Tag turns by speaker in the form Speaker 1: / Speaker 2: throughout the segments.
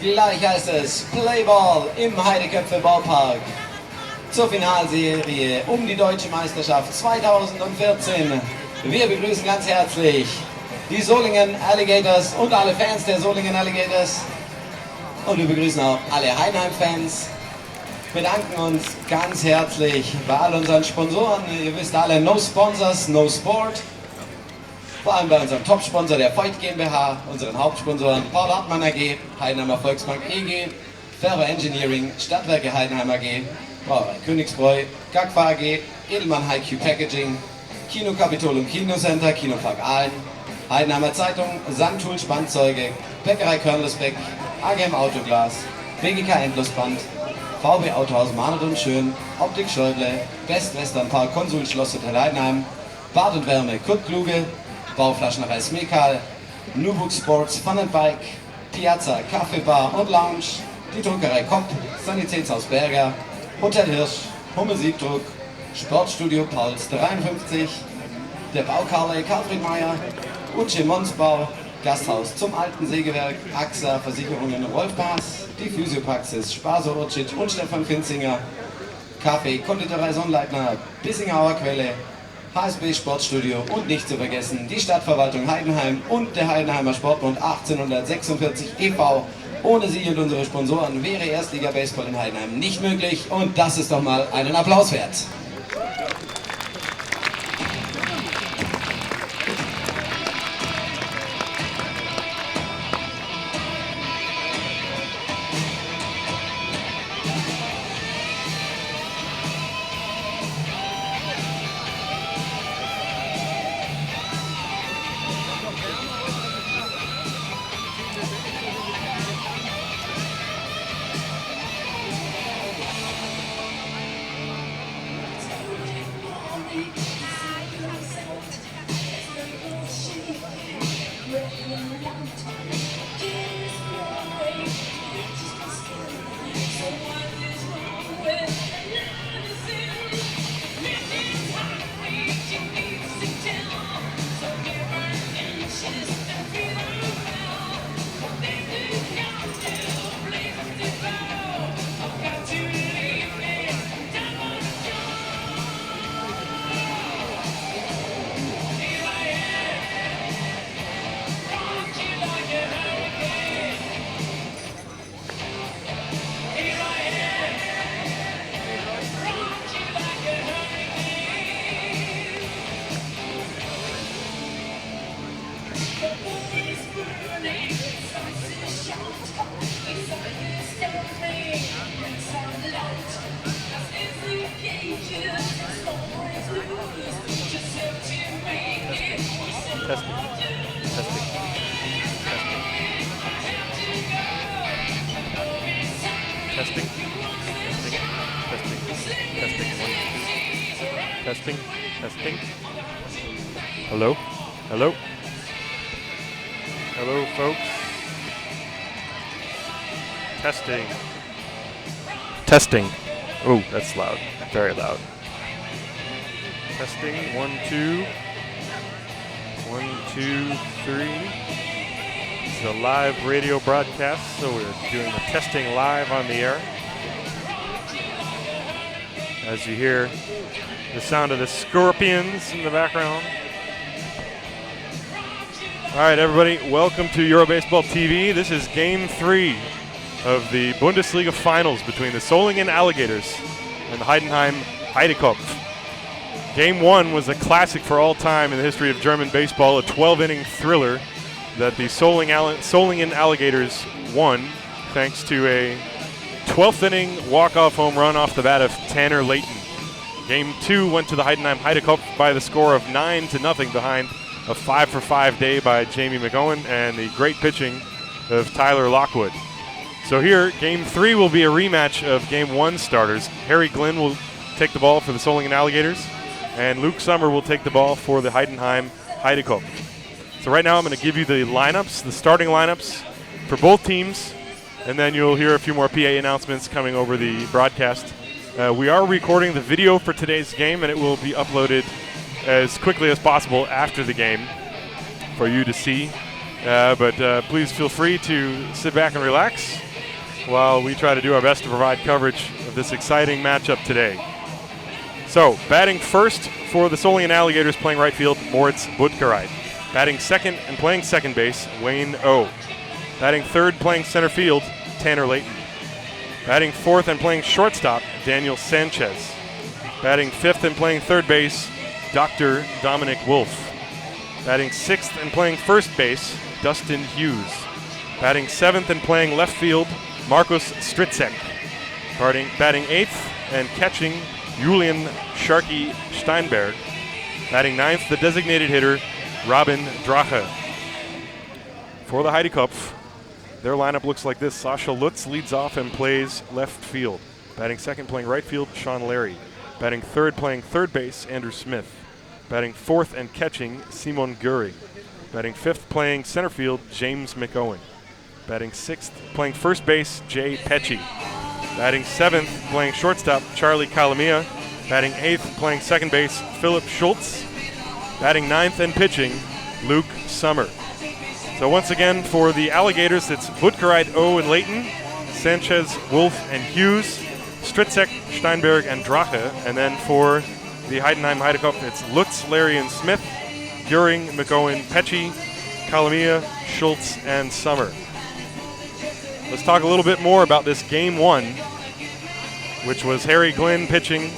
Speaker 1: Gleich heißt es Playball im Heideköpfe-Baupark zur Finalserie um die Deutsche Meisterschaft 2014. Wir begrüßen ganz herzlich die Solingen Alligators und alle Fans der Solingen Alligators. Und wir begrüßen auch alle Heidenheim-Fans. Bedanken uns ganz herzlich bei all unseren Sponsoren. Ihr wisst alle, no sponsors, no sport. Vor allem bei unserem Top-Sponsor der Voigt GmbH, unseren Hauptsponsoren Paul Hartmann AG, Heidenheimer Volksbank EG, Ferro Engineering, Stadtwerke Heidenheim AG, Brauerei Königsbräu, GAGFA AG, Edelmann HiQ Packaging, Kino Kapitol Kinocenter, Kinopark Aalen, Heidenheimer Zeitung, Sandtool Spannzeuge, Bäckerei Körnlesbeck, AGM Autoglas, BGK Endlosband, VW Autohaus Mahnet und Schön, Optik Schäuble, Best Western Park Konsul Schloss Hotel Heidenheim, Bad und Wärme Kurt Kluge, Bauflaschenreihe Smekal, Nubuck Sports Fun and Bike, Piazza Kaffee Bar und Lounge, die Druckerei Kopp, Sanitätshaus Berger, Hotel Hirsch, Hummel Siebdruck, Sportstudio Pauls 53, der Baukarley Karlfried Meyer, Utsche Monsbau, Gasthaus zum Alten Sägewerk, AXA Versicherungen Rolf Baas, die Physiopraxis Spaso Urcic und Stefan Finzinger, Kaffee Konditorei Sonnleitner, Bissingauer Quelle, HSB Sportstudio und nicht zu vergessen die Stadtverwaltung Heidenheim und der Heidenheimer Sportbund 1846 e.V. Ohne sie und unsere Sponsoren wäre Erstliga Baseball in Heidenheim nicht möglich und das ist doch mal einen Applaus wert.
Speaker 2: Testing. Hello? Hello? Hello, folks. Testing. Oh, that's loud. Very loud. Testing. 1, 2. 1, 2, 3. This is a live radio broadcast, so we're doing the testing live on the air. As you hear the sound of the scorpions in the background. All right, everybody, welcome to Eurobaseball TV. This is Game 3 of the Bundesliga Finals between the Solingen Alligators and the Heidenheim Heidekopf. Game 1 was a classic for all time in the history of German baseball, a 12-inning thriller that the Solingen Alligators won thanks to a 12th-inning walk-off home run off the bat of Tanner Layton. Game 2 went to the Heidenheim Heidekopf by the score of 9-0 behind a 5-for-5 day by Jamie McOwen and the great pitching of Tyler Lockwood. So here, Game 3 will be a rematch of Game 1 starters. Harry Glynn will take the ball for the Solingen Alligators, and Luke Sommer will take the ball for the Heidenheim Heidekopf. So right now I'm going to give you the lineups, the starting lineups for both teams, and then you'll hear a few more PA announcements coming over the broadcast. We are recording the video for today's game, and it will be uploaded as quickly as possible after the game for you to see. But please feel free to sit back and relax while we try to do our best to provide coverage of this exciting matchup today. So, batting first for the Solingen Alligators playing right field, Moritz Butkereit. Batting second and playing second base, Wayne O. Batting third playing center field, Tanner Layton. Batting fourth and playing shortstop, Daniel Sanchez. Batting fifth and playing third base, Dr. Dominic Wolf. Batting sixth and playing first base, Dustin Hughes. Batting seventh and playing left field, Markus Stritzek. Batting eighth and catching, Julian Sharky Steinberg. Batting ninth, the designated hitter, Robin Drache. For the Heidekopf, their lineup looks like this. Sascha Lutz leads off and plays left field. Batting second, playing right field, Sean Larry. Batting third, playing third base, Andrew Smith. Batting fourth and catching, Simon Guri. Batting fifth, playing center field, James McOwen. Batting sixth, playing first base, Jay Pecci. Batting seventh, playing shortstop, Charlie Calamia. Batting eighth, playing second base, Philip Schultz. Batting ninth and pitching, Luke Sommer. So once again, for the Alligators, it's Butkereit, O, and Layton, Sanchez, Wolf, and Hughes, Stritzek, Steinberg, and Drache. And then for the Heidenheim Heidekopf, it's Lutz, Larry, and Smith, Göring, McOwen, Pecci, Calamia, Schultz, and Sommer. Let's talk a little bit more about this Game 1, which was Harry Glynn pitching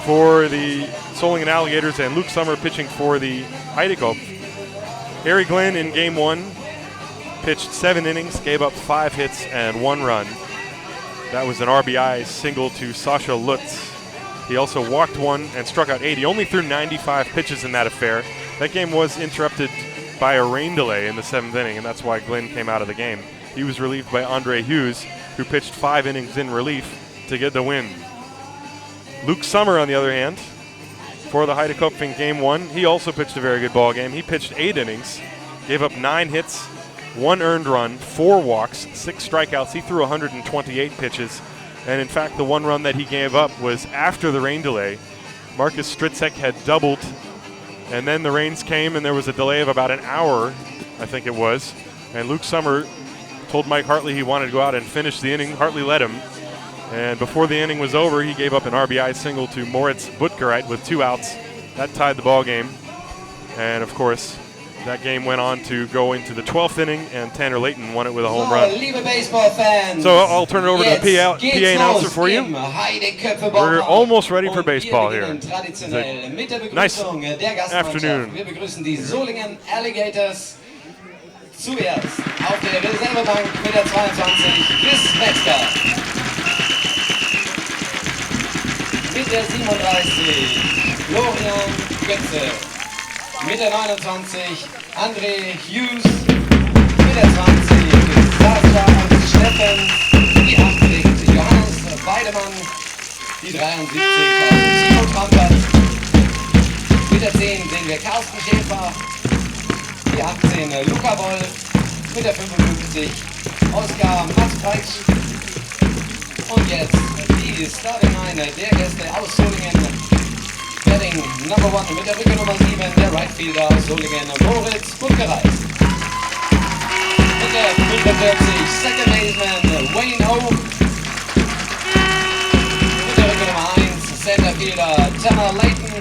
Speaker 2: for the Solingen Alligators and Luke Sommer pitching for the Heidekopf. Harry Glynn in Game 1 pitched 7 innings, gave up 5 hits and 1 run. That was an RBI single to Sascha Lutz. He also walked 1 and struck out 8. He only threw 95 pitches in that affair. That game was interrupted by a rain delay in the 7th inning, and that's why Glynn came out of the game. He was relieved by Andre Hughes, who pitched 5 innings in relief to get the win. Luke Sommer, on the other hand, for the Heidekopf in Game 1, he also pitched a very good ball game. He pitched 8 innings, gave up 9 hits, 1 earned run, 4 walks, 6 strikeouts. He threw 128 pitches, and in fact, the 1 run that he gave up was after the rain delay. Markus Stritzek had doubled, and then the rains came, and there was a delay of about an hour, I think it was, and Luke Sommer told Mike Hartley he wanted to go out and finish the inning. Hartley let him. And before the inning was over, he gave up an RBI single to Moritz Butkereit with 2 outs. That tied the ball game. And, of course, that game went on to go into the 12th inning, and Tanner Layton won it with a home run. So I'll turn it over to the PA announcer for you. We're almost ready for baseball here. It's a nice afternoon.
Speaker 1: Zuerst auf der Reservebank mit der 22, Chris Metzger. Mit der 37 Florian Götze. Mit der 29 André Hughes. Mit der 20 Sascha Steffen. Die 80 Johannes Weidemann. Die 73 Timo Trampert. Mit der 10 sehen wir Carsten Schäfer. Die 18 Luca Wolf. Mit der 55 Oskar Matzbreitsch. Und jetzt die Starting Line der Gäste aus Solingen. Betting Number 1 mit der Rücke Nummer 7, der Right Fielder aus Solingen, Moritz Buckereis. Mit der 45 Second Baseman Wayne O. Mit der Rücke Nummer 1 Center Fielder Tanner Layton.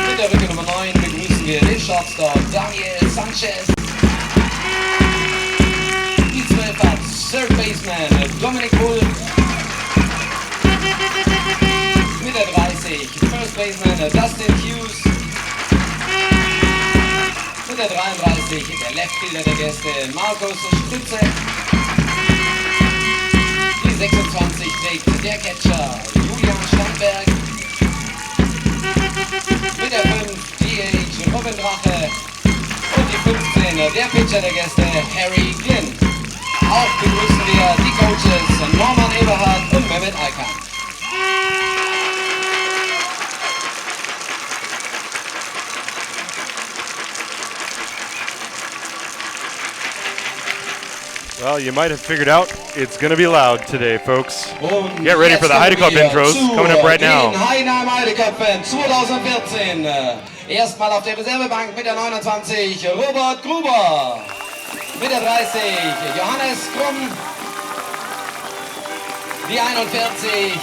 Speaker 1: Mit der Rücke Nummer 9 begrüßen wir den Shortstop Daniel Sanchez. Die 12 hat Third Baseman Dominic Wolf. Mit der 30 First Baseman Dustin Hughes. Mit der 33 der Left Fielder der Gäste Markus Stütze. Die 26 trägt der Catcher Julian Steinberg. Mit der 5 DH Robin Drache. Und die 15 der Pitcher der Gäste Harry Glynn. Auch begrüßen wir die Coaches Norman Eberhardt und Mehmet Alkan.
Speaker 2: Well, you might have figured out it's going to be loud today, folks. Get ready for the Heidenheim intros coming up right now.
Speaker 1: Heidenheim Heideköpfen 2014. Erstmal auf der Reservebank mit der 29 Robert Gruber. Mit der 30 Johannes Krumm. Die 41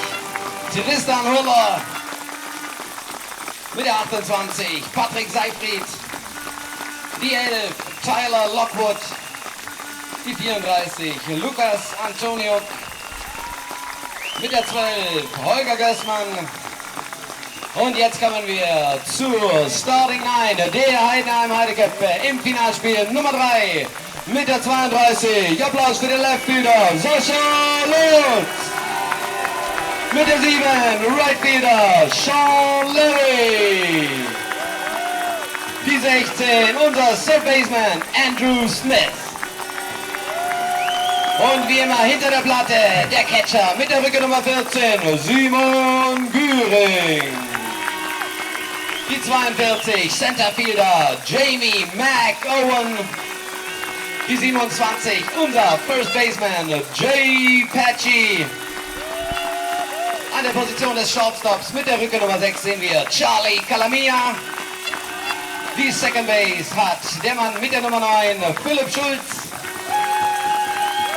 Speaker 1: Tristan Huller. Mit der 28 Patrick Seifried. Die 11 Tyler Lockwood. Die 34 Lukas Antonio. Mit der 12 Holger Gößmann. Und jetzt kommen wir zur Starting 9 der Heidenheim Heideköpfe im Finalspiel Nummer 3. Mit der 32 Applaus für den Left Fielder Sascha Lutz. Mit der 7 Right Fielder Sean Levy. Die 16 unser Third Baseman Andrew Smith. Und wie immer hinter der Platte der Catcher mit der Rücke Nummer 14, Simon Güring. Die 42, Centerfielder Jamie McOwen. Die 27, unser First Baseman Jay Patchy. An der Position des Shortstops mit der Rücke Nummer 6 sehen wir Charlie Calamia. Die Second Base hat der Mann mit der Nummer 9, Philipp Schulz.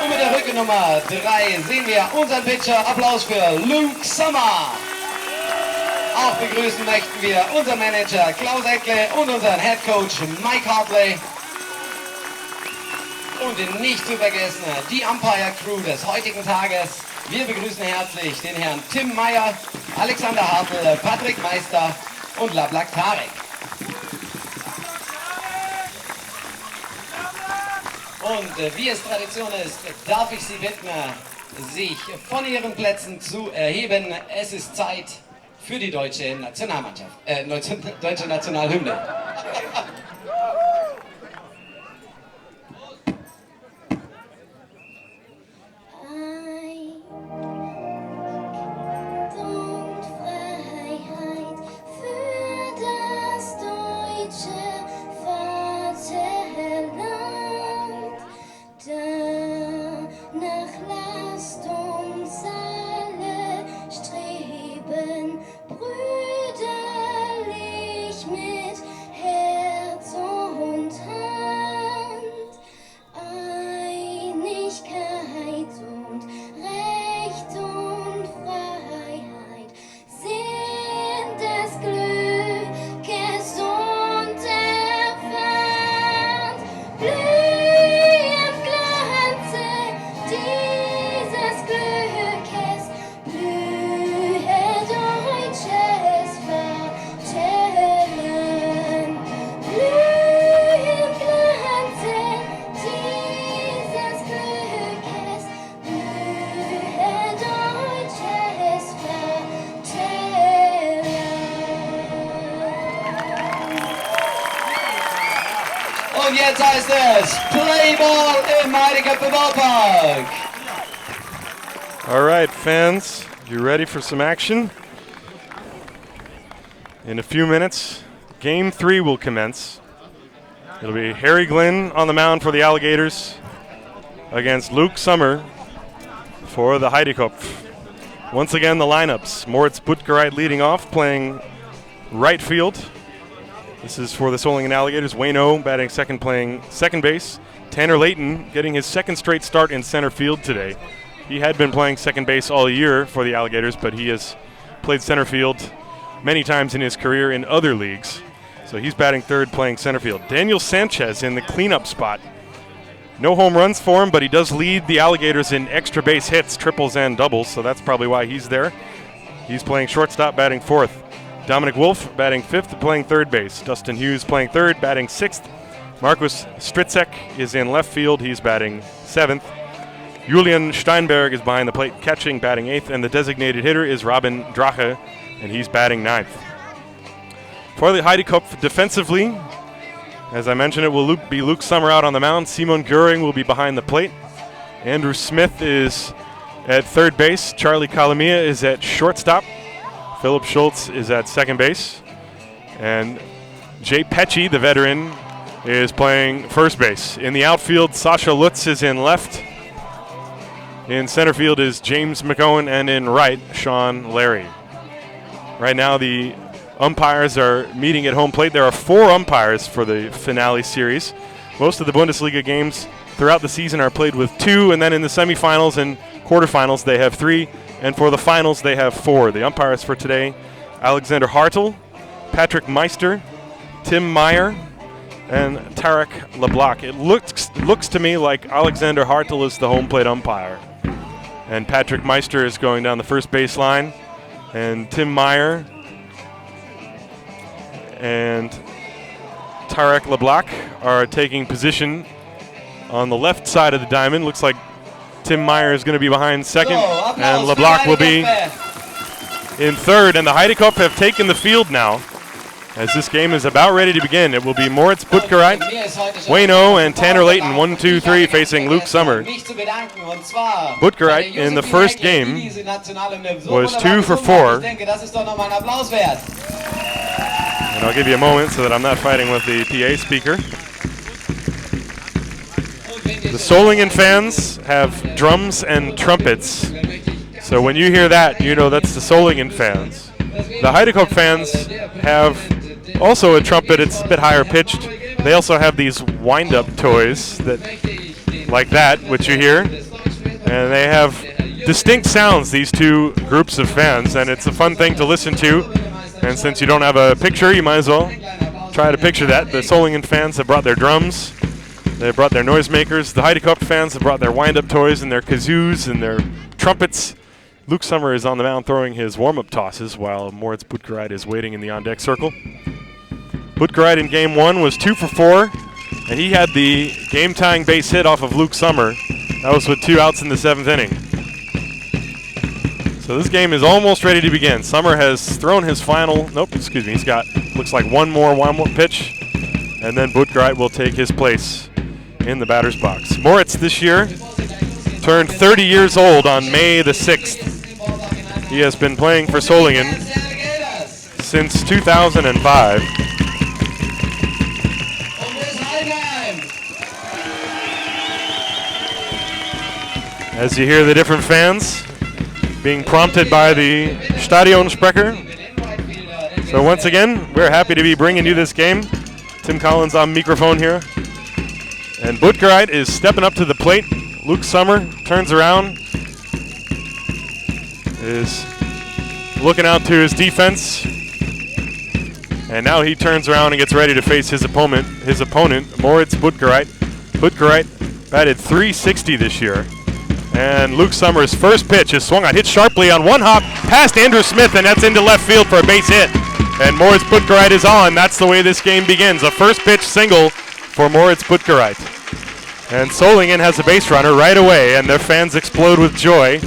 Speaker 1: Und mit der Rücke Nummer 3 sehen wir unseren Pitcher. Applaus für Luke Sommer. Auch begrüßen möchten wir unseren Manager Klaus Eckle und unseren Head Coach Mike Hartley. Und nicht zu vergessen die Umpire Crew des heutigen Tages. Wir begrüßen herzlich den Herrn Tim Meyer, Alexander Hartl, Patrick Meister und Lablak Tarek. Und wie es Tradition ist, darf ich Sie bitten, sich von Ihren Plätzen zu erheben. Es ist Zeit für die deutsche Nationalmannschaft, deutsche Nationalhymne.
Speaker 3: Brüderlich mit Herz.
Speaker 1: Und jetzt heißt es Playball im Heideköpfe Ballpark.
Speaker 2: All right, fans, you ready for some action? In a few minutes, Game 3 will commence. It'll be Harry Glynn on the mound for the Alligators against Luke Summer for the Heidekopf. Once again, the lineups. Moritz Buttgereit leading off, playing right field. This is for the Solingen Alligators. Wayne O batting second, playing second base. Tanner Layton getting his second straight start in center field today. He had been playing second base all year for the Alligators, but he has played center field many times in his career in other leagues. So he's batting third, playing center field. Daniel Sanchez in the cleanup spot. No home runs for him, but he does lead the Alligators in extra base hits, triples and doubles, so that's probably why he's there. He's playing shortstop, batting fourth. Dominic Wolf batting fifth, playing third base. Dustin Hughes playing third, batting sixth. Markus Stritzek is in left field. He's batting seventh. Julian Steinberg is behind the plate, catching, batting eighth, and the designated hitter is Robin Drache, and he's batting ninth. For the Heidekopf defensively, as I mentioned, it will be Luke Summer out on the mound. Simon Göring will be behind the plate. Andrew Smith is at third base. Charlie Calamia is at shortstop. Philip Schultz is at second base. And Jay Pecci, the veteran, is playing first base. In the outfield, Sasha Lutz is in left. In center field is James McOwen, and in right, Sean Larry. Right now, the umpires are meeting at home plate. There are 4 umpires for the finale series. Most of the Bundesliga games throughout the season are played with 2, and then in the semifinals and quarterfinals they have 3, and for the finals they have 4. The umpires for today, Alexander Hartl, Patrick Meister, Tim Meyer, and Tarek LeBlanc. It looks to me like Alexander Hartl is the home plate umpire, and Patrick Meister is going down the first baseline, and Tim Meyer and Tarek LeBlanc are taking position on the left side of the diamond. Looks like Tim Meyer is going to be behind second, and LeBlanc will be in third. And the Heidekopf have taken the field now, as this game is about ready to begin. It will be Moritz Buttgereit, Wayne O, and Tanner Layton, 1, 2, 3, facing Luke Summer. Buttgereit in the first game was 2 for 4. And I'll give you a moment so that I'm not fighting with the PA speaker. The Solingen fans have drums and trumpets. So when you hear that, you know that's the Solingen fans. The Heidekopf fans have also a trumpet. It's a bit higher pitched. They also have these wind-up toys that, like that, which you hear. And they have distinct sounds, these two groups of fans, and it's a fun thing to listen to. And since you don't have a picture, you might as well try to picture that. The Solingen fans have brought their drums. They brought their noisemakers. The Heidekopf fans have brought their wind-up toys and their kazoos and their trumpets. Luke Summer is on the mound throwing his warm-up tosses while Moritz Buttgereit is waiting in the on-deck circle. Buttgereit in Game 1 was 2 for 4, and he had the game-tying base hit off of Luke Summer. That was with 2 outs in the 7th inning. So this game is almost ready to begin. Summer has thrown his final, he's got, looks like one more pitch, and then Buttgereit will take his place in the batter's box. Moritz this year turned 30 years old on May the 6th. He has been playing for Solingen since 2005. As you hear the different fans being prompted by the Stadionsprecher. So once again, we're happy to be bringing you this game. Tim Collins on microphone here. And Buttgereit is stepping up to the plate. Luke Summer turns around, is looking out to his defense. And now he turns around and gets ready to face his opponent, Moritz Buttgereit. Buttgereit batted .360 this year. And Luke Summer's first pitch is swung on, hit sharply on one hop past Andrew Smith, and that's into left field for a base hit. And Moritz Buttgereit is on. That's the way this game begins. A first pitch single for Moritz Buttgereit. And Solingen has a base runner right away, and their fans explode with joy.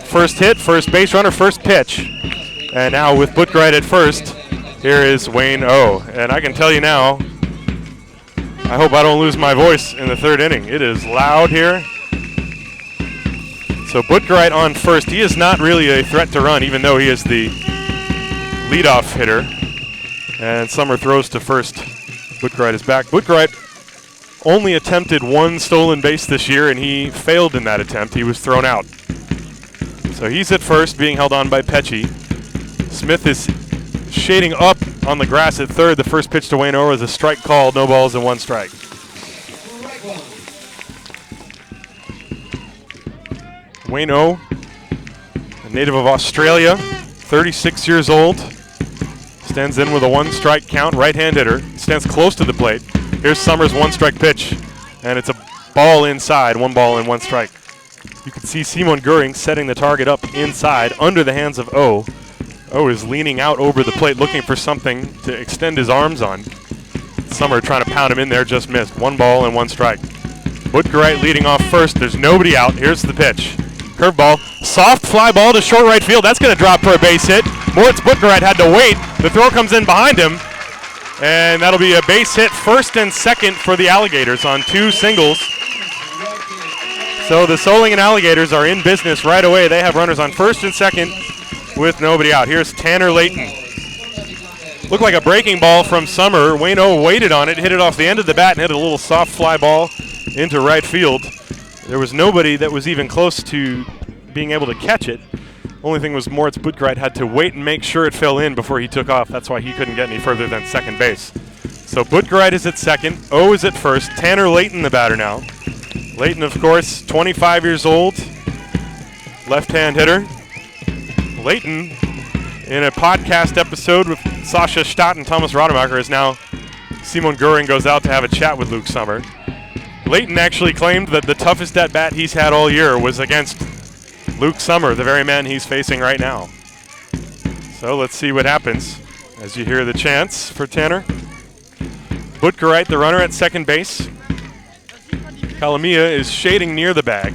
Speaker 2: First hit, first base runner, first pitch. And now with Buttgereit at first, here is Wayne O. And I can tell you now, I hope I don't lose my voice in the third inning. It is loud here. So Buttgereit on first. He is not really a threat to run, even though he is the leadoff hitter. And Summer throws to first. Buttgereit is back. Buttgereit only attempted one stolen base this year, and he failed in that attempt. He was thrown out. So he's at first, being held on by Pecci. Smith is shading up on the grass at third. The first pitch to Wayne O is a strike called. No balls and one strike. Wayne O, a native of Australia, 36 years old. Stands in with a one-strike count, right-hand hitter. Stands close to the plate. Here's Summers' one-strike pitch, and it's a ball inside, 1 ball and 1 strike. You can see Simon Göring setting the target up inside under the hands of O. O is leaning out over the plate looking for something to extend his arms on. Summer trying to pound him in there, just missed. 1 ball and 1 strike. Buttgereit leading off first. There's nobody out. Here's the pitch. Curveball. Soft fly ball to short right field. That's going to drop for a base hit. Moritz Buttgereit had to wait. The throw comes in behind him. And that'll be a base hit, first and second for the Alligators on 2 singles. So the Solingen Alligators are in business right away. They have runners on first and second with nobody out. Here's Tanner Layton. Looked like a breaking ball from Summer. Wayne O waited on it, hit it off the end of the bat, and hit a little soft fly ball into right field. There was nobody that was even close to being able to catch it. Only thing was Moritz Buttgereit had to wait and make sure it fell in before he took off. That's why he couldn't get any further than second base. So Buttgereit is at second. O is at first. Tanner Layton the batter now. Layton, of course, 25 years old, left-hand hitter. Layton, in a podcast episode with Sasha Stott and Thomas Rademacher, is now Simon Göring goes out to have a chat with Luke Summer. Layton actually claimed that the toughest at-bat he's had all year was against Luke Summer, the very man he's facing right now. So let's see what happens as you hear the chants for Tanner. Buttgereit, the runner at second base. Kalamia is shading near the bag.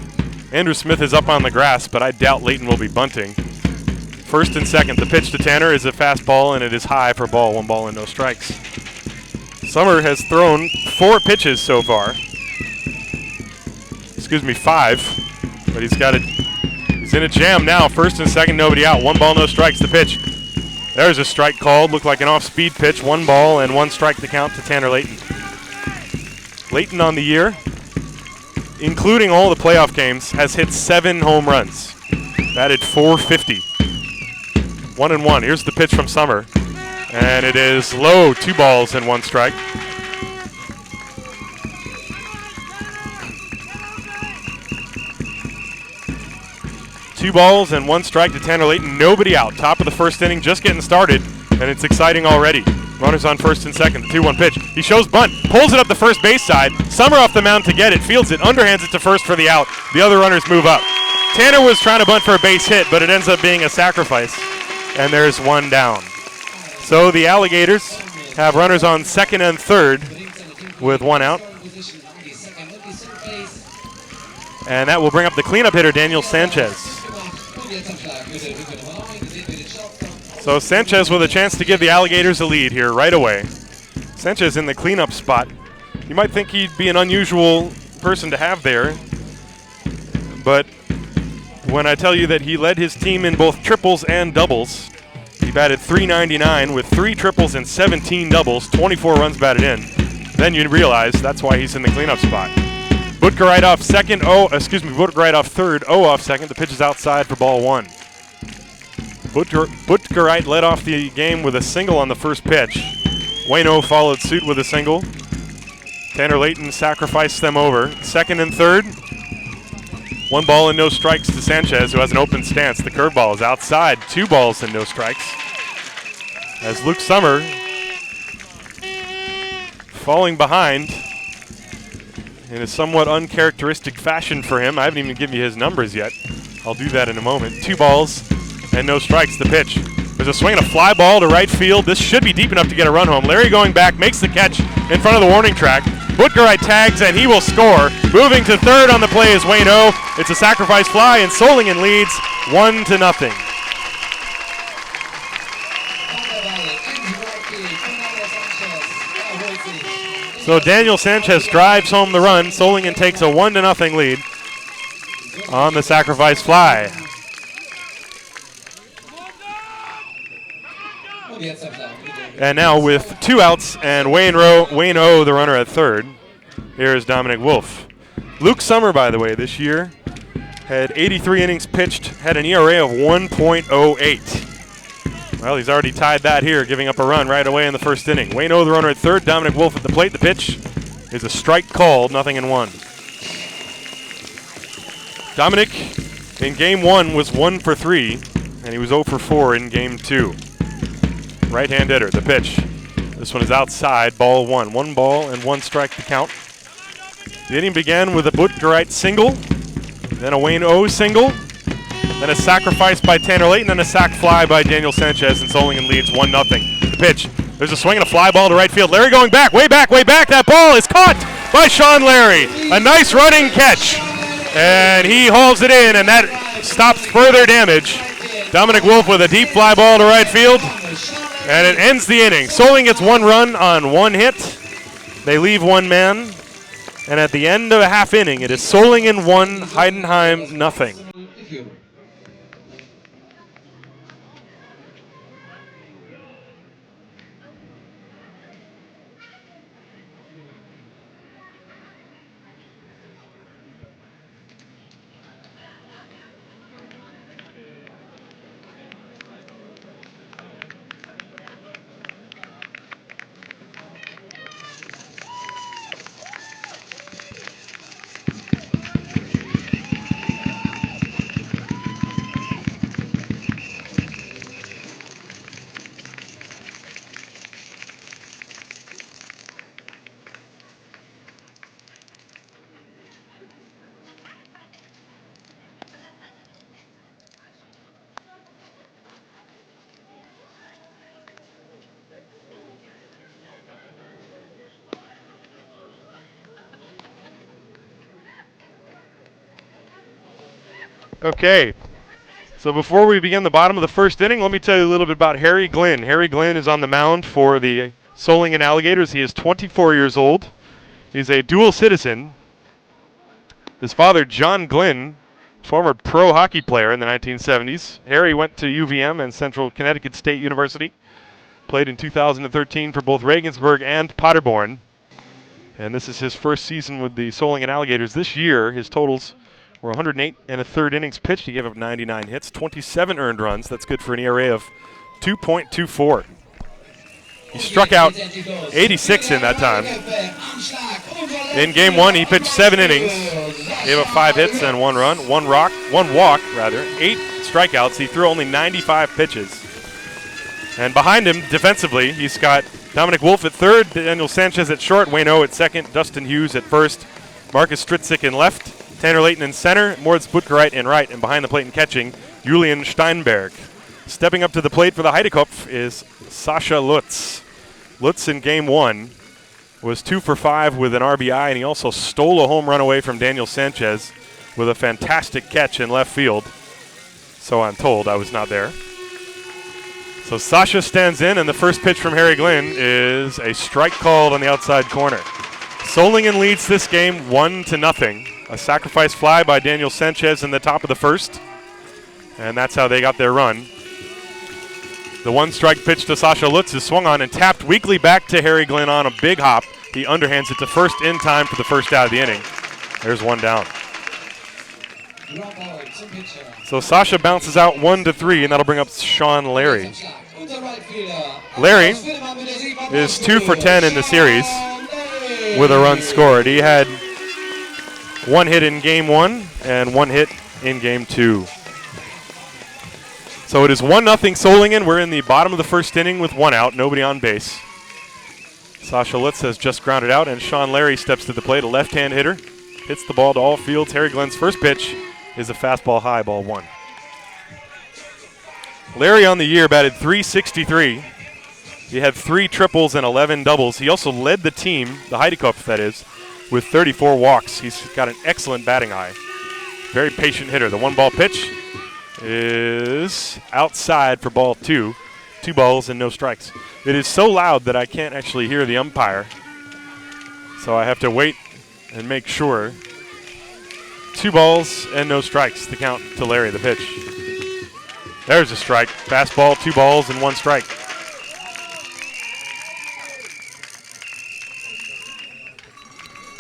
Speaker 2: Andrew Smith is up on the grass, but I doubt Layton will be bunting. First and second, the pitch to Tanner is a fastball, and it is high for ball, 1 ball and no strikes. Summer has thrown 4 pitches so far. 5, but he's in a jam now. First and second, nobody out. 1 ball, no strikes, the pitch. There's a strike called, looked like an off-speed pitch. 1 ball and 1 strike to count to Tanner Layton. Layton on the year, including all the playoff games, has hit 7 home runs. Batted .450. 1-1. Here's the pitch from Summer. And it is low, 2 balls and 1 strike. Two balls and 1 strike to Tanner Layton. Nobody out. Top of the first inning, just getting started, and it's exciting already. Runners on first and second. The 2-1 pitch. He shows bunt. Pulls it up the first base side. Summer off the mound to get it. Fields it. Underhands it to first for the out. The other runners move up. Tanner was trying to bunt for a base hit, but it ends up being a sacrifice. And there's 1 down. So the Alligators have runners on second and third with 1 out. And that will bring up the cleanup hitter, Daniel Sanchez. So Sanchez with a chance to give the Alligators a lead here right away. Sanchez in the cleanup spot. You might think he'd be an unusual person to have there, but when I tell you that he led his team in both triples and doubles, he batted .399 with 3 triples and 17 doubles, 24 runs batted in, then you realize that's why he's in the cleanup spot. Buttgereit off second, Buttgereit off third, O off second. The pitch is outside for ball 1. Buttgereit led off the game with a single on the first pitch. Wayne O followed suit with a single. Tanner Layton sacrificed them over. Second and third, 1 ball and no strikes to Sanchez, who has an open stance. The curveball is outside, 2 balls and no strikes. As Luke Summer falling behind in a somewhat uncharacteristic fashion for him. I haven't even given you his numbers yet. I'll do that in a moment. 2 balls and no strikes. The pitch. There's a swing and a fly ball to right field. This should be deep enough to get a run home. Larry going back, makes the catch in front of the warning track. Buttgereit tags and he will score. Moving to third on the play is Wayne O. It's a sacrifice fly and Solingen leads 1-0.
Speaker 1: sich.
Speaker 2: So Daniel Sanchez drives home the run. Solingen takes a 1-0 lead on the sacrifice fly.
Speaker 1: Und jetzt Applaus.
Speaker 2: And now with 2 outs and Wayne O, the runner at third. Here's Dominic Wolf. Luke Summer, by the way, this year had 83 innings pitched, had an ERA of 1.08. Well, he's already tied that here, giving up a run right away in the first inning. Wayne O, the runner at third. Dominic Wolf at the plate. The pitch is a strike called, 0-1. Dominic in game 1 was 1 for 3, and he was 0 for 4 in game 2. Right-hand hitter, the pitch. This one is outside, ball 1. 1 ball and 1 strike to count. The inning began with a Butgerite single, then a Wayne O single, then a sacrifice by Tanner Layton, and a sac fly by Daniel Sanchez, and Solingen leads 1-0. The pitch, there's a swing and a fly ball to right field. Larry going back, way back, way back. That ball is caught by Sean Larry. A nice running catch, and he hauls it in, and that stops further damage. Dominic Wolf with a deep fly ball to right field, and it ends the inning. Solingen gets 1 run on 1 hit. They leave 1 man. And at the end of a half inning, it is Solingen 1, Heidenheim 0. Okay, so before we begin the bottom of the first inning, let me tell you a little bit about Harry Glynn. Harry Glynn is on the mound for the Solingen Alligators. He is 24 years old. He's a dual citizen. His father, John Glynn, former pro hockey player in the 1970s. Harry went to UVM and Central Connecticut State University. Played in 2013 for both Regensburg and Paderborn. And this is his first season with the Solingen Alligators. This year, his totals were 108 1/3 innings pitched. He gave up 99 hits, 27 earned runs. That's good for an ERA of 2.24. He struck out 86 in that time. In game 1, he pitched 7 innings, gave up 5 hits and 1 run, 1 walk, 8 strikeouts. He threw only 95 pitches. And behind him, defensively, he's got Dominic Wolf at third, Daniel Sanchez at short, Wayne O at second, Dustin Hughes at first, Marcus Stritzik in left, Tanner Layton in center, Moritz Butgereit in right, and behind the plate and catching, Julian Steinberg. Stepping up to the plate for the Heidekopf is Sasha Lutz. Lutz in game 1 was 2 for 5 with an RBI, and he also stole a home run away from Daniel Sanchez with a fantastic catch in left field. So I'm told. I was not there. So Sasha stands in, and the first pitch from Harry Glynn is a strike called on the outside corner. Solingen leads this game 1-0. A sacrifice fly by Daniel Sanchez in the top of the first, and that's how they got their run. The 1-strike pitch to Sasha Lutz is swung on and tapped weakly back to Harry Glynn on a big hop. He underhands it to first in time for the first out of the inning. There's 1 down. So Sasha bounces out 1-3, and that'll bring up Sean Larry. Larry is 2 for 10 in the series with a run scored. He had 1 hit in game 1 and 1 hit in game 2. So it is 1-0 Solingen. We're in the bottom of the first inning with 1 out, nobody on base. Sasha Lutz has just grounded out, and Sean Larry steps to the plate, a left-hand hitter. Hits the ball to all fields. Harry Glynn's first pitch is a fastball high, ball 1. Larry on the year batted .363. He had 3 triples and 11 doubles. He also led the team, the Heidekopf that is, with 34 walks. He's got an excellent batting eye. Very patient hitter. The 1-ball pitch is outside for ball 2. 2 balls and no strikes. It is so loud that I can't actually hear the umpire, so I have to wait and make sure. 2 balls and no strikes, the count to Larry, the pitch. There's a strike. Fastball, 2 balls and 1 strike.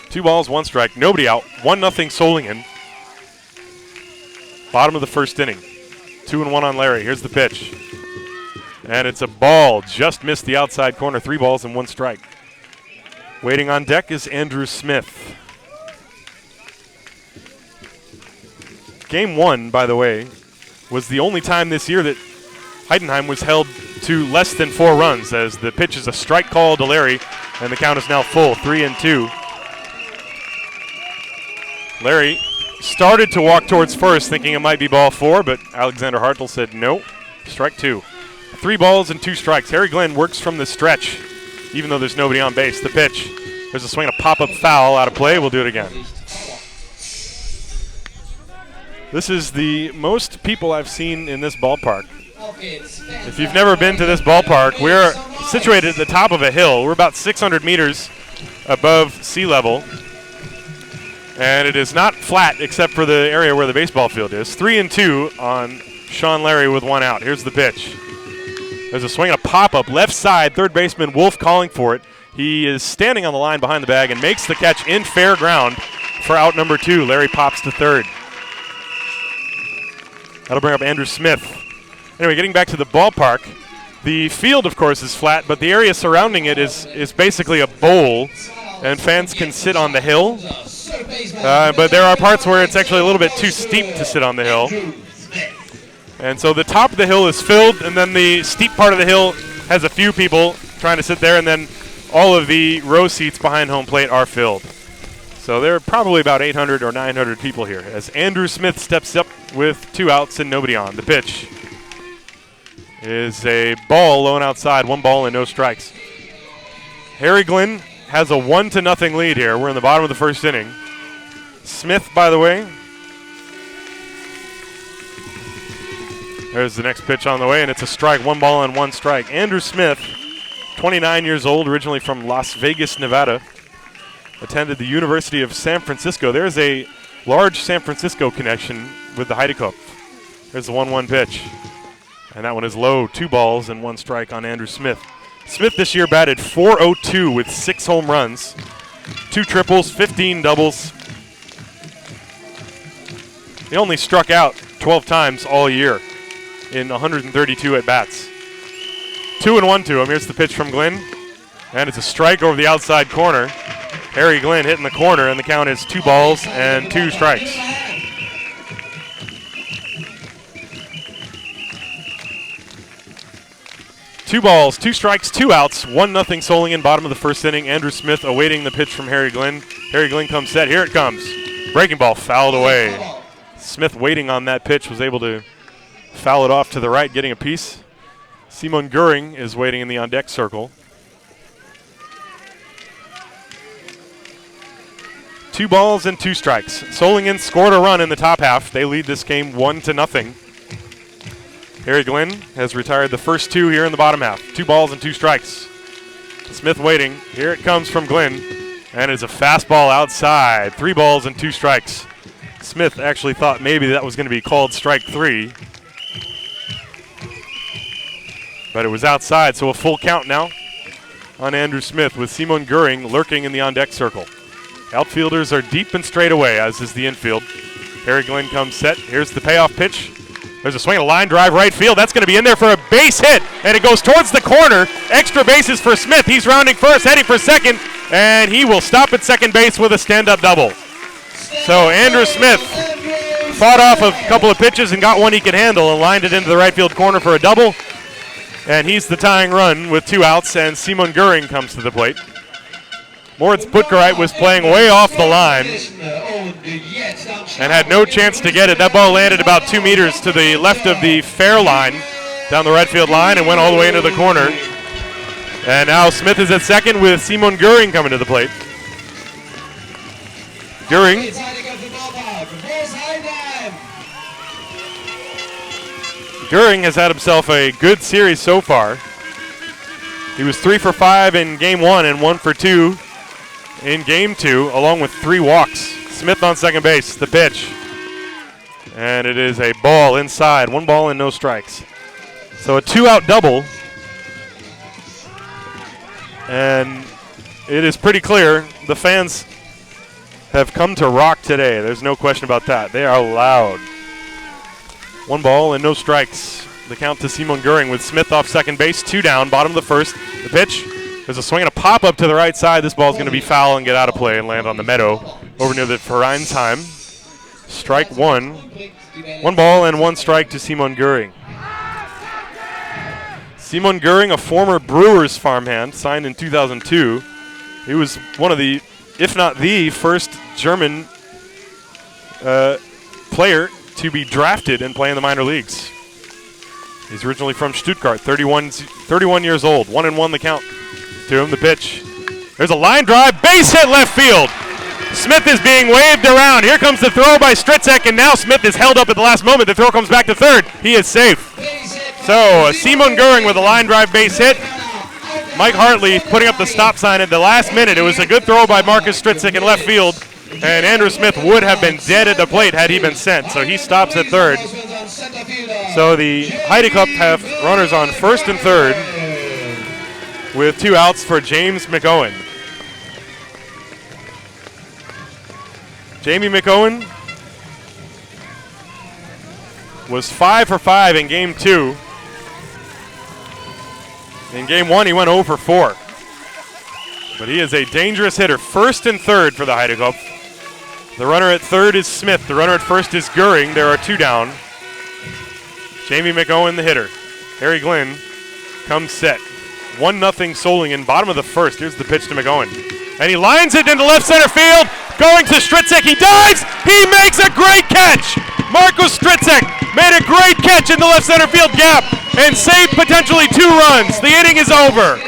Speaker 2: Two balls, 1 strike, nobody out. 1-0 Solingen. Bottom of the first inning. 2-1 on Larry. Here's the pitch. And it's a ball. Just missed the outside corner. 3 balls and 1 strike. Waiting on deck is Andrew Smith. Game 1, by the way, was the only time this year that Heidenheim was held to less than 4 runs, as the pitch is a strike call to Larry, and the count is now full, 3-2. Larry started to walk towards first, thinking it might be ball 4, but Alexander Hartl said no, strike 2. 3 balls and 2 strikes. Harry Glenn works from the stretch, even though there's nobody on base. The pitch, there's a swing, a pop-up foul out of play. We'll do it again. This is the most people I've seen in this ballpark. If you've never been to this ballpark, we're situated at the top of a hill. We're about 600 meters above sea level. And it is not flat except for the area where the baseball field is. 3-2 on Sean Larry with 1 out. Here's the pitch. There's a swing and a pop-up left side. Third baseman Wolf calling for it. He is standing on the line behind the bag and makes the catch in fair ground for out number 2. Larry pops to third. That'll bring up Andrew Smith. Anyway, getting back to the ballpark, the field, of course, is flat, but the area surrounding it is basically a bowl, and fans can sit on the hill. But there are parts where it's actually a little bit too steep to sit on the hill. And so the top of the hill is filled, and then the steep part of the hill has a few people trying to sit there, and then all of the row seats behind home plate are filled. So there are probably about 800 or 900 people here as Andrew Smith steps up with 2 outs and nobody on. The pitch is a ball low and outside, 1 ball and no strikes. Harry Glenn has a 1-0 lead here. We're in the bottom of the first inning. Smith, by the way. There's the next pitch on the way, and it's a strike, 1 ball and 1 strike. Andrew Smith, 29 years old, originally from Las Vegas, Nevada. Attended the University of San Francisco. There's a large San Francisco connection with the Heidenheim. There's the 1-1 pitch. And that one is low, 2 balls and 1 strike on Andrew Smith. Smith this year batted .402 with 6 home runs, 2 triples, 15 doubles. He only struck out 12 times all year in 132 at-bats. 2-1 to him. Here's the pitch from Glenn. And it's a strike over the outside corner. Harry Glenn hitting the corner, and the count is 2 balls and 2 strikes. Two balls, 2 strikes, 2 outs, 1-0 Solingen, bottom of the first inning. Andrew Smith awaiting the pitch from Harry Glenn. Harry Glenn comes set. Here it comes. Breaking ball fouled away. Smith waiting on that pitch, was able to foul it off to the right, getting a piece. Simon Göring is waiting in the on-deck circle. 2 balls and 2 strikes. Solingen scored a run in the top half. They lead this game 1-0. Harry Glenn has retired the first 2 here in the bottom half. 2 balls and 2 strikes. Smith waiting. Here it comes from Glenn. And it's a fastball outside. 3 balls and 2 strikes. Smith actually thought maybe that was going to be called strike 3. But it was outside, so a full count now on Andrew Smith with Simon Göring lurking in the on-deck circle. Outfielders are deep and straight away, as is the infield. Harry Glenn comes set. Here's the payoff pitch. There's a swing, a line drive right field. That's going to be in there for a base hit, and it goes towards the corner. Extra bases for Smith. He's rounding first, heading for second, and he will stop at second base with a stand-up double. So Andrew Smith fought off a couple of pitches and got one he could handle and lined it into the right field corner for a double. And he's the tying run with 2 outs, and Simon Göring comes to the plate. Moritz Butkereit was playing way off the line and had no chance to get it. That ball landed about 2 meters to the left of the fair line down the right field line and went all the way into the corner. And now Smith is at second with Simon Göring coming to the plate. Göring has had himself a good series so far. He was 3 for 5 in game 1 and 1 for 2 in game 2, along with 3 walks. Smith on second base, the pitch. And it is a ball inside, 1 ball and no strikes. So a 2-out double. And it is pretty clear the fans have come to rock today. There's no question about that. They are loud. 1 ball and no strikes. The count to Simon Göring with Smith off second base. 2 down, bottom of the first. The pitch. There's a swing and a pop up to the right side. This ball's going to be foul and get out of play and land on the meadow over near the Heidenheim. Strike 1. 1 ball and 1 strike to Simon Göring. Simon Göring, a former Brewers farmhand, signed in 2002. He was one of the, if not the first German player to be drafted and play in the minor leagues. He's originally from Stuttgart, 31 years old. 1-1 the count to him, the pitch. There's a line drive, base hit left field. Smith is being waved around. Here comes the throw by Stritzek, and now Smith is held up at the last moment. The throw comes back to third. He is safe. So Simon Göring with a line drive base hit. Mike Hartley putting up the stop sign at the last minute. It was a good throw by Marcus Stritzek in left field, and Andrew Smith would have been dead at the plate had he been sent. So he stops at third. So the Heidecup have runners on first and third with 2 outs for James McOwen. Jamie McOwen was 5 for 5 in game 2. In game 1, he went 0 for 4. But he is a dangerous hitter. First and third for the Heidecup. The runner at third is Smith. The runner at first is Göring. There are 2 down. Jamie McOwen, the hitter. Harry Glynn comes set. 1-0 Solingen, bottom of the first. Here's the pitch to McOwen. And he lines it into left center field. Going to Stritzek. He dives. He makes a great catch. Marcus Stritzek made a great catch in the left center field gap and saved potentially 2 runs. The inning is over.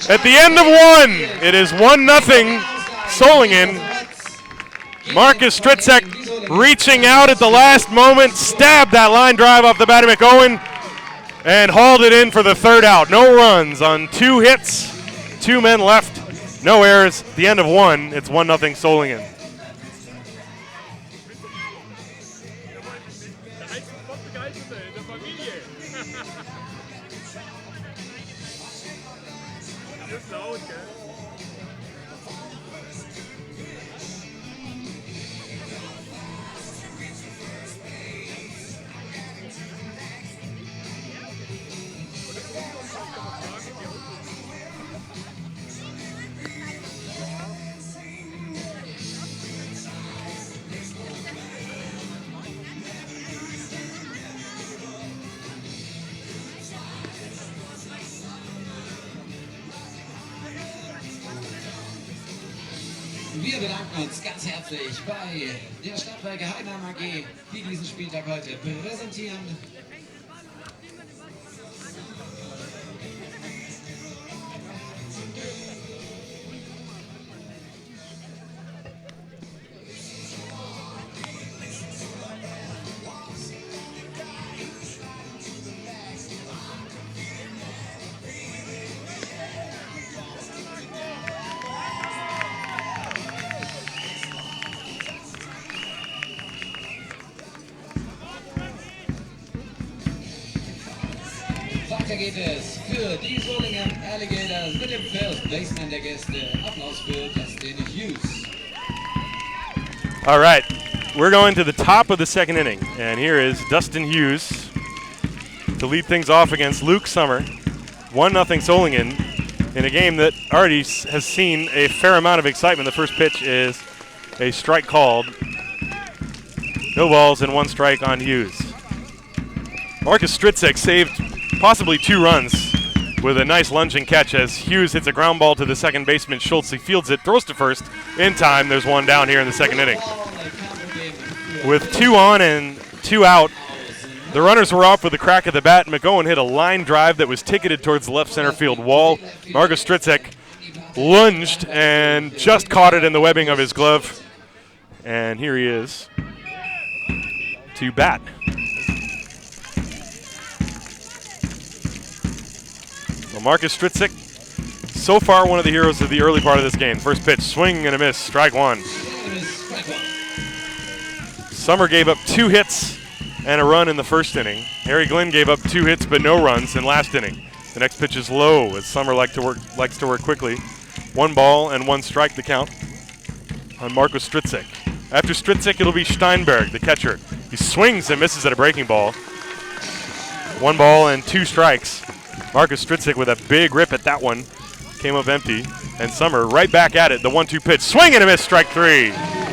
Speaker 2: At the end of 1, it is 1-0 Solingen. Marcus Stritzek reaching out at the last moment, stabbed that line drive off the bat of McOwen, and hauled it in for the 3rd out. No runs on 2 hits, 2 men left, no errors. At the end of 1, it's 1-0 Solingen.
Speaker 1: Wir bedanken uns ganz herzlich bei der Stadtwerke Heidenheim AG, die diesen Spieltag heute präsentieren. Weiter geht es für die Solingen Alligators mit dem First Baseman der Gäste. Applaus für Dustin Hughes.
Speaker 2: All right, we're going to the top of the 2nd inning, and here is Dustin Hughes to lead things off against Luke Summer. 1-0 Solingen in a game that already has seen a fair amount of excitement. The first pitch is a strike called. No balls and 1 strike on Hughes. Marcus Stritzek saved possibly 2 runs with a nice lunging catch as Hughes hits a ground ball to the second baseman Schultz. He fields it, throws to first. In time, there's 1 down here in the 2nd inning. With 2 on and 2 out, the runners were off with a crack at the bat. McOwen hit a line drive that was ticketed towards the left center field wall. Marcus Stritzek lunged and just caught it in the webbing of his glove. And here he is to bat. So Marcus Stritzik, so far one of the heroes of the early part of this game. First pitch, swing and a miss, strike one. Summer gave up 2 hits and a run in the first inning. Harry Glenn gave up 2 hits but no runs in last inning. The next pitch is low as Summer likes to work quickly. 1 ball and 1 strike the count on Marcus Stritzik. After Stritzik, it'll be Steinberg, the catcher. He swings and misses at a breaking ball. 1 ball and 2 strikes. Marcus Stritzik with a big rip at that one. Came up empty. And Summer right back at it. The 1-2 pitch. Swing and a miss, strike 3.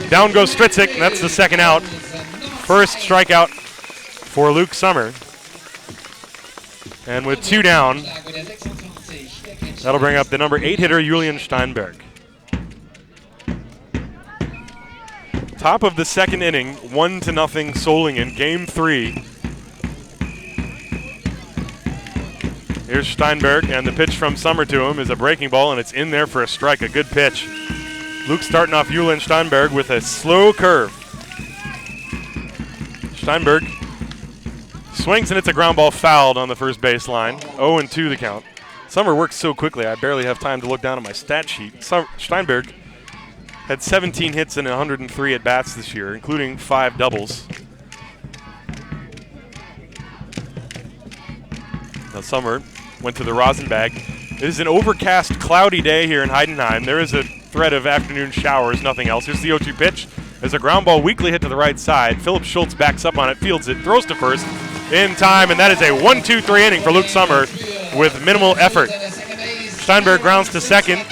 Speaker 2: Down goes Stritzik, and that's the second out. First strikeout for Luke Summer. And with 2 down, that'll bring up the number 8 hitter, Julian Steinberg. Top of the second inning, 1-0 Solingen, game 3. Here's Steinberg, and the pitch from Summer to him is a breaking ball, and it's in there for a strike, a good pitch. Luke starting off Julian Steinberg with a slow curve. Steinberg swings, and it's a ground ball fouled on the first baseline. 0-2 the count. Summer works so quickly, I barely have time to look down at my stat sheet. Steinberg had 17 hits and 103 at-bats this year, including 5 doubles. Now Summer went to the rosin bag. It is an overcast, cloudy day here in Heidenheim. There is a threat of afternoon showers, nothing else. Here's the 0-2 pitch. There's a ground ball weakly hit to the right side. Philip Schultz backs up on it, fields it, throws to first in time, and that is a 1-2-3 inning for Luke Summer with minimal effort. Steinberg grounds to second.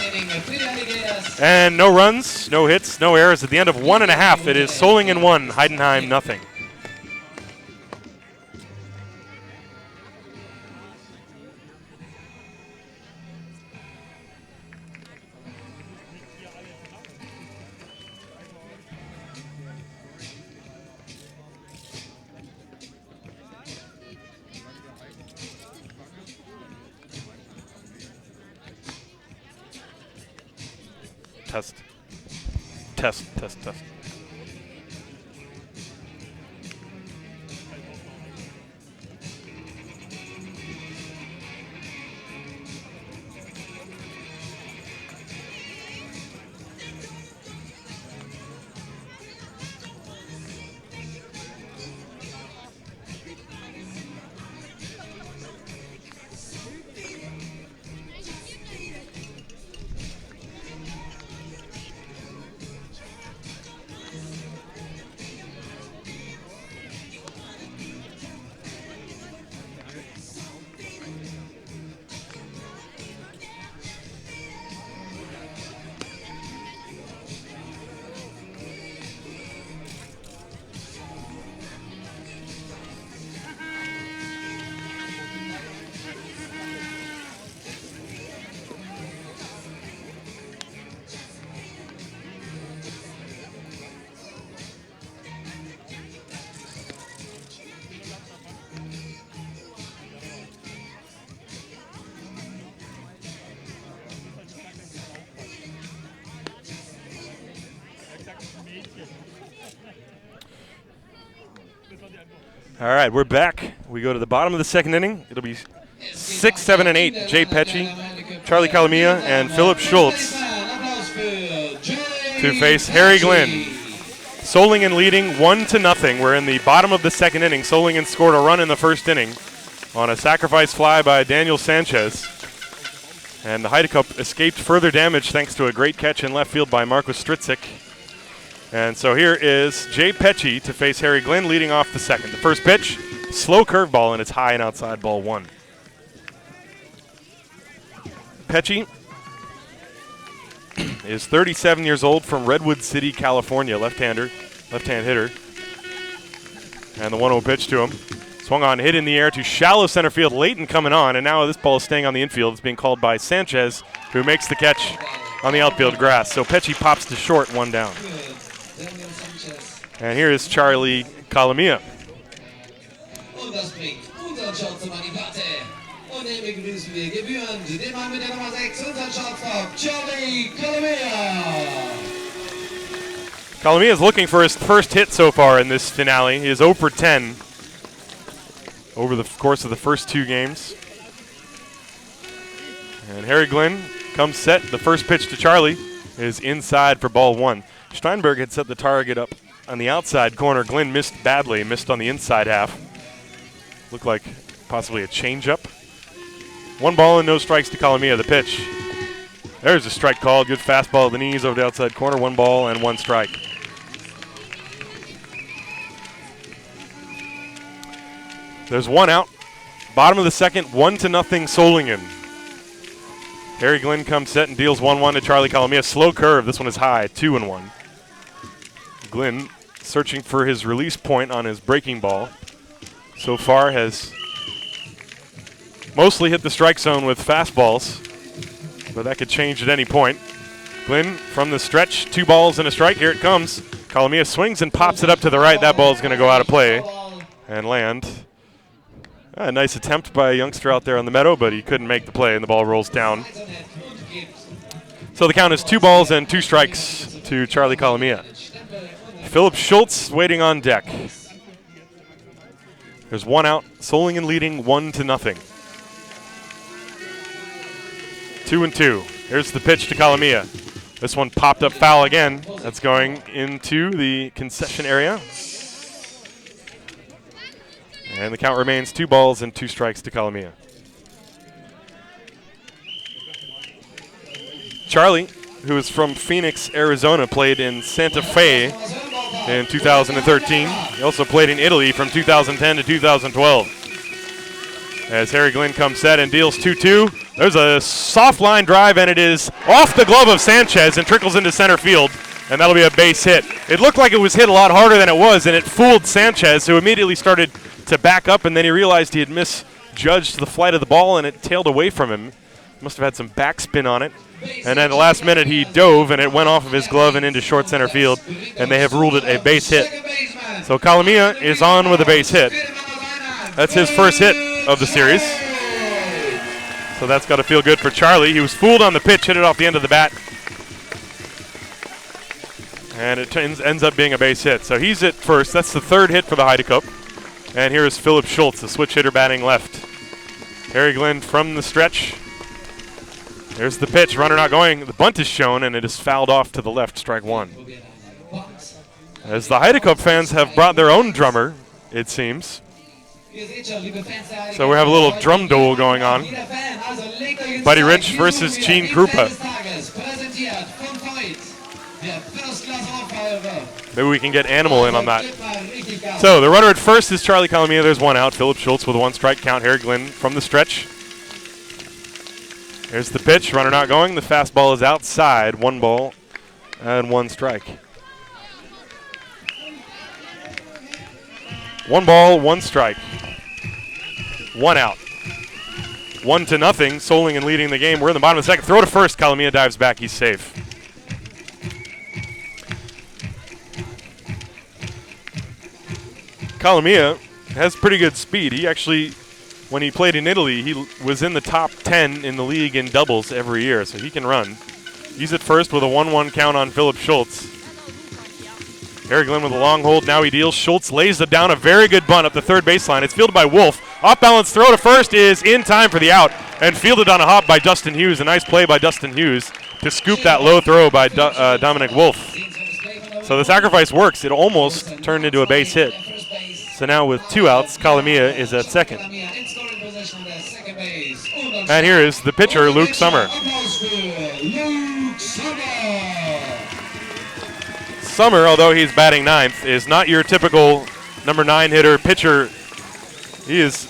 Speaker 2: And no runs, no hits, no errors. At the end of 1.5, it is Solingen 1, Heidenheim nothing. Test. All right, we're back. We go to the bottom of the second inning. It'll be 6, 7, and 8. Jay Pecci, Charlie Calamia, and Philip Schultz to face Harry Glenn. Solingen leading 1-0. We're in the bottom of the second inning. Solingen scored a run in the first inning on a sacrifice fly by Daniel Sanchez. And the Haida Cup escaped further damage thanks to a great catch in left field by Marcus Stritzik. And so here is Jay Pecci to face Harry Glenn leading off the second. The first pitch, slow curveball, and it's high and outside, ball 1. Pecci is 37 years old from Redwood City, California, left-hand hitter. And the 1-0 pitch to him. Swung on, hit in the air to shallow center field. Layton coming on, and now this ball is staying on the infield. It's being called by Sanchez, who makes the catch on the outfield grass. So Pecci pops to short, 1 down. And here is Charlie Calamia. Calamia is looking for his first hit so far in this finale. He is 0 for 10 over the course of the first 2 games. And Harry Glenn comes set. The first pitch to Charlie is inside for ball 1. Steinberg had set the target up on the outside corner. Glenn missed badly, missed on the inside half. Looked like possibly a changeup. 1 ball and no strikes to Kalamia. The pitch. There's a strike called. Good fastball to the knees over the outside corner. 1 ball and 1 strike. There's 1 out. Bottom of the second, 1-0 Solingen. Harry Glenn comes set and deals 1-1 to Charlie Kalamia. Slow curve. This one is high, 2-1. Glenn searching for his release point on his breaking ball. So far has mostly hit the strike zone with fastballs, but that could change at any point. Glenn from the stretch, 2 balls and a strike. Here it comes. Kalamia swings and pops it up to the right. That ball is going to go out of play and land. A nice attempt by a youngster out there on the meadow, but he couldn't make the play, and the ball rolls down. So the count is 2 balls and 2 strikes to Charlie Kalamia. Philip Schultz waiting on deck. There's 1 out. Solingen leading 1-0. 2-2. Here's the pitch to Kalamia. This one popped up foul again. That's going into the concession area. And the count remains 2 balls and 2 strikes to Kalamia. Charlie, who is from Phoenix, Arizona, played in Santa Fe in 2013. He also played in Italy from 2010 to 2012. As Harry Glenn comes set and deals 2-2. There's a soft line drive, and it is off the glove of Sanchez and trickles into center field, and that'll be a base hit. It looked like it was hit a lot harder than it was, and it fooled Sanchez, who immediately started to back up, and then he realized he had misjudged the flight of the ball, and it tailed away from him. Must have had some backspin on it. And at the last minute, he dove, and it went off of his glove and into short center field, and they have ruled it a base hit. So Kalamia is on with a base hit. That's his first hit of the series. So that's got to feel good for Charlie. He was fooled on the pitch, hit it off the end of the bat, and it ends up being a base hit. So he's at first. That's the 3rd hit for the Heidecup. And here is Philip Schultz, the switch hitter batting left. Harry Glenn from the stretch. There's the pitch, runner not going. The bunt is shown, and it is fouled off to the left, strike 1. As the Heidecup fans have brought their own drummer, it seems. So we have a little drum duel going on. Buddy Rich versus Gene Krupa. Maybe we can get Animal in on that. So the runner at first is Charlie Kalamia. There's 1 out. Philip Schultz with a 1 strike count. Harry Glenn from the stretch. There's the pitch. Runner not going. The fastball is outside. 1 ball and 1 strike. 1 ball, 1 strike. 1 out. 1-0. Solingen leading the game. We're in the bottom of the second. Throw to first. Kalamia dives back. He's safe. Kalamia has pretty good speed. He actually, when he played in Italy, he was in the top 10 in the league in doubles every year, so he can run. He's at first with a 1-1 count on Philip Schultz. Harry Glenn with a long hold. Now he deals. Schultz lays it down. A very good bunt up the 3rd baseline. It's fielded by Wolf. Off balance throw to first is in time for the out and fielded on a hop by Dustin Hughes. A nice play by Dustin Hughes to scoop that low throw by Dominic Wolf. So the sacrifice works. It almost turned into a base hit. So now with 2 outs, Kalamia is at second. And here is the pitcher, Luke Summer. Summer, although he's batting 9th, is not your typical number 9 hitter pitcher. He is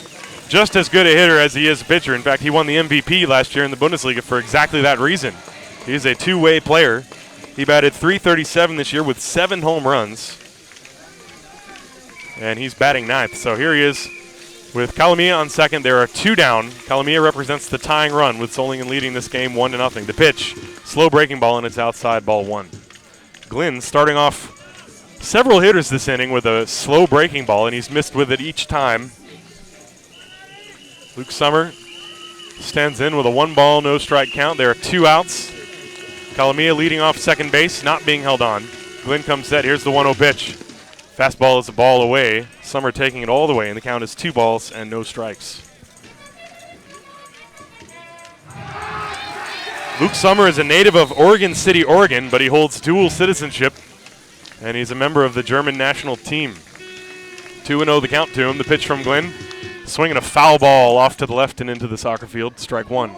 Speaker 2: just as good a hitter as he is a pitcher. In fact, he won the MVP last year in the Bundesliga for exactly that reason. He's a 2-way player. He batted .337 this year with 7 home runs. And he's batting 9th. So here he is with Kalamia on second. There are 2 down. Kalamia represents the tying run with Solingen leading this game 1-0. The pitch, slow breaking ball, and it's outside, ball 1. Glenn starting off several hitters this inning with a slow breaking ball, and he's missed with it each time. Luke Summer stands in with a 1 ball, no strike count. There are 2 outs. Kalamia leading off second base, not being held on. Glenn comes set. Here's the 1-0 pitch. Fastball is a ball away. Summer taking it all the way, and the count is 2 balls and no strikes. Luke Sommer is a native of Oregon City, Oregon, but he holds dual citizenship, and he's a member of the German national team. 2-0 the count to him. The pitch from Glenn. Swinging a foul ball off to the left and into the soccer field. Strike one.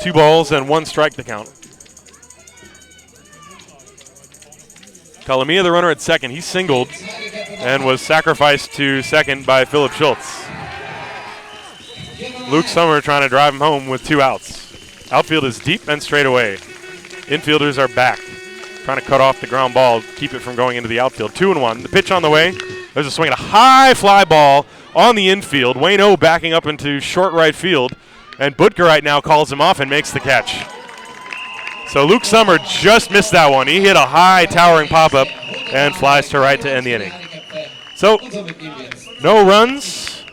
Speaker 2: 2 balls and 1 strike the count. Kalamia, the runner at second. He singled and was sacrificed to second by Philip Schultz. Luke Sommer trying to drive him home with 2 outs. Outfield is deep and straight away. Infielders are back, trying to cut off the ground ball, keep it from going into the outfield. 2-1. The pitch on the way. There's a swing at a high fly ball on the infield. Wayne O backing up into short right field, and Butker right now calls him off and makes the catch. So Luke Sommer just missed that one. He hit a high towering pop-up and flies to right to end the inning. So no runs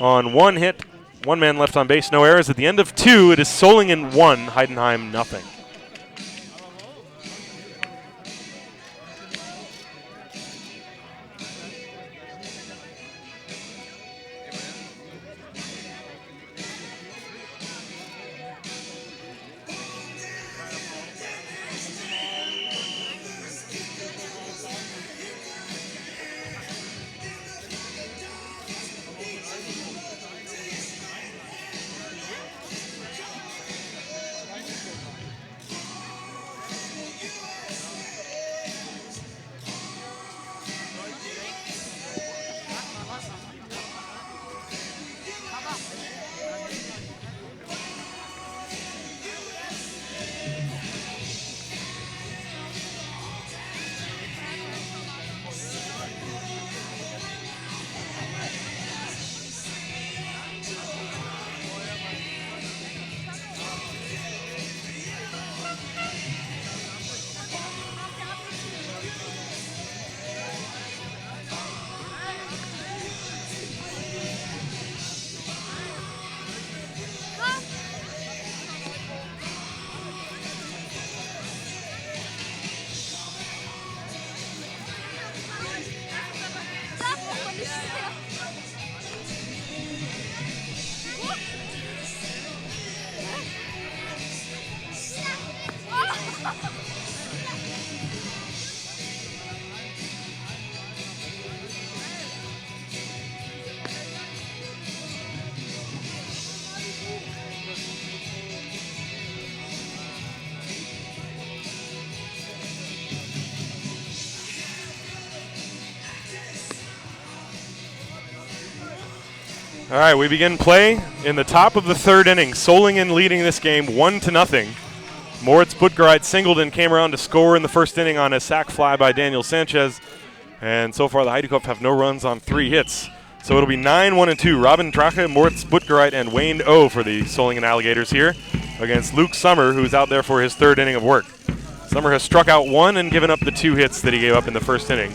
Speaker 2: on 1 hit. 1 man left on base, no errors. At the end of 2, it is Solingen 1, Heidenheim nothing. All right, we begin play in the top of the 3rd inning. Solingen leading this game 1-0. Moritz Butgereit singled and came around to score in the 1st inning on a sac fly by Daniel Sanchez. And so far the Heidekopf have no runs on 3 hits. So it'll be 9-1-2. Robin Drache, Moritz Butgereit, and Wayne O for the Solingen Alligators here against Luke Sommer, who's out there for his 3rd inning of work. Sommer has struck out 1 and given up the 2 hits that he gave up in the 1st inning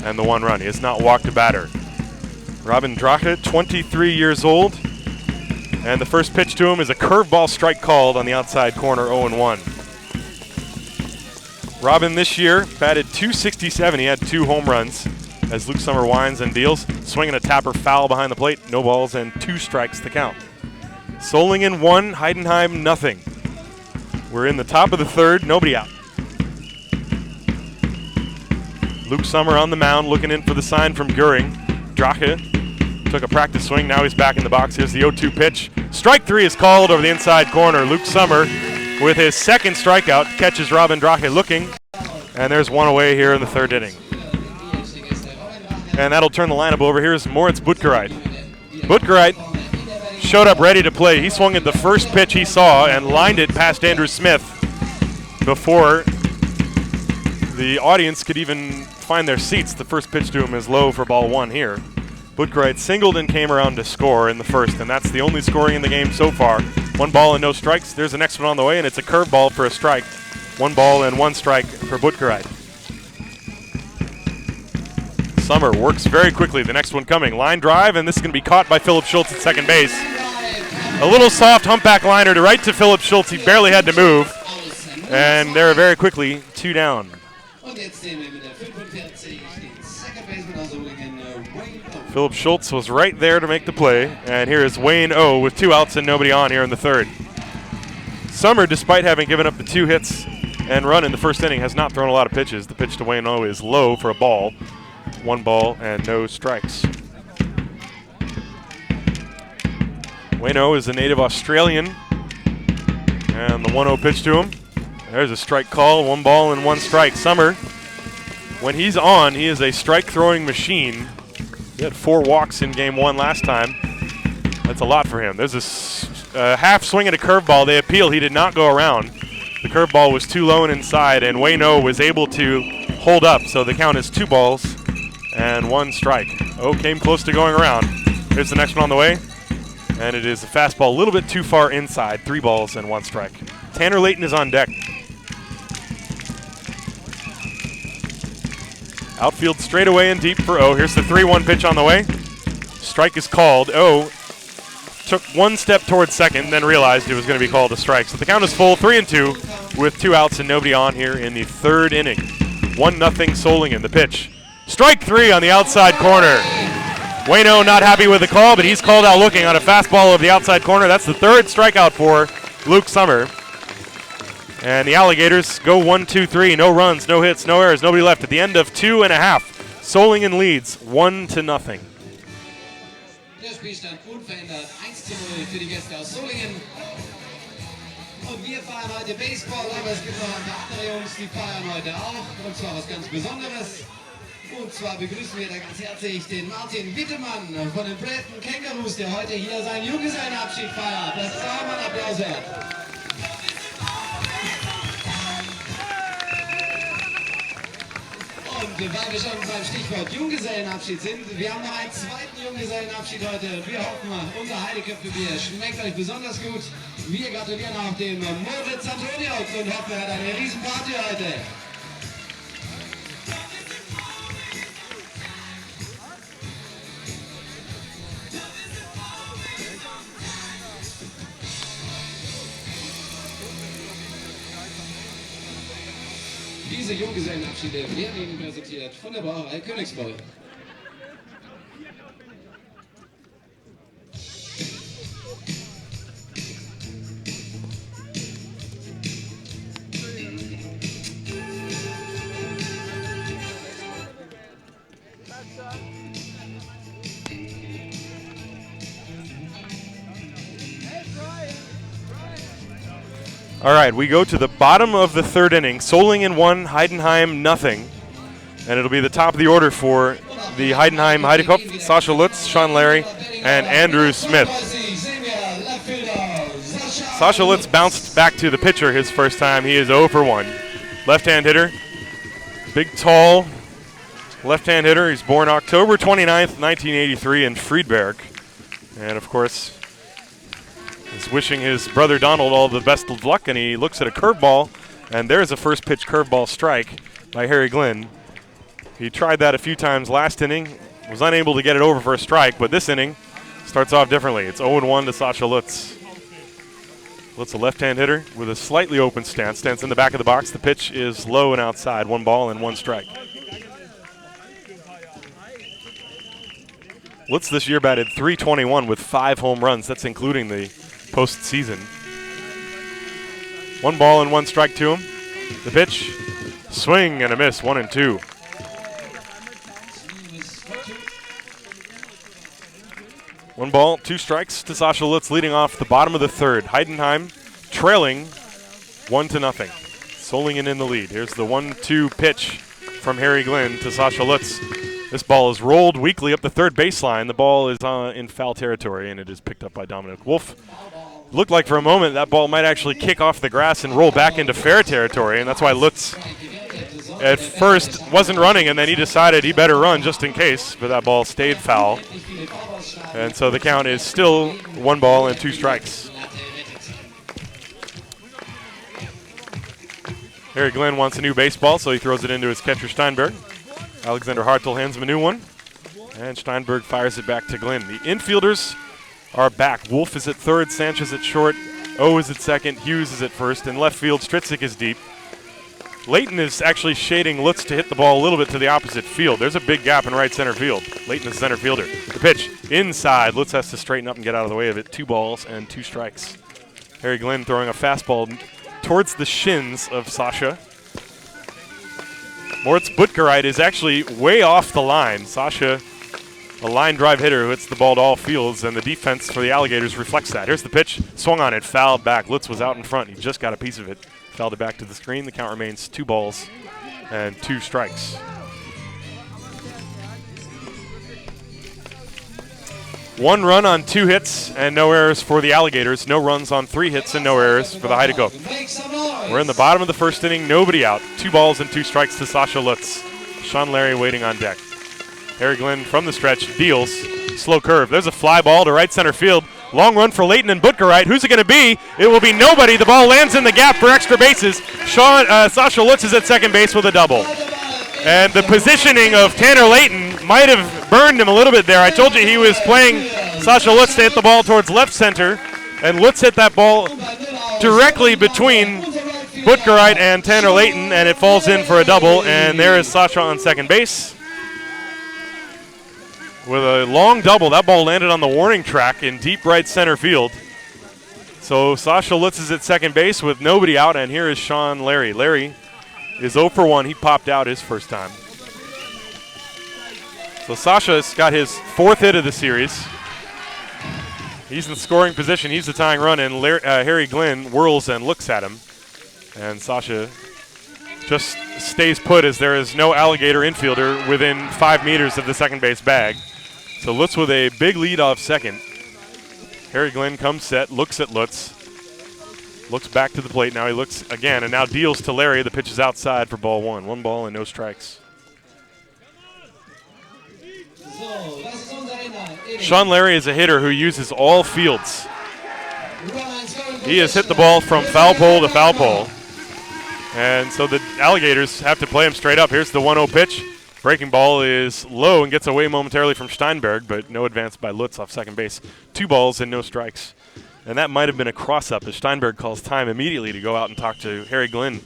Speaker 2: and the 1 run. He has not walked a batter. Robin Drache, 23 years old, and the first pitch to him is a curveball strike called on the outside corner, 0-1. Robin this year batted .267. He had 2 home runs as Luke Sommer winds and deals. Swinging a tapper foul behind the plate, no balls and 2 strikes to count. Solingen 1, Heidenheim nothing. We're in the top of the 3rd, nobody out. Luke Sommer on the mound looking in for the sign from Goering. Drache took a practice swing. Now he's back in the box. Here's the 0-2 pitch. Strike 3 is called over the inside corner. Luke Sommer with his 2nd strikeout catches Robin Drache looking. And there's 1 away here in the 3rd inning. And that'll turn the lineup over. Here's Moritz Butgereit. Butgereit showed up ready to play. He swung at the first pitch he saw and lined it past Andrew Smith before the audience could even find their seats. The first pitch to him is low for ball 1 here. Butgereit singled and came around to score in the 1st, and that's the only scoring in the game so far. 1 ball and no strikes. There's the next one on the way, and it's a curveball for a strike. 1 ball and 1 strike for Butgereit. Sommer works very quickly. The next one coming. Line drive, and this is going to be caught by Philip Schultz at second base. A little soft humpback liner to right to Philip Schultz. He barely had to move, and they're very quickly 2 down. Philip Schultz was right there to make the play, and here is Wayne O with 2 outs and nobody on here in the 3rd. Summer, despite having given up the 2 hits and run in the first inning, has not thrown a lot of pitches. The pitch to Wayno is low for a ball. 1 ball and no strikes. Wayno is a native Australian. And the 1-0 pitch to him. There's a strike call, 1 ball and 1 strike. Summer, when he's on, he is a strike-throwing machine. He had 4 walks in game 1 last time. That's a lot for him. There's a half swing at a curveball. They appeal. He did not go around. The curveball was too low and inside, and Wayno was able to hold up. So the count is 2 balls and 1 strike. Oh, came close to going around. Here's the next one on the way. And it is a fastball a little bit too far inside. 3 balls and 1 strike. Tanner Layton is on deck. Outfield straight away and deep for O. Here's the 3-1 pitch on the way. Strike is called. O took 1 step towards second, then realized it was going to be called a strike. So the count is full, 3-2, with 2 outs and nobody on here in the 3rd inning. 1-0 Solingen. The pitch. Strike 3 on the outside corner. Wayno not happy with the call, but he's called out looking on a fastball of the outside corner. That's the 3rd strikeout for Luke Summer. And the Alligators go 1-2-3. No runs, no hits, no errors, nobody left. At the end of 2.5, Solingen leads 1-0.
Speaker 1: Der Spielstand unverändert 1-0 für die Gäste aus Solingen. Und wir feiern heute Baseball, aber es gibt noch ein paar andere Jungs, die feiern heute auch. Und zwar was ganz Besonderes. Und zwar begrüßen wir da ganz herzlich den Martin Wittemann von den Brayton Kangaroos, der heute hier seinen Junggesellenabschied feiert. Das ist auch mal ein Applaus wert. Und weil wir schon beim Stichwort Junggesellenabschied sind, wir haben noch einen 2. Junggesellenabschied heute. Wir hoffen, unser Heideköpfe-Bier schmeckt euch besonders gut. Wir gratulieren auch dem Moritz Antoniuk und hoffen, er hat eine Riesenparty heute. Diese Junggesellenabschiede werden Ihnen präsentiert von der Brauerei Königsbräu.
Speaker 2: All right, we go to the bottom of the 3rd inning. Solingen 1, Heidenheim nothing. And it'll be the top of the order for the Heidenheim Heidekopf, Sasha Lutz, Sean Larry, and Andrew Smith. Sasha Lutz bounced back to the pitcher his first time. He is 0 for 1. Left-hand hitter, big, tall left-hand hitter. He's born October 29th, 1983 in Friedberg. And, of course, is wishing his brother Donald all the best of luck, and he looks at a curveball, and there's a first pitch curveball strike by Harry Glynn. He tried that a few times last inning, was unable to get it over for a strike, but this inning starts off differently. It's 0-1 to Sasha Lutz. Lutz, a left-hand hitter with a slightly open stance. Stance in the back of the box. The pitch is low and outside. 1 ball and 1 strike. Lutz this year batted .321 with 5 home runs. That's including the postseason. 1 ball and 1 strike to him. The pitch, swing and a miss, 1-2. One ball, 2 strikes to Sasha Lutz, leading off the bottom of the 3rd. Heidenheim trailing 1-0. Solingen in the lead. Here's the 1-2 pitch from Harry Glynn to Sasha Lutz. This ball is rolled weakly up the 3rd baseline. The ball is in foul territory, and it is picked up by Dominic Wolf. Looked like for a moment that ball might actually kick off the grass and roll back into fair territory, and that's why Lutz at first wasn't running, and then he decided he better run just in case, but that ball stayed foul. And so the count is still 1 ball and 2 strikes. Harry Glynn wants a new baseball, so he throws it into his catcher Steinberg. Alexander Hartel hands him a new one, and Steinberg fires it back to Glynn. The infielders are back. Wolf is at 3rd, Sanchez at short, O is at 2nd, Hughes is at 1st. In left field, Stritzik is deep. Layton is actually shading Lutz to hit the ball a little bit to the opposite field. There's a big gap in right center field. Layton is center fielder. The pitch inside. Lutz has to straighten up and get out of the way of it. 2 balls and 2 strikes. Harry Glenn throwing a fastball towards the shins of Sasha. Moritz Butgereit is actually way off the line. Sasha, a line drive hitter who hits the ball to all fields, and the defense for the Alligators reflects that. Here's the pitch, swung on it, fouled back. Lutz was out in front. He just got a piece of it. Fouled it back to the screen. The count remains 2 balls and 2 strikes. One run on 2 hits and no errors for the Alligators. No runs on 3 hits and no errors for the Heidenheim. We're in the bottom of the first inning, nobody out. 2 balls and 2 strikes to Sasha Lutz. Sean Larry waiting on deck. Harry Glenn from the stretch deals. Slow curve. There's a fly ball to right center field. Long run for Leighton and Butgereit. Who's it going to be? It will be nobody. The ball lands in the gap for extra bases. Sasha Lutz is at second base with a double. And the positioning of Tanner Leighton might have burned him a little bit there. I told you he was playing Sasha Lutz to hit the ball towards left center, and Lutz hit that ball directly between Butgereit and Tanner Leighton, and it falls in for a double, and there is Sasha on second base. With a long double, that ball landed on the warning track in deep right center field. So Sasha Lutz is at second base with nobody out, and here is Sean Larry. Larry is 0 for 1. He popped out his first time. So Sasha's got his 4th hit of the series. He's in scoring position. He's the tying run, and Harry Glenn whirls and looks at him. And Sasha just stays put as there is no Alligator infielder within 5 meters of the second base bag. So Lutz with a big lead off second. Harry Glenn comes set, looks at Lutz, looks back to the plate. Now he looks again and now deals to Larry. The pitch is outside for ball 1. 1 ball and no strikes. Sean Larry is a hitter who uses all fields. He has hit the ball from foul pole to foul pole. And so the Alligators have to play him straight up. Here's the 1-0 pitch. Breaking ball is low and gets away momentarily from Steinberg, but no advance by Lutz off second base. 2 balls and no strikes. And that might have been a cross-up as Steinberg calls time immediately to go out and talk to Harry Glenn.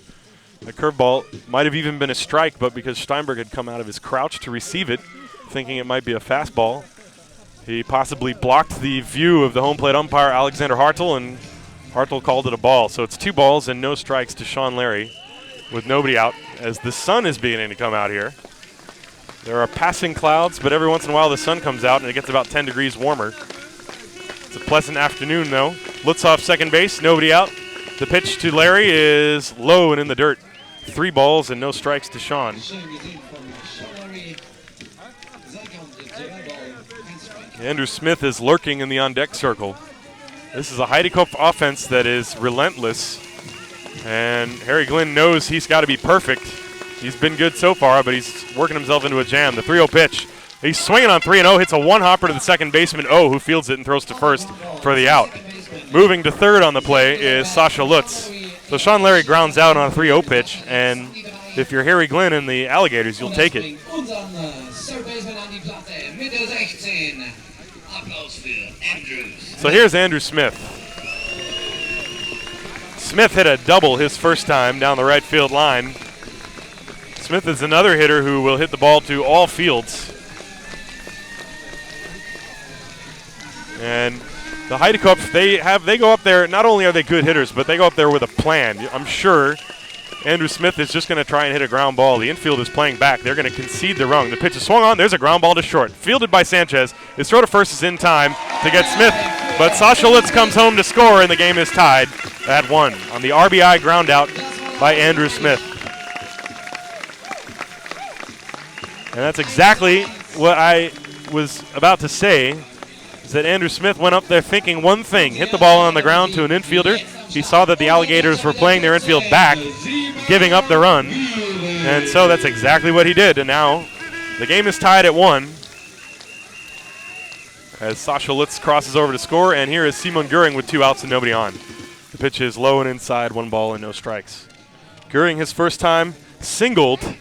Speaker 2: The curveball might have even been a strike, but because Steinberg had come out of his crouch to receive it, thinking it might be a fastball, he possibly blocked the view of the home plate umpire, Alexander Hartel, and Hartel called it a ball. So it's 2 balls and no strikes to Sean Larry with nobody out as the sun is beginning to come out here. There are passing clouds, but every once in a while the sun comes out and it gets about 10 degrees warmer. It's a pleasant afternoon, though. Lutz off second base, nobody out. The pitch to Larry is low and in the dirt. 3 balls and no strikes to Sean. Andrew Smith is lurking in the on-deck circle. This is a Heidekopf offense that is relentless, and Harry Glenn knows he's got to be perfect. He's been good so far, but he's working himself into a jam. The 3-0 pitch. He's swinging on 3-0, hits a 1-hopper to the second baseman, who fields it and throws to first for the out. Moving to third on the play is Sasha Lutz. So Sean Larry grounds out on a 3-0 pitch, and if you're Harry Glenn and the Alligators, you'll take it. So here's Andrew Smith. Smith hit a double his first time down the right field line. Smith is another hitter who will hit the ball to all fields. And the Heidekopf, they go up there, not only are they good hitters, but they go up there with a plan. I'm sure Andrew Smith is just going to try and hit a ground ball. The infield is playing back. They're going to concede the run. The pitch is swung on. There's a ground ball to short. Fielded by Sanchez. His throw to first is in time to get Smith, but Sasha Lutz comes home to score, and the game is tied at 1 on the RBI ground out by Andrew Smith. And that's exactly what I was about to say, is that Andrew Smith went up there thinking one thing, hit the ball on the ground to an infielder. He saw that the Alligators were playing their infield back, giving up the run, and so that's exactly what he did. And now the game is tied at 1 as Sasha Lutz crosses over to score, and here is Simon Göring with 2 outs and nobody on. The pitch is low and inside, 1 ball and no strikes. Göring, his first time, singled.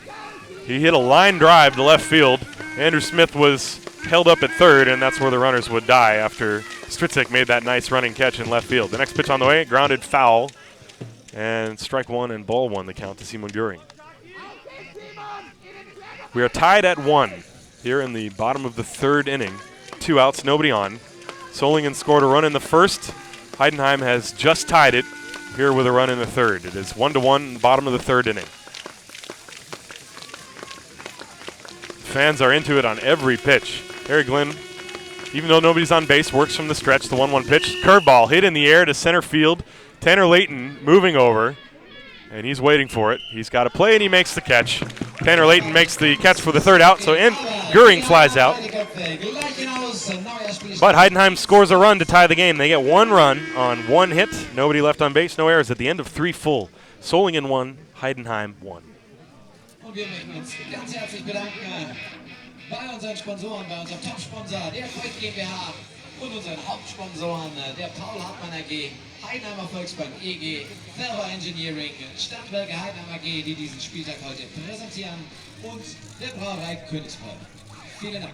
Speaker 2: He hit a line drive to left field. Andrew Smith was held up at third, and that's where the runners would die after Stritzik made that nice running catch in left field. The next pitch on the way, grounded foul, and strike 1 and ball 1 the count to Simon Göring. We are tied at 1 here in the bottom of the 3rd inning. 2 outs, nobody on. Solingen scored a run in the first, Heidenheim has just tied it here with a run in the third. It is 1-1, bottom of the third inning. Fans are into it on every pitch. Harry Glynn, even though nobody's on base, works from the stretch. The 1-1 pitch. Curveball hit in the air to center field. Tanner Layton moving over, and he's waiting for it. He's got to play, and he makes the catch. Tanner Layton makes the catch for the third out, so Goering flies out. But Heidenheim scores a run to tie the game. They get one run on one hit. Nobody left on base, no errors at the end of 3 full. Solingen 1, Heidenheim 1.
Speaker 1: Und wir möchten uns ganz herzlich bedanken bei unseren Sponsoren, bei unserem Top-Sponsor, der Kreuz GmbH und unseren Hauptsponsoren, der Paul Hartmann AG, Heidenheimer Volksbank EG, Ferber Engineering, Stadtwerke Heidenheim AG, die diesen Spieltag heute präsentieren, und der Brauerei Königsbräu. Vielen Dank.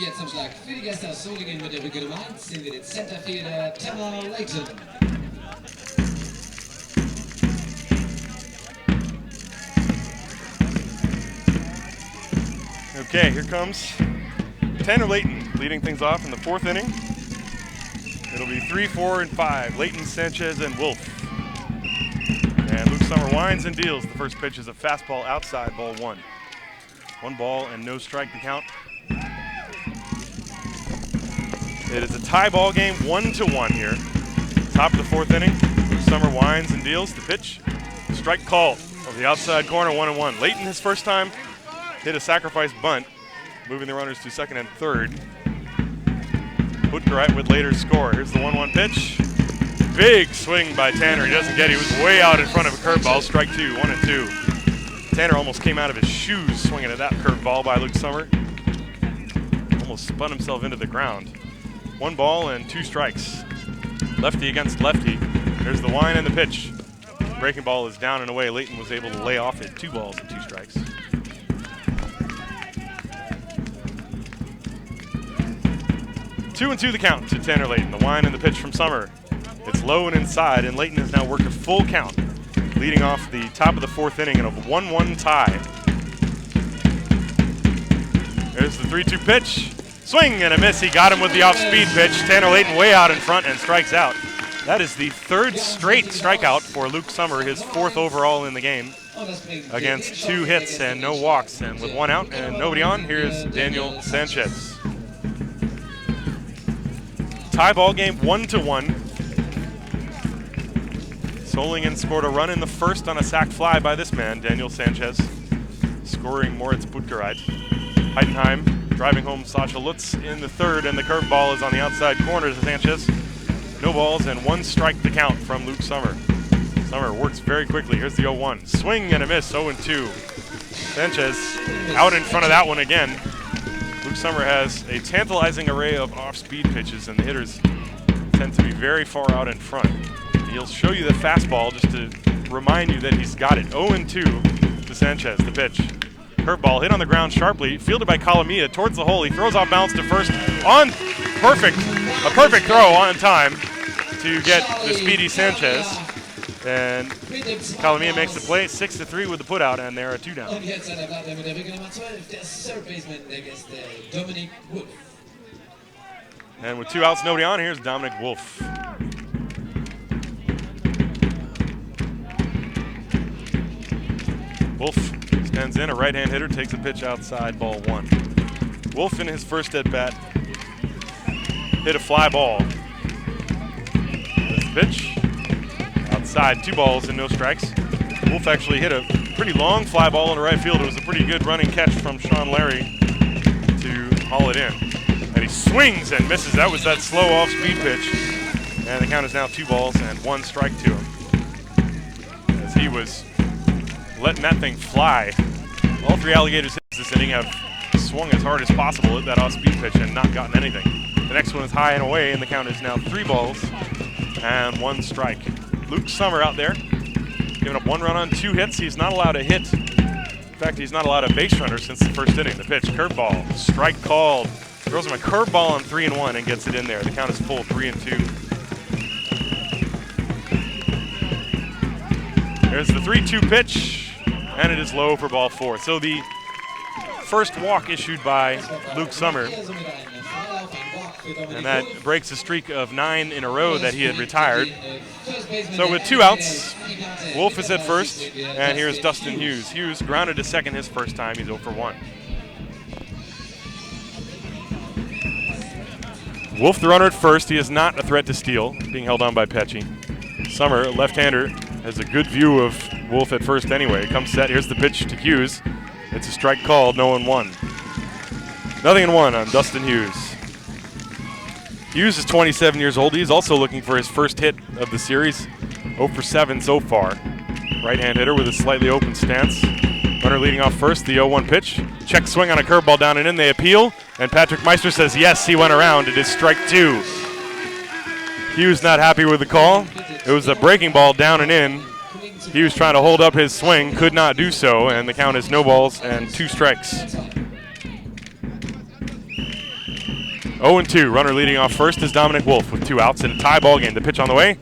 Speaker 1: Jetzt am Schlag für die Gäste aus Solingen mit der Rücke Nummer 1 sehen wir den Centerfielder Tanner Layton.
Speaker 2: Okay, here comes Tanner Layton leading things off in the 4th inning. It'll be 3, 4, and 5. Layton, Sanchez, and Wolf. And Luke Summer winds and deals. The first pitch is a fastball outside, ball 1. 1 ball and no strike to count. It is a tie ball game, 1-1 here. Top of the 4th inning. Luke Summer winds and deals. The pitch, strike call of the outside corner, 1-1. Layton, his first time, hit a sacrifice bunt, moving the runners to 2nd and 3rd. Butkerite would later score. Here's the 1-1 pitch. Big swing by Tanner. He doesn't get it. He was way out in front of a curveball. Strike 2, 1-2. Tanner almost came out of his shoes swinging at that curveball by Luke Summer. Almost spun himself into the ground. 1 ball and 2 strikes. Lefty against lefty. There's the wind and the pitch. Breaking ball is down and away. Layton was able to lay off it. 2 balls and 2 strikes. 2-2 the count to Tanner Layton. The wind and the pitch from Summer. It's low and inside, and Layton has now worked a full count, leading off the top of the 4th inning in a 1-1 tie. There's the 3-2 pitch. Swing and a miss. He got him with the off-speed pitch. Tanner Layton way out in front and strikes out. That is the 3rd straight strikeout for Luke Summer, his 4th overall in the game, against 2 hits and no walks. And with 1 out and nobody on, here's Daniel Sanchez. Tie ball game, 1-1. Solingen scored a run in the 1st on a sac fly by this man, Daniel Sanchez, scoring Moritz Butkereit. Heidenheim driving home Sasha Lutz in the 3rd, and the curveball is on the outside corner to Sanchez. No balls and 1 strike to count from Luke Summer. Summer works very quickly. Here's the 0-1. Swing and a miss, 0-2. Sanchez out in front of that one again. Luke Summer has a tantalizing array of off-speed pitches, and the hitters tend to be very far out in front. He'll show you the fastball just to remind you that he's got it. 0-2 to Sanchez, the pitch. Curveball hit on the ground sharply, fielded by Calamia towards the hole. He throws off balance to first. On a perfect throw on time to get the speedy Sanchez. And Calamia makes the play, 6-3 with the put out, and they're a 2 down.
Speaker 1: Und jetzt an der Platte mit der Rücke Nummer 12, der Third Baseman der Gäste, Dominic Wolf.
Speaker 2: And with 2 outs, nobody on, here's Dominic Wolf. Wolf stands in, a right-hand hitter, takes a pitch outside, ball 1. Wolf in his first at-bat hit a fly ball. That's the pitch. Outside, 2 balls and no strikes. Wolf actually hit a pretty long fly ball in the right field. It was a pretty good running catch from Sean Larry to haul it in. And he swings and misses. That was that slow off-speed pitch. And the count is now 2 balls and 1 strike to him, as he was letting that thing fly. All 3 Alligators hitters this inning have swung as hard as possible at that off-speed pitch and not gotten anything. The next one is high and away, and the count is now 3 balls and 1 strike. Luke Summer out there, giving up 1 run on 2 hits. He's not allowed to hit. In fact, he's not allowed a base runner since the first inning. The pitch, curveball, strike called. Throws him a curveball on 3-1 and gets it in there. The count is full, 3-2. There's the 3-2 pitch, and it is low for ball 4. So the first walk issued by Luke Summer, and that breaks a streak of 9 in a row that he had retired. So with 2 outs, Wolf is at first, and here's Dustin Hughes. Hughes grounded to second his first time. He's 0 for 1. Wolf the runner at first. He is not a threat to steal, being held on by Pecci. Summer, left-hander, has a good view of Wolf at first anyway. Comes set. Here's the pitch to Hughes. It's a strike called, 0-1. 0-1 on Dustin Hughes. Hughes is 27 years old. He's also looking for his first hit of the series. 0 for 7 so far. Right-hand hitter with a slightly open stance. Runner leading off first, the 0-1 pitch. Check swing on a curveball down and in. They appeal, and Patrick Meister says yes, he went around. It is strike 2. Hughes not happy with the call. It was a breaking ball down and in. Hughes trying to hold up his swing, could not do so, and the count is no balls and 2 strikes. 0-2, runner leading off first is Dominic Wolf with 2 outs in a tie ball game. The pitch on the way,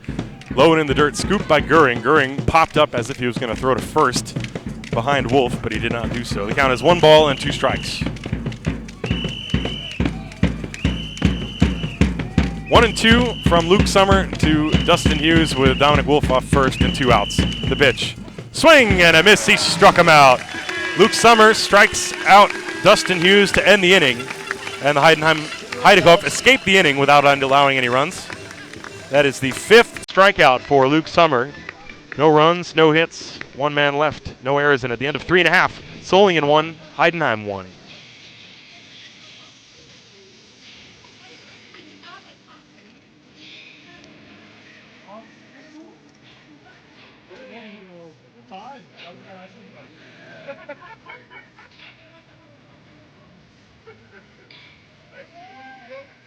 Speaker 2: low and in the dirt, scooped by Goering. Goering popped up as if he was going to throw to first behind Wolf, but he did not do so. The count is 1 ball and 2 strikes. 1-2 from Luke Summer to Dustin Hughes with Dominic Wolf off first and 2 outs. The pitch, swing and a miss. He struck him out. Luke Summer strikes out Dustin Hughes to end the inning, and the Heidenheim escaped the inning without allowing any runs. That is the 5th strikeout for Luke Summer. No runs, no hits, 1 man left, no errors, and at the end of 3.5, Solingen 1, Heidenheim 1.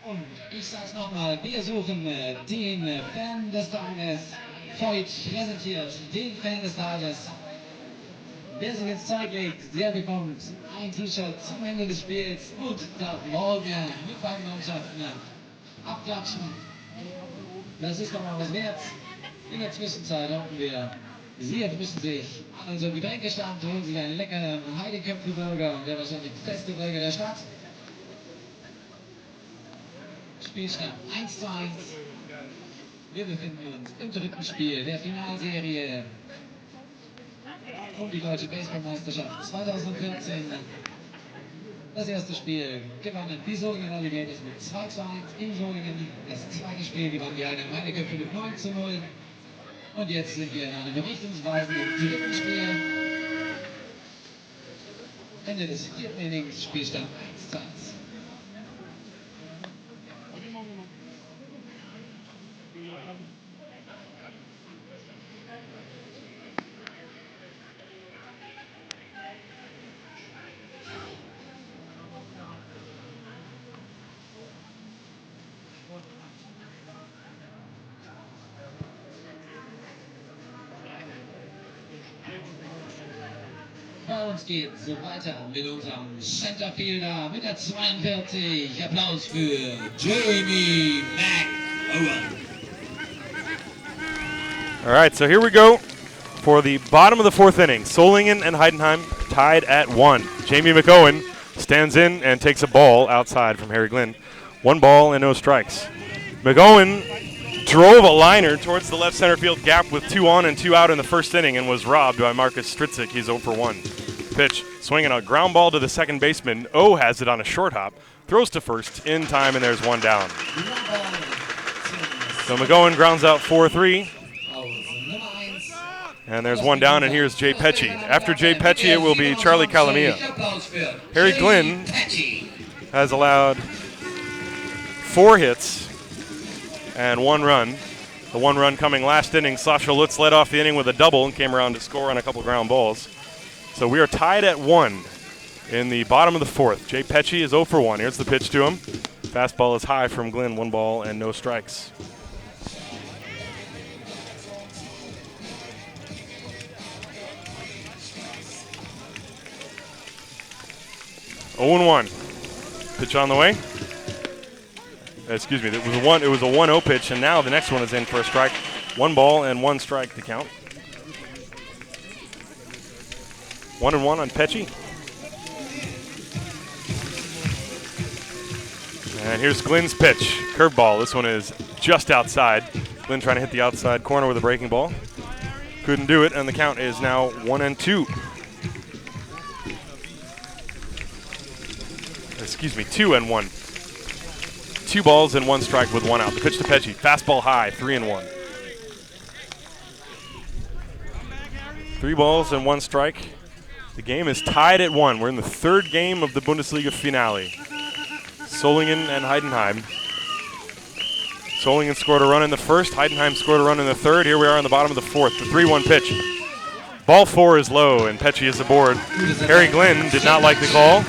Speaker 1: Und ich sag's nochmal, wir suchen den Fan des Tages. Voigt präsentiert den Fan des Tages. Wer sich ins Zeug legt, der bekommt ein T-Shirt zum Ende des Spiels und darf morgen mit beiden Mannschaften abklatschen. Das ist doch mal was wert. In der Zwischenzeit hoffen wir, Sie erfrischen sich an unserem Getränkestand, holen sich einen leckeren Heideköpfe-Burger, der wahrscheinlich beste Burger der Stadt. Spielstand 1:1. Wir befinden uns im 3. Spiel der Finalserie um die Deutsche Baseballmeisterschaft 2014. Das erste Spiel gewannen die Solingen Alligators mit 2:1 in Solingen. Das zweite Spiel gewannen die Heideköpfe mit 9:0. Und jetzt sind wir in einem berichtungsweisenden 3. Spiel. Ende des 4. Innings, Spielstand 1:1. uns geht's so weiter mit unserem Centerfielder mit der 42. Applaus für Jamie McOwen.
Speaker 2: All right, so here we go for the bottom of the fourth inning. Solingen and Heidenheim tied at 1. Jamie McOwen stands in and takes a ball outside from Harry Glynn. 1 ball and no strikes. McOwen drove a liner towards the left center field gap with 2 on and 2 out in the first inning and was robbed by Marcus Stritzik. He's 0 for 1. Pitch, swinging a ground ball to the second baseman. O has it on a short hop, throws to first in time, and there's 1 down. So McOwen grounds out 4-3. And there's 1 down, and here's Jay Pecci. After Jay Pecci, it will be Charlie Calamia. Harry Glynn has allowed 4 hits and 1 run. The 1 run coming last inning. Sasha Lutz led off the inning with a double and came around to score on a couple ground balls. So we are tied at 1 in the bottom of the fourth. Jay Pecci is 0 for 1. Here's the pitch to him. Fastball is high from Glynn. 1 ball and no strikes. Oh and 1. Pitch on the way. Excuse me, it was a 1-0 pitch, and now the next one is in for a strike. 1 ball and 1 strike to count. 1-1 on Pecci. And here's Glynn's pitch. Curveball. This one is just outside. Glynn trying to hit the outside corner with a breaking ball. Couldn't do it, and the count is now 1-2. Excuse me, 2-1. 2 balls and 1 strike with 1 out. The pitch to Pecci. Fastball high, 3-1. 3 balls and 1 strike. The game is tied at 1. We're in the 3rd game of the Bundesliga finale. Solingen and Heidenheim. Solingen scored a run in the first. Heidenheim scored a run in the 3rd. Here we are in the bottom of the 4th. The 3-1 pitch. Ball 4 is low, and Pecci is aboard. Harry Glynn did not like the call.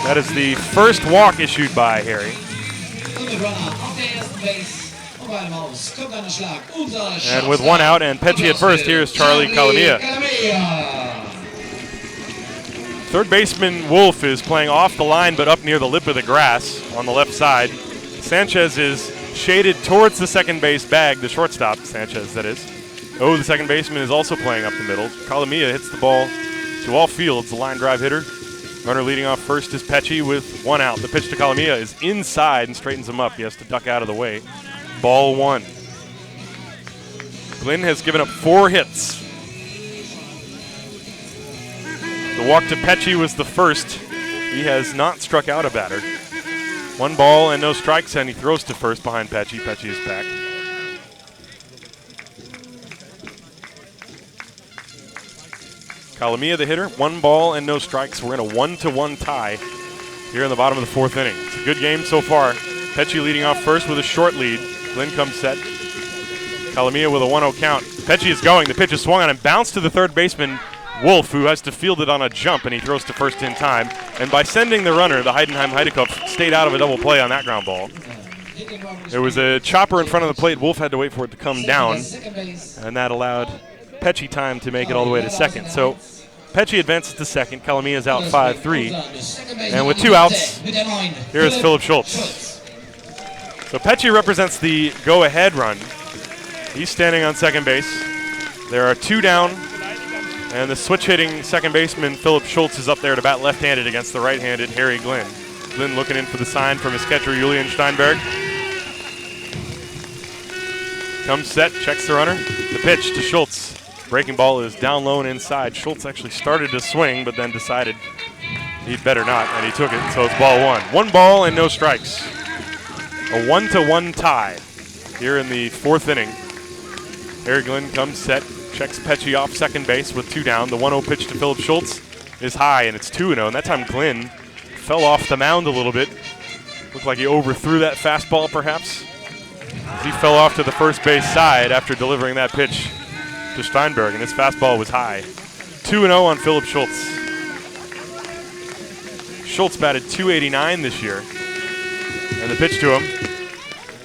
Speaker 2: That is the first walk issued by Harry. And with 1 out and Pecci at first, here's Charlie Calamia. Third baseman Wolf is playing off the line but up near the lip of the grass on the left side. Sanchez is shaded towards the second base bag, the shortstop, Sanchez that is. Oh, the second baseman is also playing up the middle. Calamia hits the ball to all fields, the line drive hitter. Runner leading off first is Pecci with 1 out. The pitch to Calamia is inside and straightens him up. He has to duck out of the way. Ball 1. Glynn has given up 4 hits. The walk to Pecci was the first. He has not struck out a batter. 1 ball and no strikes, and he throws to first behind Pecci. Pecci is back. Calamia, the hitter, 1 ball and no strikes. We're in a 1-1 tie here in the bottom of the 4th inning. It's a good game so far. Pecci leading off first with a short lead. Glynn comes set. Calamia with a 1-0 count. Pecci is going. The pitch is swung on and bounced to the third baseman, Wolf, who has to field it on a jump, and he throws to first in time. And by sending the runner, the Heidenheim Heidekopf stayed out of a double play on that ground ball. There was a chopper in front of the plate. Wolf had to wait for it to come down, and that allowed Pecci time to make it all the way to second. So Pecci advances to second. Calamia is out 5-3. And with 2 outs, here is Philip Schultz. So Pecci represents the go-ahead run. He's standing on second base. There are 2 down, and the switch-hitting second baseman, Philip Schultz, is up there to bat left-handed against the right-handed Harry Glynn. Glynn looking in for the sign from his catcher, Julian Steinberg. Comes set, checks the runner. The pitch to Schultz. Breaking ball is down low and inside. Schultz actually started to swing, but then decided he'd better not, and he took it, so it's ball 1. 1 ball and no strikes. A 1-1 tie here in the 4th inning. Harry Glynn comes set, checks Pecci off second base with 2 down. The 1-0 pitch to Philip Schultz is high, and it's 2-0, and that time Glynn fell off the mound a little bit. Looked like he overthrew that fastball, perhaps, as he fell off to the first base side after delivering that pitch to Steinberg, and his fastball was high. 2-0 on Philip Schultz. Schultz batted .289 this year. And the pitch to him.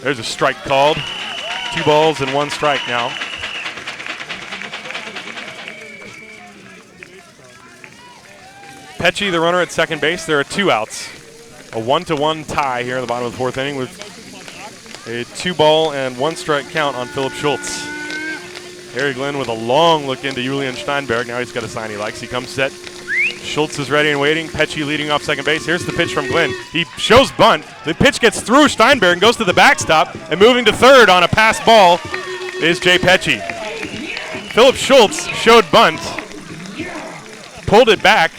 Speaker 2: There's a strike called. 2 balls and 1 strike now. Pecci, the runner at second base. There are 2 outs. A 1-1 tie here in the bottom of the 4th inning with a 2-ball and 1-strike count on Philip Schultz. Harry Glenn with a long look into Julian Steinberg. Now he's got a sign he likes. He comes set. Schultz is ready and waiting. Pecci leading off second base. Here's the pitch from Glenn. He shows bunt. The pitch gets through Steinberg and goes to the backstop. And moving to third on a pass ball is Jay Pecci. Philip Schultz showed bunt, pulled it back,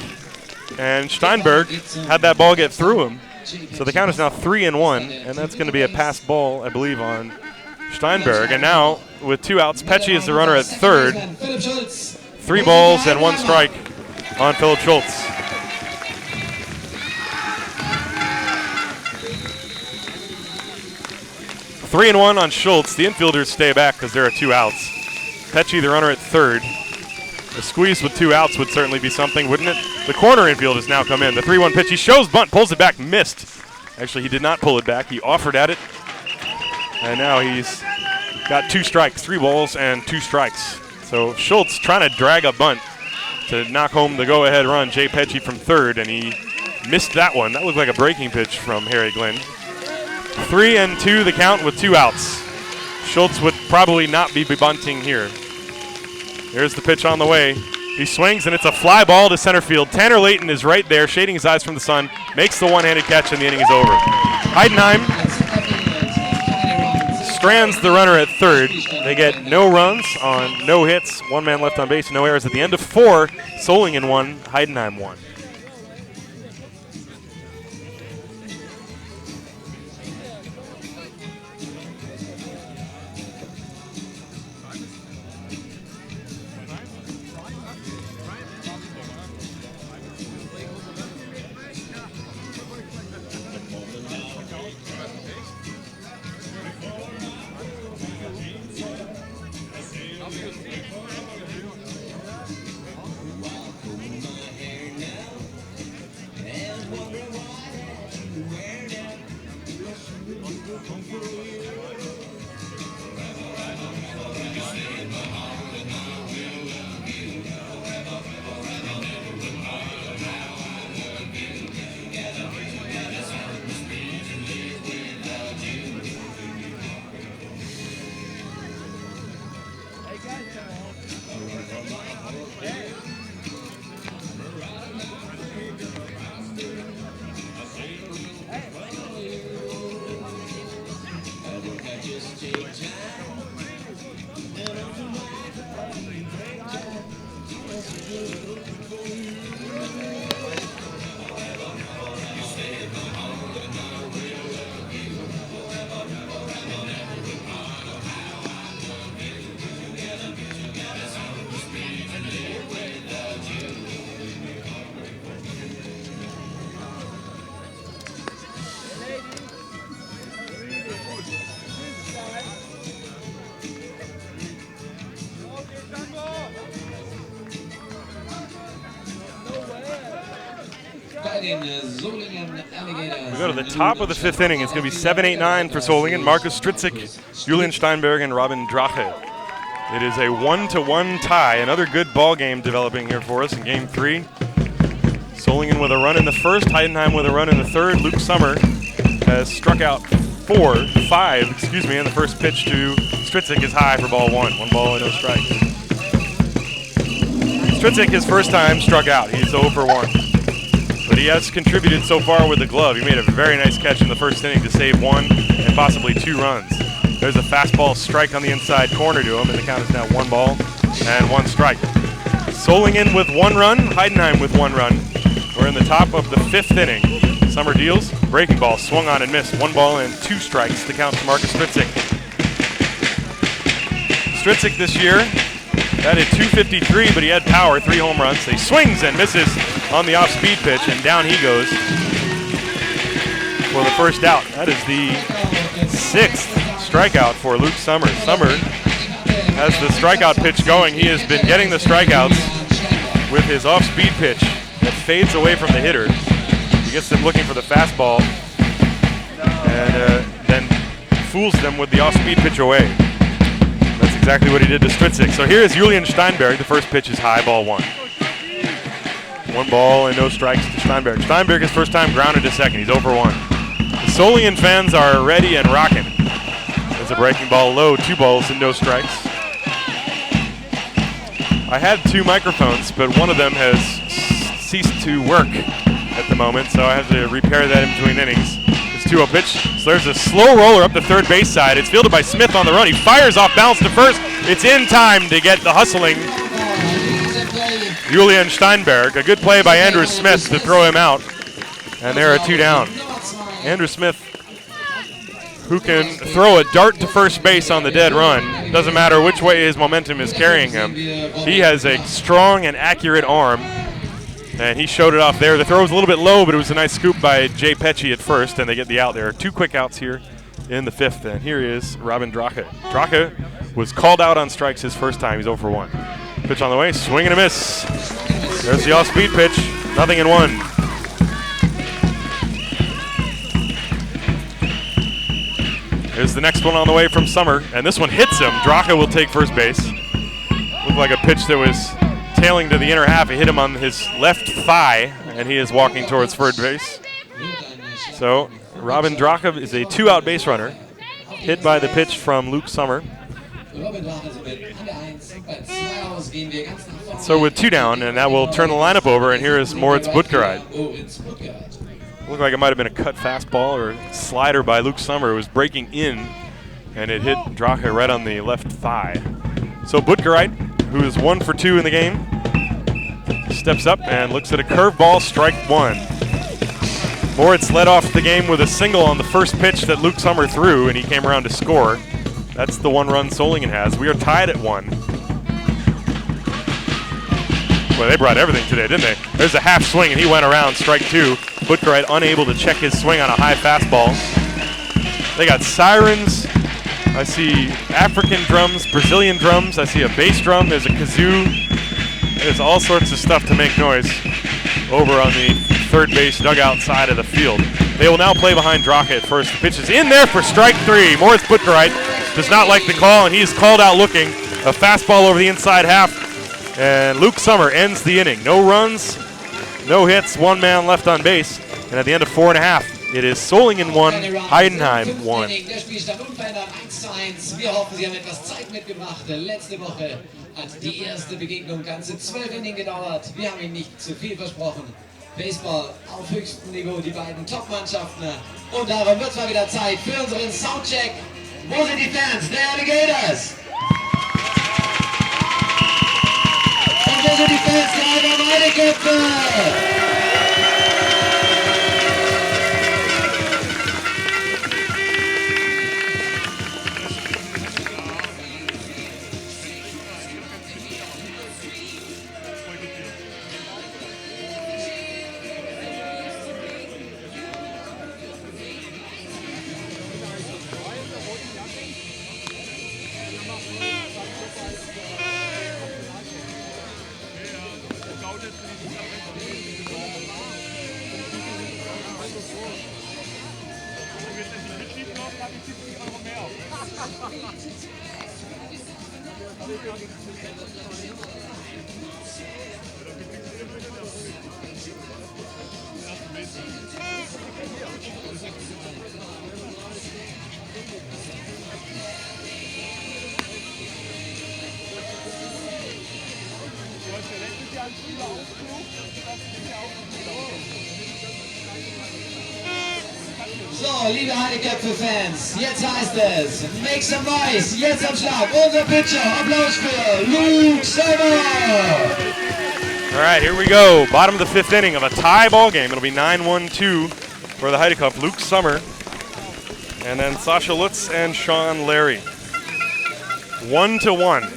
Speaker 2: and Steinberg had that ball get through him. So the count is now 3-1, and that's going to be a pass ball, I believe, on Steinberg. And now, with 2 outs, Pecci is the runner at third. 3 balls and 1 strike on Philip Schultz. Three and 1 on Schultz. The infielders stay back because there are 2 outs. Pecci, the runner at third. A squeeze with 2 outs would certainly be something, wouldn't it? The corner infield has now come in. The 3-1 pitch. He shows bunt, pulls it back, missed. Actually, he did not pull it back. He offered at it. And now he's got 2 strikes, 3 balls and 2 strikes. So Schultz trying to drag a bunt to knock home the go-ahead run. Jay Pecci from third, and he missed that one. That looked like a breaking pitch from Harry Glenn. 3-2 the count with 2 outs. Schultz would probably not be bunting here. Here's the pitch on the way. He swings, and it's a fly ball to center field. Tanner Layton is right there, shading his eyes from the sun, makes the one-handed catch, and the inning is over. Heidenheim strands the runner at third. They get no runs on no hits, 1 man left on base, no errors. At the end of 4, Solingen 1, Heidenheim 1. We go to the top of the 5th inning. It's going to be 7-8-9 for Solingen. Markus Stritzik, Julian Steinberg, and Robin Drache. It is a 1-1 tie. Another good ball game developing here for us in Game 3. Solingen with a run in the first. Heidenheim with a run in the third. Luke Sommer has struck out 5, and the first pitch to Stritzik is high for ball 1. 1 ball and no strike. Stritzik, his first time, struck out. He's 0 for 1. But he has contributed so far with the glove. He made a very nice catch in the first inning to save 1 and possibly 2 runs. There's a fastball strike on the inside corner to him, and the count is now 1 ball and 1 strike. Solingen with 1 run, Heidenheim with 1 run. We're in the top of the 5th inning. Summer deals, breaking ball, swung on and missed. 1 ball and 2 strikes, the count to Markus Stritzik. Stritzik this year batted .253, but he had power, 3 home runs. He swings and misses on the off-speed pitch, and down he goes for the first out. That is the 6th strikeout for Luke Sommer. Sommer has the strikeout pitch going. He has been getting the strikeouts with his off-speed pitch that fades away from the hitter. He gets them looking for the fastball and then fools them with the off-speed pitch away. That's exactly what he did to Stritzik. So here is Julian Steinberg. The first pitch is high, ball 1. 1 ball and no strikes to Steinberg. Steinberg is first time grounded to second. He's over 1. The Solingen fans are ready and rocking. There's a breaking ball low, 2 balls and no strikes. I had 2 microphones, but one of them has ceased to work at the moment, so I have to repair that in between innings. It's 2-0 pitch. So there's a slow roller up the third base side. It's fielded by Smith on the run. He fires off balance to first. It's in time to get the hustling Julian Steinberg. A good play by Andrew Smith to throw him out. And there are 2 down. Andrew Smith, who can throw a dart to first base on the dead run. Doesn't matter which way his momentum is carrying him. He has a strong and accurate arm, and he showed it off there. The throw was a little bit low, but it was a nice scoop by Jay Pecci at first, and they get the out there. 2 quick outs here in the 5th, and here is Robin Drache. Drache was called out on strikes his first time. He's 0 for 1. Pitch on the way, swing and a miss. There's the off-speed pitch, 0-1. Here's the next one on the way from Summer, and this one hits him. Drache will take first base. Looked like a pitch that was tailing to the inner half. It hit him on his left thigh, and he is walking towards third base. So Robin Drache is a 2-out base runner, hit by the pitch from Luke Summer. So with 2 down, and that will turn the lineup over, and here is Moritz Butgereit. Looked like it might have been a cut fastball or slider by Luke Summer. It was breaking in, and it hit Drache right on the left thigh. So Butgereit, who is 1 for 2 in the game, steps up and looks at a curveball, strike 1. Moritz led off the game with a single on the first pitch that Luke Summer threw, and he came around to score. That's the 1 run Solingen has. We are tied at 1. Well, they brought everything today, didn't they? There's a half swing, and he went around, strike 2. Butgereit unable to check his swing on a high fastball. They got sirens. I see African drums, Brazilian drums. I see a bass drum. There's a kazoo. There's all sorts of stuff to make noise over on the third base dugout side of the field. They will now play behind Drache at first. The pitch is in there for strike 3. Moritz Butgereit does not like the call, and he's called out looking. A fastball over the inside half. And Luke Summer ends the inning. No runs, no hits, 1 man left on base. And at the end of 4½, it is Solingen 1, Heidenheim 1.
Speaker 1: Der Spielstand unverändert 1:1. Wir hoffen, Sie haben etwas Zeit mitgebracht. Letzte Woche hat die erste Begegnung ganze 12 Innings gedauert. Wir haben Ihnen nicht zu viel versprochen. Baseball auf höchstem Niveau, die beiden Top-Mannschaften. Und darum wird es mal wieder Zeit für unseren Soundcheck. Wo sind die Fans der Alligators? Und wo sind die Fans der Heideköpfe? So, liebe Heideköpfe-Fans, jetzt heißt es, make some noise, jetzt am Schlag, unser Pitcher, Applaus für Luke Summer!
Speaker 2: All right, here we go, bottom of the 5th inning of a tie ball game. It'll be 9-1-2 for the Heideköpfe. Luke Summer, and then Sasha Lutz and Sean Larry. 1-1.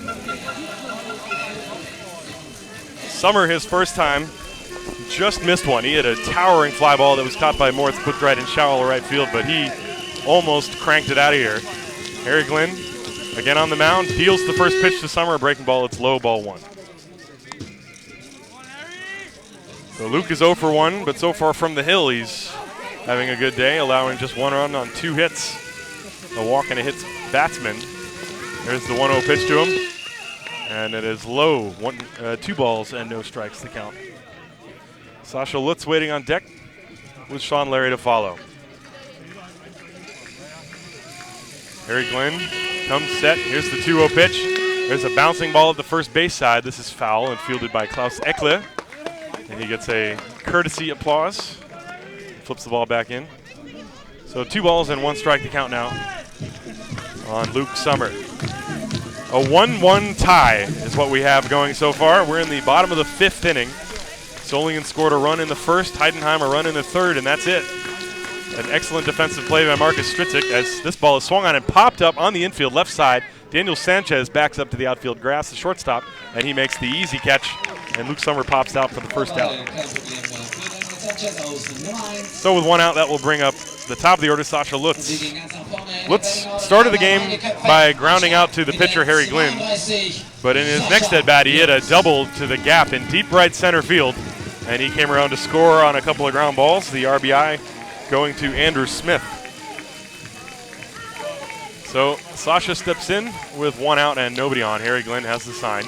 Speaker 2: Summer, his first time, just missed one. He had a towering fly ball that was caught by Moritz Butgereit in shallow right field, but he almost cranked it out of here. Harry Glynn, again on the mound, deals the first pitch to Summer, a breaking ball. It's low, ball 1. So Luke is 0 for 1, but so far from the hill, he's having a good day, allowing just 1 run on 2 hits. A walk and a hit batsman. There's the 1-0 pitch to him, and it is low, 2 balls and no strikes to count. Sasha Lutz waiting on deck with Sean Larry to follow. Harry Glenn comes set. Here's the 2-0 pitch. There's a bouncing ball at the first base side. This is foul and fielded by Klaus Eckle. And he gets a courtesy applause. Flips the ball back in. So 2 balls and 1 strike to count now on Luke Summer. A 1-1 tie is what we have going so far. We're in the bottom of the 5th inning. Solingen scored a run in the first, Heidenheim a run in the third, and that's it. An excellent defensive play by Marcus Stritzek as this ball is swung on and popped up on the infield left side. Daniel Sanchez backs up to the outfield grass, the shortstop, and he makes the easy catch, and Luke Summer pops out for the first out. So with 1 out, that will bring up the top of the order, Sasha Lutz. Lutz started the game by grounding out to the pitcher, Harry Glynn, but in his next at-bat, he hit a double to the gap in deep right center field, and he came around to score on a couple of ground balls, the RBI going to Andrew Smith. So Sasha steps in with 1 out and nobody on. Harry Glynn has the sign.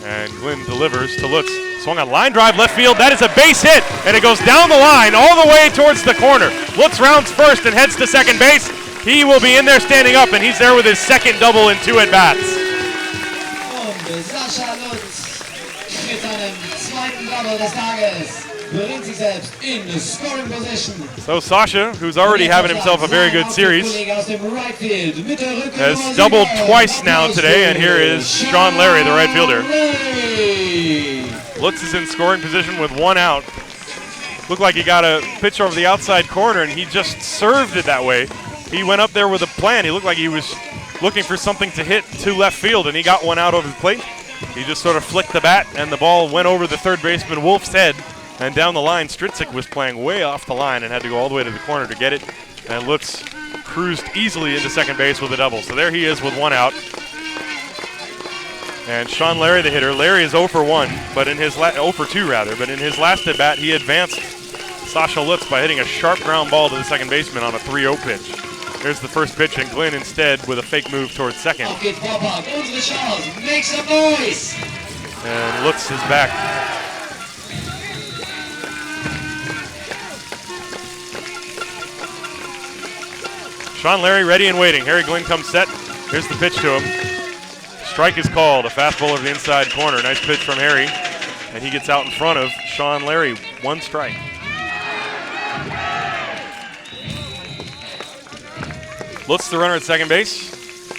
Speaker 2: And Glynn delivers to Lutz. Swung on line drive left field. That is a base hit, and it goes down the line all the way towards the corner. Lutz rounds first and heads to second base. He will be in there standing up, and he's there with his second double in 2 at-bats.
Speaker 1: Sascha Lutz mit seinem zweiten Double des Tages bringt sich selbst in the scoring position.
Speaker 2: So Sasha, who's already having himself a very good series, has doubled twice now today, and here is Sean Larry, the right fielder. Lutz is in scoring position with 1 out. Looked like he got a pitch over the outside corner, and he just served it that way. He went up there with a plan. He looked like he was looking for something to hit to left field, and he got 1 out over the plate. He just sort of flicked the bat, and the ball went over the third baseman Wolf's head. And down the line, Stritzek was playing way off the line and had to go all the way to the corner to get it. And Lutz cruised easily into second base with a double. So there he is with 1 out. And Sean Larry, the hitter. Larry is 0 for 1, but in his 0 for 2 rather. But in his last at bat, he advanced Sasha Lutz by hitting a sharp ground ball to the second baseman on a 3-0 pitch. There's the first pitch, and Glynn instead with a fake move towards second.
Speaker 1: Make some noise.
Speaker 2: And Lutz is back. Sean Larry ready and waiting. Harry Glynn comes set. Here's the pitch to him. Strike is called. A fastball over the inside corner. Nice pitch from Harry. And he gets out in front of Sean Larry. 1 strike. Lutz the runner at second base.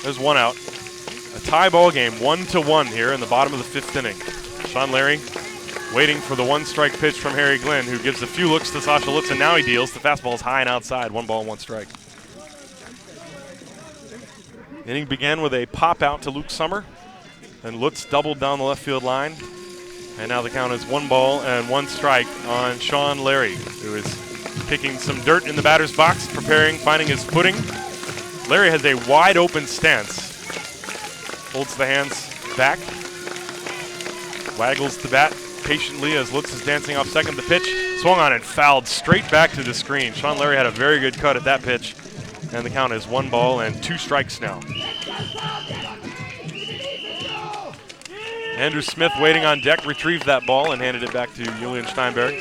Speaker 2: There's 1 out. A tie ball game, 1-1 here in the bottom of the 5th inning. Sean Larry waiting for the 1-strike pitch from Harry Glynn, who gives a few looks to Sasha Lutz, and now he deals. The fastball is high and outside. 1 ball, 1 strike. Inning began with a pop out to Luke Summer, and Lutz doubled down the left field line. And now the count is 1 ball and 1 strike on Sean Larry, who is picking some dirt in the batter's box, finding his footing. Larry has a wide open stance. Holds the hands back. Waggles the bat patiently as Lutz is dancing off second. The pitch swung on and fouled straight back to the screen. Sean Larry had a very good cut at that pitch. And the count is 1 ball and 2 strikes now. Andrew Smith waiting on deck, retrieved that ball and handed it back to Julian Steinberg.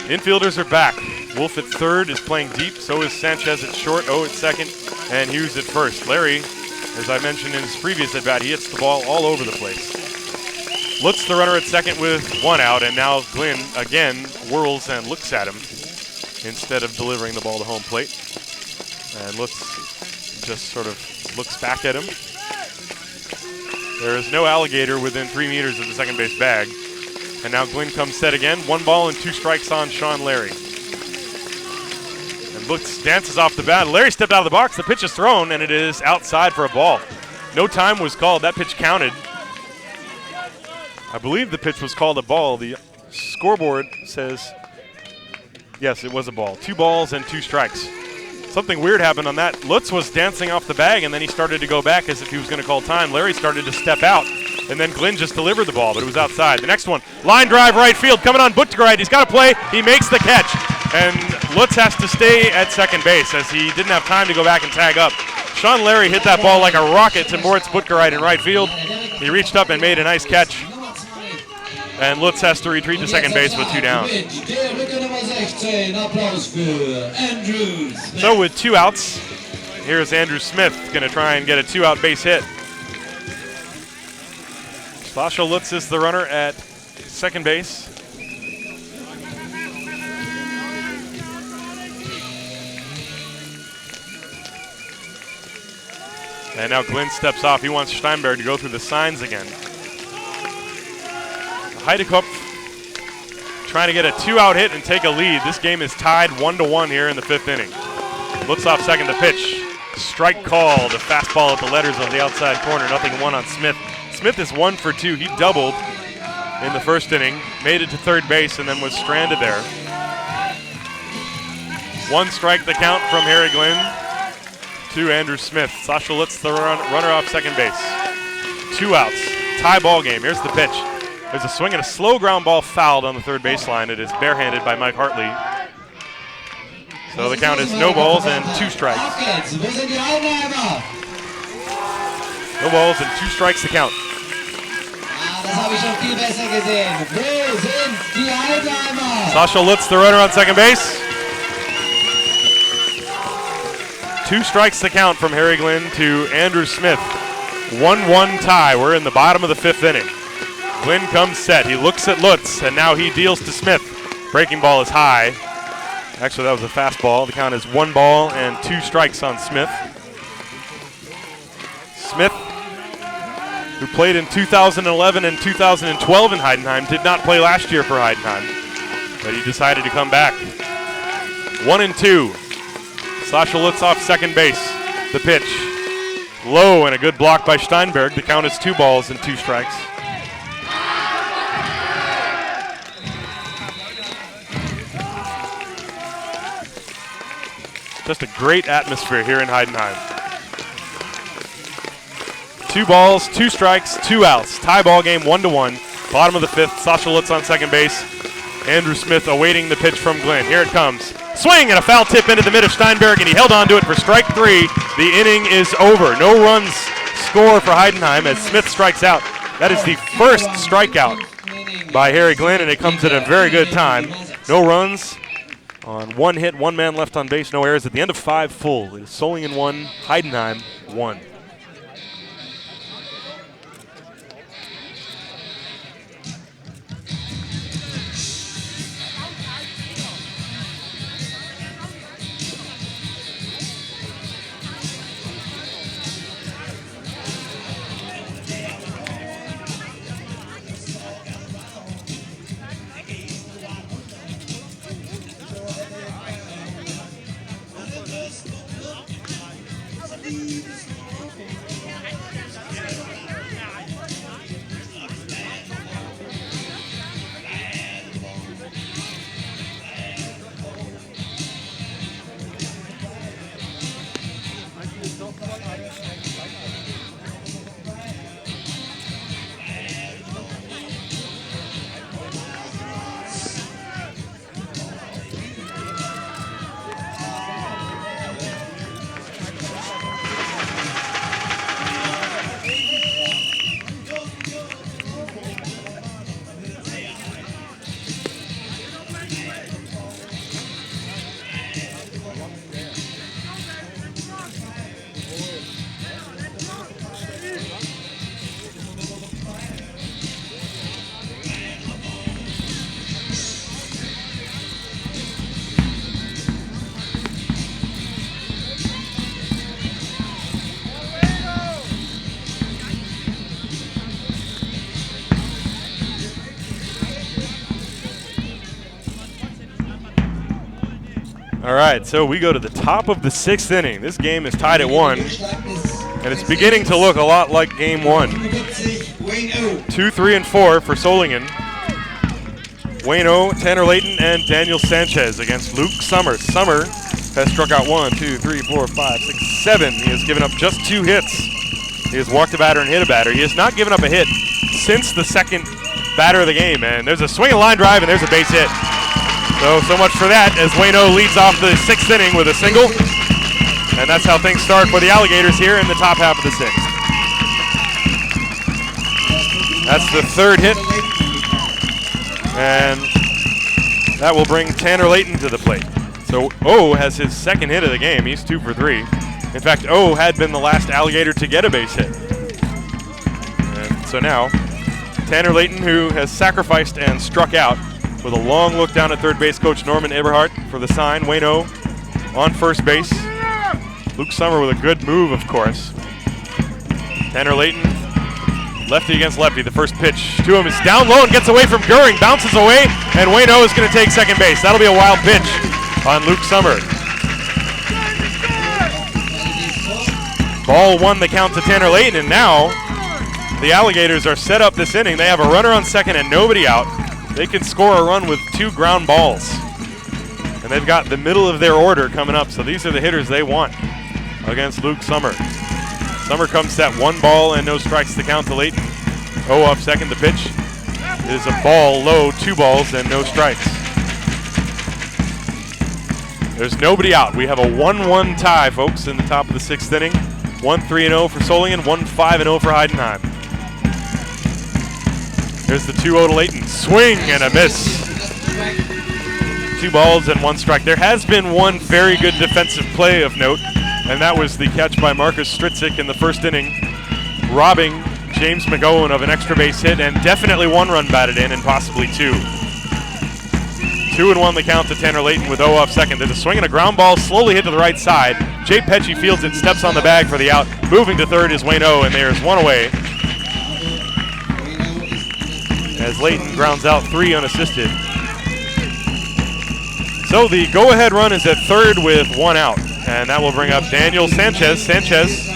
Speaker 2: Infielders are back. Wolf at third is playing deep, so is Sanchez at short, O at second, and Hughes at first. Larry, as I mentioned in his previous at-bat, he hits the ball all over the place. Lutz the runner at second with 1 out, and now Glynn again whirls and looks at him instead of delivering the ball to home plate. And Lutz just sort of looks back at him. There is no alligator within 3 meters of the second base bag. And now Glynn comes set again. 1 ball and 2 strikes on Sean Larry. And Lutz dances off the bat. Larry stepped out of the box. The pitch is thrown, and it is outside for a ball. No time was called. That pitch counted. I believe the pitch was called a ball. The scoreboard says, yes, it was a ball. 2 balls and 2 strikes. Something weird happened on that. Lutz was dancing off the bag, and then he started to go back as if he was going to call time. Larry started to step out, and then Glynn just delivered the ball, but it was outside. The next one, line drive right field, coming on Buttigieg. He's got to play. He makes the catch, and Lutz has to stay at second base as he didn't have time to go back and tag up. Sean Larry hit that ball like a rocket to Moritz Buttigieg in right field. He reached up and made a nice catch. And Lutz has to retreat to second base with 2 down. So with 2 outs, here's Andrew Smith going to try and get a 2-out base hit. Sasha Lutz is the runner at second base. And now Glenn steps off. He wants Steinberg to go through the signs again. Heidekopf trying to get a 2-out hit and take a lead. This game is tied 1-1 here in the 5th inning. Looks off second to pitch. Strike call. The fastball at the letters of the outside corner. 0-1 on Smith. Smith is 1 for 2. He doubled in the 1st inning, made it to third base, and then was stranded there. 1 strike the count from Harry Glenn to Andrew Smith. Sasha Lutz, the runner off second base. 2 outs. Tie ball game. Here's the pitch. There's a swing and a slow ground ball fouled on the third baseline. It is barehanded by Mike Hartley. So the count is no balls and 2 strikes. No balls and 2 strikes the count. Sasha Lutz, the runner on second base. 2 strikes the count from Harry Glenn to Andrew Smith. 1-1 tie. We're in the bottom of the 5th inning. Glenn comes set. He looks at Lutz, and now he deals to Smith. Breaking ball is high. Actually, that was a fastball. The count is 1 ball and 2 strikes on Smith. Smith, who played in 2011 and 2012 in Heidenheim, did not play last year for Heidenheim, but he decided to come back. 1-2. Sasha Lutz off second base. The pitch. Low and a good block by Steinberg. The count is 2 balls and 2 strikes. Just a great atmosphere here in Heidenheim. 2 balls, 2 strikes, 2 outs. Tie ball game 1-1. Bottom of the 5th. Sasha Lutz on second base. Andrew Smith awaiting the pitch from Glenn. Here it comes. Swing and a foul tip into the mid of Steinberg, and he held on to it for strike 3. The inning is over. No runs score for Heidenheim as Smith strikes out. That is the first strikeout by Harry Glenn, and it comes at a very good time. No runs on 1 hit, 1 man left on base, no errors at the end of 5 full. It is Solingen 1, Heidenheim 1. All right, so we go to the top of the 6th inning. This game is tied at 1, and it's beginning to look a lot like game 1. 2, 3, and 4 for Solingen. Wayno, Tanner Layton, and Daniel Sanchez against Luke Summers. Summer has struck out 1, 2, 3, 4, 5, 6, 7. He has given up just 2 hits. He has walked a batter and hit a batter. He has not given up a hit since the second batter of the game, and there's a swing and line drive, and there's a base hit. So much for that as Wayno leads off the 6th inning with a single. And that's how things start for the Alligators here in the top half of the 6th. That's the 3rd hit And that will bring Tanner Layton to the plate. So O has his second hit of the game. He's 2 for 3. In fact, O had been the last Alligator to get a base hit. And so now, Tanner Layton, who has sacrificed and struck out, with a long look down at third base coach Norman Eberhardt for the sign. Wayne O on first base. Luke Summer with a good move, of course. Tanner Layton, lefty against lefty. The first pitch to him is down low and gets away from Goering. Bounces away, and Wayne O is going to take second base. That'll be a wild pitch on Luke Summer. Ball 1 the count to Tanner Layton, and now the Alligators are set up this inning. They have a runner on second and nobody out. They can score a run with 2 ground balls. And they've got the middle of their order coming up, so these are the hitters they want against Luke Summer. Summer comes set, 1 ball and no strikes to count to Layton. O off second, the pitch is a ball low, 2 balls and no strikes. There's nobody out. We have a 1-1 tie, folks, in the top of the 6th inning. 1-3-0 for Solingen, 1-5-0 for Heidenheim. Here's the 2-0 to Layton. Swing and a miss. 2 balls and 1 strike. There has been one very good defensive play of note, and that was the catch by Marcus Stritzik in the first inning, robbing James McGowan of an extra base hit, and definitely 1 run batted in and possibly 2. 2-1 the count to Tanner Layton with O off second. There's a swing and a ground ball slowly hit to the right side. Jay Petchy fields it, steps on the bag for the out. Moving to third is Wayne O, and there's 1 away. As Layton grounds out 3 unassisted. So the go-ahead run is at third with 1 out, and that will bring up Daniel Sanchez. Sanchez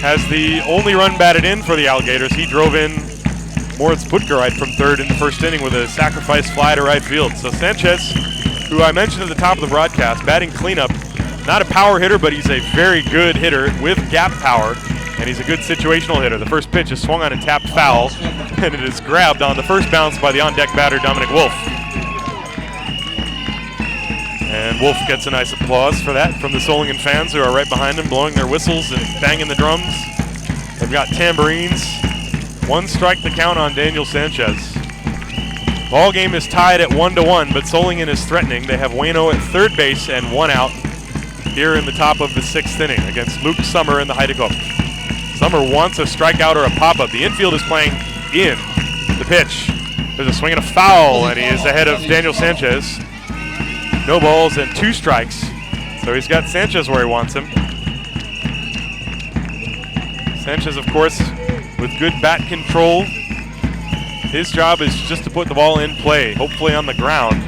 Speaker 2: has the only run batted in for the Alligators. He drove in Moritz Putgereit from third in the first inning with a sacrifice fly to right field. So Sanchez, who I mentioned at the top of the broadcast, batting cleanup, not a power hitter, but he's a very good hitter with gap power, and he's a good situational hitter. The first pitch is swung on and tapped foul, and it is grabbed on the first bounce by the on-deck batter, Dominic Wolf. And Wolf gets a nice applause for that from the Solingen fans who are right behind him, blowing their whistles and banging the drums. They've got tambourines. 1 strike to count on Daniel Sanchez. Ball game is tied at 1-1, but Solingen is threatening. They have Wayne O at third base and 1 out here in the top of the 6th inning against Luke Summer and the Heidenheim. Summer wants a strikeout or a pop-up. The infield is playing in. The pitch. There's a swing and a foul, and he is ahead of Daniel Sanchez. No balls and 2 strikes. So he's got Sanchez where he wants him. Sanchez, of course, with good bat control. His job is just to put the ball in play, hopefully on the ground.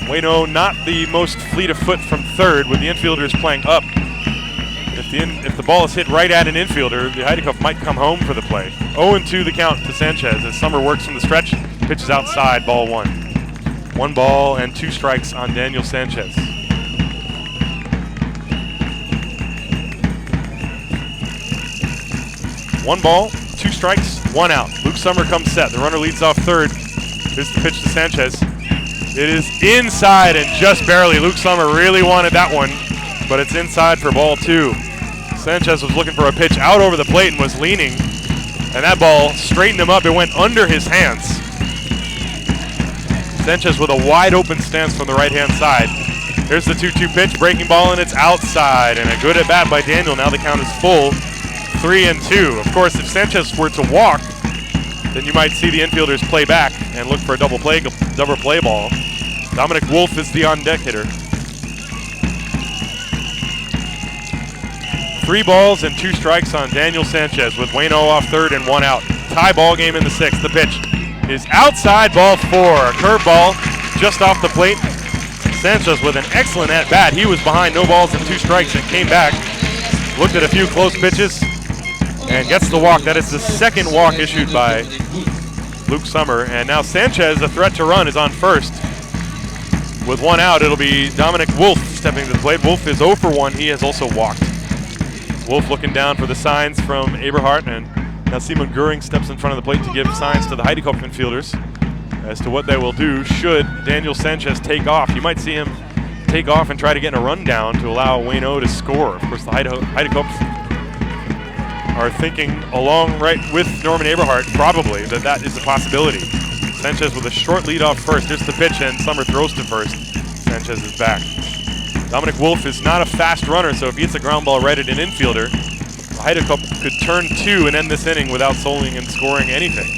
Speaker 2: Wayne O not the most fleet of foot from third, with the infielders playing up. If the ball is hit right at an infielder, the Heidenheim might come home for the play. 0-2 the count to Sanchez as Summer works from the stretch, pitches outside, ball 1. 1 ball and 2 strikes on Daniel Sanchez. One ball, 2 strikes, 1 out. Luke Summer comes set. The runner leads off third. Here's the pitch to Sanchez. It is inside and just barely. Luke Summer really wanted that one, but it's inside for ball 2. Sanchez was looking for a pitch out over the plate and was leaning, and that ball straightened him up. It went under his hands. Sanchez with a wide open stance from the right-hand side. Here's the 2-2 pitch, breaking ball, and it's outside, and a good at bat by Daniel. Now the count is full. 3-2. Of course, if Sanchez were to walk, then you might see the infielders play back and look for a double play ball. Dominic Wolf is the on-deck hitter. 3 balls and 2 strikes on Daniel Sanchez with Wayne O off third and 1 out. Tie ball game in the 6th. The pitch is outside, ball 4. A curveball just off the plate. Sanchez with an excellent at-bat. He was behind, no balls and 2 strikes, and came back. Looked at a few close pitches and gets the walk. That is the 2nd walk issued by Luke Summer. And now Sanchez, a threat to run, is on first. With 1 out, it'll be Dominic Wolf stepping to the plate. Wolf is 0 for 1. He has also walked. Wolf looking down for the signs from Eberhardt, and now Simon Goering steps in front of the plate to give signs to the Heidenheim infielders as to what they will do should Daniel Sanchez take off. You might see him take off and try to get in a rundown to allow Wayne O to score. Of course, the Heidenheim are thinking along right with Norman Eberhardt, probably, that is a possibility. Sanchez with a short lead off first. Here's the pitch, and Summer throws to first. Sanchez is back. Dominic Wolf is not a fast runner, so if he hits a ground ball right at an infielder, Heidecup could turn 2 and end this inning without Solingen scoring anything.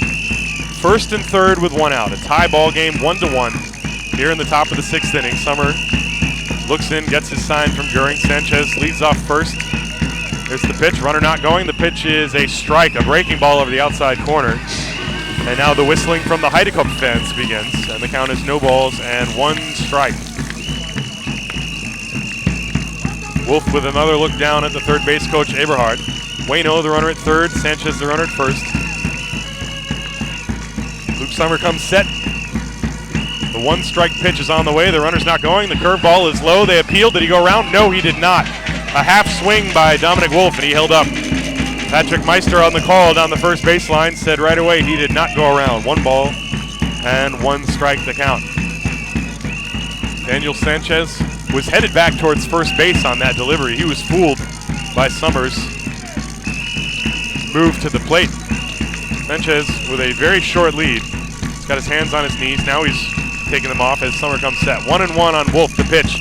Speaker 2: First and third with 1 out. A tie ball game, 1-1. Here in the top of the 6th inning, Summer looks in, gets his sign from Goering. Sanchez leads off first. There's the pitch, runner not going. The pitch is a strike, a breaking ball over the outside corner. And now the whistling from the Heidecup fans begins, and the count is no balls and 1 strike. Wolf with another look down at the third base coach, Eberhard. Wayno, the runner at third. Sanchez, the runner at first. Luke Summer comes set. The 1-strike pitch is on the way. The runner's not going. The curveball is low. They appealed. Did he go around? No, he did not. A half swing by Dominic Wolf, and he held up. Patrick Meister on the call down the first baseline said right away he did not go around. 1 ball and 1 strike to count. Daniel Sanchez was headed back towards first base on that delivery. He was fooled by Summers' move to the plate. Sanchez with a very short lead. He's got his hands on his knees. Now he's taking them off as Summer comes set. 1-1 on Wolf. The pitch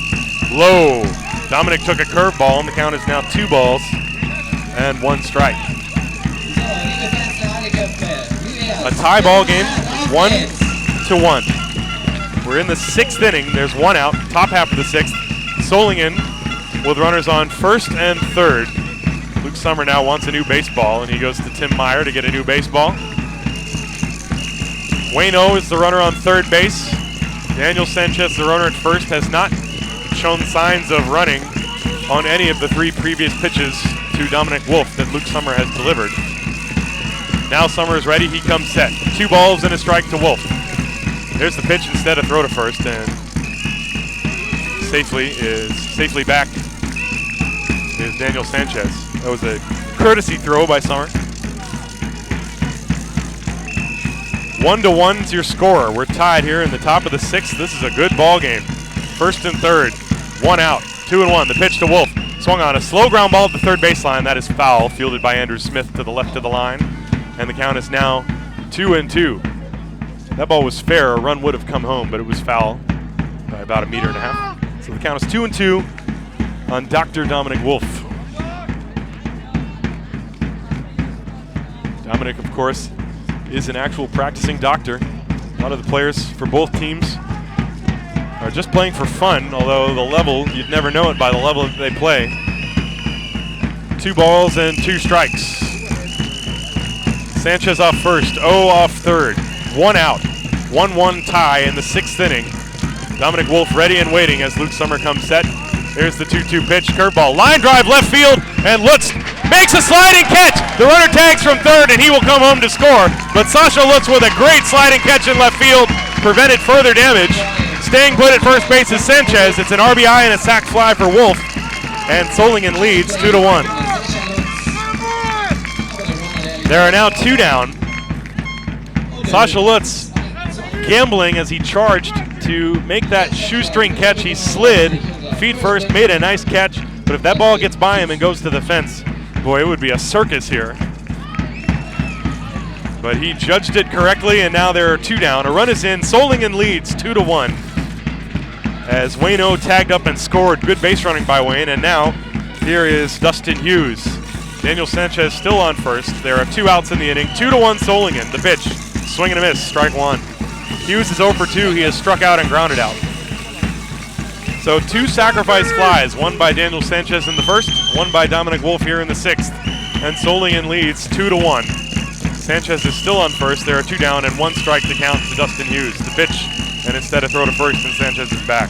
Speaker 2: low. Dominic took a curveball, and the count is now 2 balls and 1 strike. A tie ball game, 1-1. We're in the 6th inning. There's 1 out, top half of the 6th. Solingen with runners on first and third. Luke Summer now wants a new baseball, and he goes to Tim Meyer to get a new baseball. Wayno is the runner on third base. Daniel Sanchez, the runner at first, has not shown signs of running on any of the 3 previous pitches to Dominic Wolf that Luke Summer has delivered. Now Summer is ready. He comes set. 2 balls and a strike to Wolf. There's the pitch instead of throw to first, and safely back is Daniel Sanchez. That was a courtesy throw by Summer. 1-1 is your score. We're tied here in the top of the 6th. This is a good ball game. First and third, 1 out, 2-1. The pitch to Wolf. Swung on a slow ground ball at the third baseline. That is foul, fielded by Andrew Smith to the left of the line. And the count is now 2-2. That ball was fair. A run would have come home, but it was foul by about 1.5 meters. So the count is 2-2 on Dr. Dominic Wolf. Dominic, of course, is an actual practicing doctor. A lot of the players for both teams are just playing for fun, although the level, you'd never know it by the level that they play. 2 balls and 2 strikes. Sanchez off first, off third. 1 out, 1-1 tie in the 6th inning. Dominic Wolf ready and waiting as Luke Summer comes set. There's the 2-2 pitch, curveball, line drive left field, and Lutz makes a sliding catch. The runner tags from third, and he will come home to score. But Sasha Lutz with a great sliding catch in left field prevented further damage. Staying put at first base is Sanchez. It's an RBI and a sac fly for Wolf, and Solingen leads 2-1. There are now 2 down. Sasha Lutz gambling as he charged to make that shoestring catch. He slid, feet first, made a nice catch, but if that ball gets by him and goes to the fence, boy, it would be a circus here. But he judged it correctly, and now there are 2 down. A run is in. Solingen leads 2-1 as Wayno tagged up and scored. Good base running by Wayne, and now here is Dustin Hughes. Daniel Sanchez still on first. There are 2 outs in the inning. 2-1 Solingen. The pitch, swing and a miss, strike 1. Hughes is 0 for 2. He has struck out and grounded out. So 2 sacrifice flies, one by Daniel Sanchez in the first, one by Dominic Wolf here in the 6th. And Solingen leads 2-1. Sanchez is still on first. There are 2 down and 1 strike to count to Dustin Hughes. The pitch, and instead of throw to first, and Sanchez is back.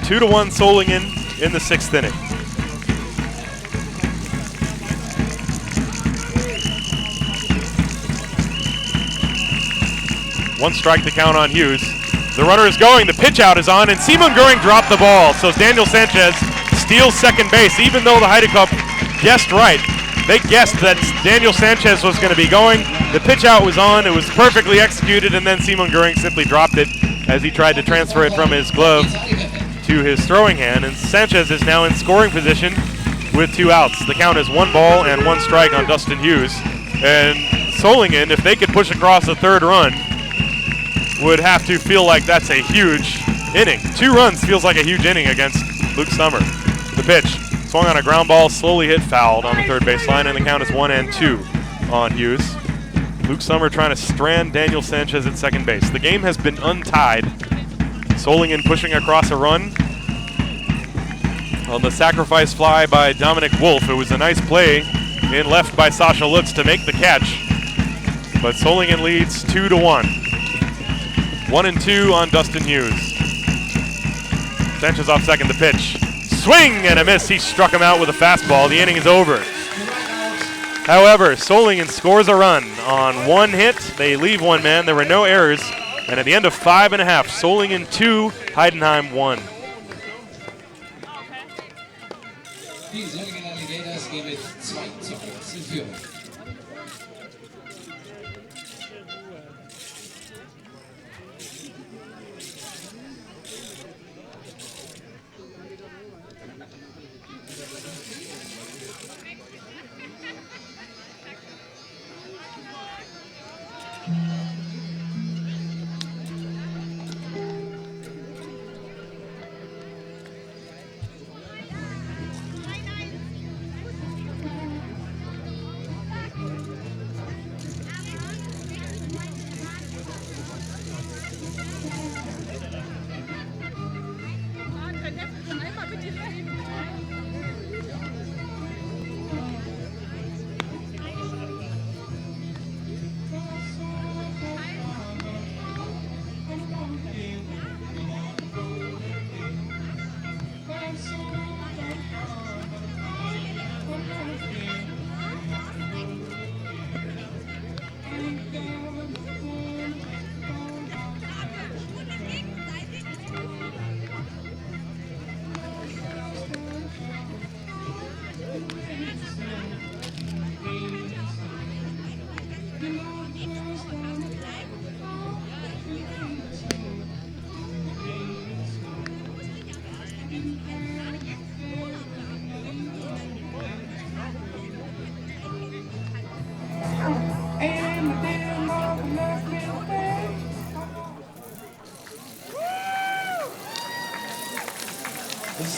Speaker 2: 2-1 Solingen in the 6th inning. One strike to count on Hughes. The runner is going, the pitch out is on, and Simon Goering dropped the ball. So Daniel Sanchez steals second base, even though the Heidecup guessed right. They guessed that Daniel Sanchez was going to be going. The pitch out was on, it was perfectly executed, and then Simon Goering simply dropped it as he tried to transfer it from his glove to his throwing hand. And Sanchez is now in scoring position with 2 outs. The count is 1 ball and 1 strike on Dustin Hughes. And Solingen, if they could push across a third run, would have to feel like that's a huge inning. 2 runs feels like a huge inning against Luke Summer. The pitch, swung on a ground ball, slowly hit fouled on the third baseline, and the count is 1-2 on Hughes. Luke Summer trying to strand Daniel Sanchez at second base. The game has been untied. Solingen pushing across a run on the sacrifice fly by Dominic Wolf. It was a nice play in left by Sasha Lutz to make the catch, but Solingen leads 2-1. 1-2 on Dustin Hughes. Sanchez off second, the pitch. Swing and a miss. He struck him out with a fastball. The inning is over. However, Solingen scores a run on 1 hit. They leave 1 man. There were no errors. And at the end of 5.5, Solingen 2, Heidenheim 1.
Speaker 1: Die Solingen Alligators gehen mit 2-1 in Führung.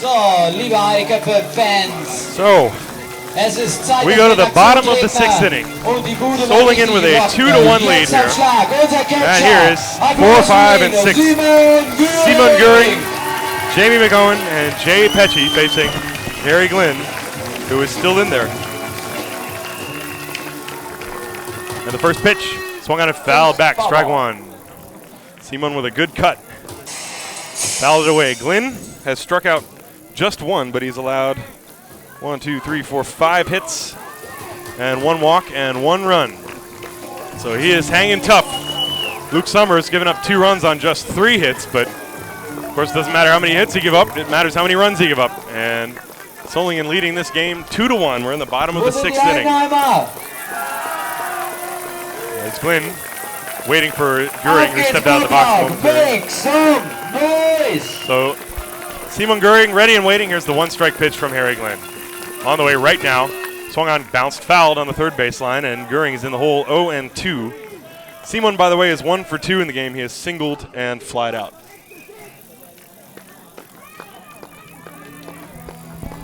Speaker 1: So, liebe Heideköpfe-Fans.
Speaker 2: So, we go to the bottom of the 6th inning. Solingen with a 2-1 lead here. And here is 4, 5, and 6. Simon Göring, Jamie McOwen, and Jay Pecci facing Harry Glynn, who is still in there. And the first pitch, swung on a foul back, strike 1. Simon with a good cut. Fouled it away. Glynn has struck out just 1, but he's allowed 1, 2, 3, 4, 5 hits and 1 walk and 1 run. So he is hanging tough. Luke Summers given up 2 runs on just 3 hits, but of course it doesn't matter how many hits he give up, it matters how many runs he give up. And Solingen leading this game 2-1. We're in the bottom of the 6th inning. It's Glynn waiting for Göring, who stepped out of the box momentarily. So Simon Göring ready and waiting. Here's the 1-strike pitch from Harry Glynn. On the way right now. Swung on, bounced, fouled on the third baseline, and Göring is in the hole 0-2. Simon, by the way, is 1 for 2 in the game. He has singled and flied out.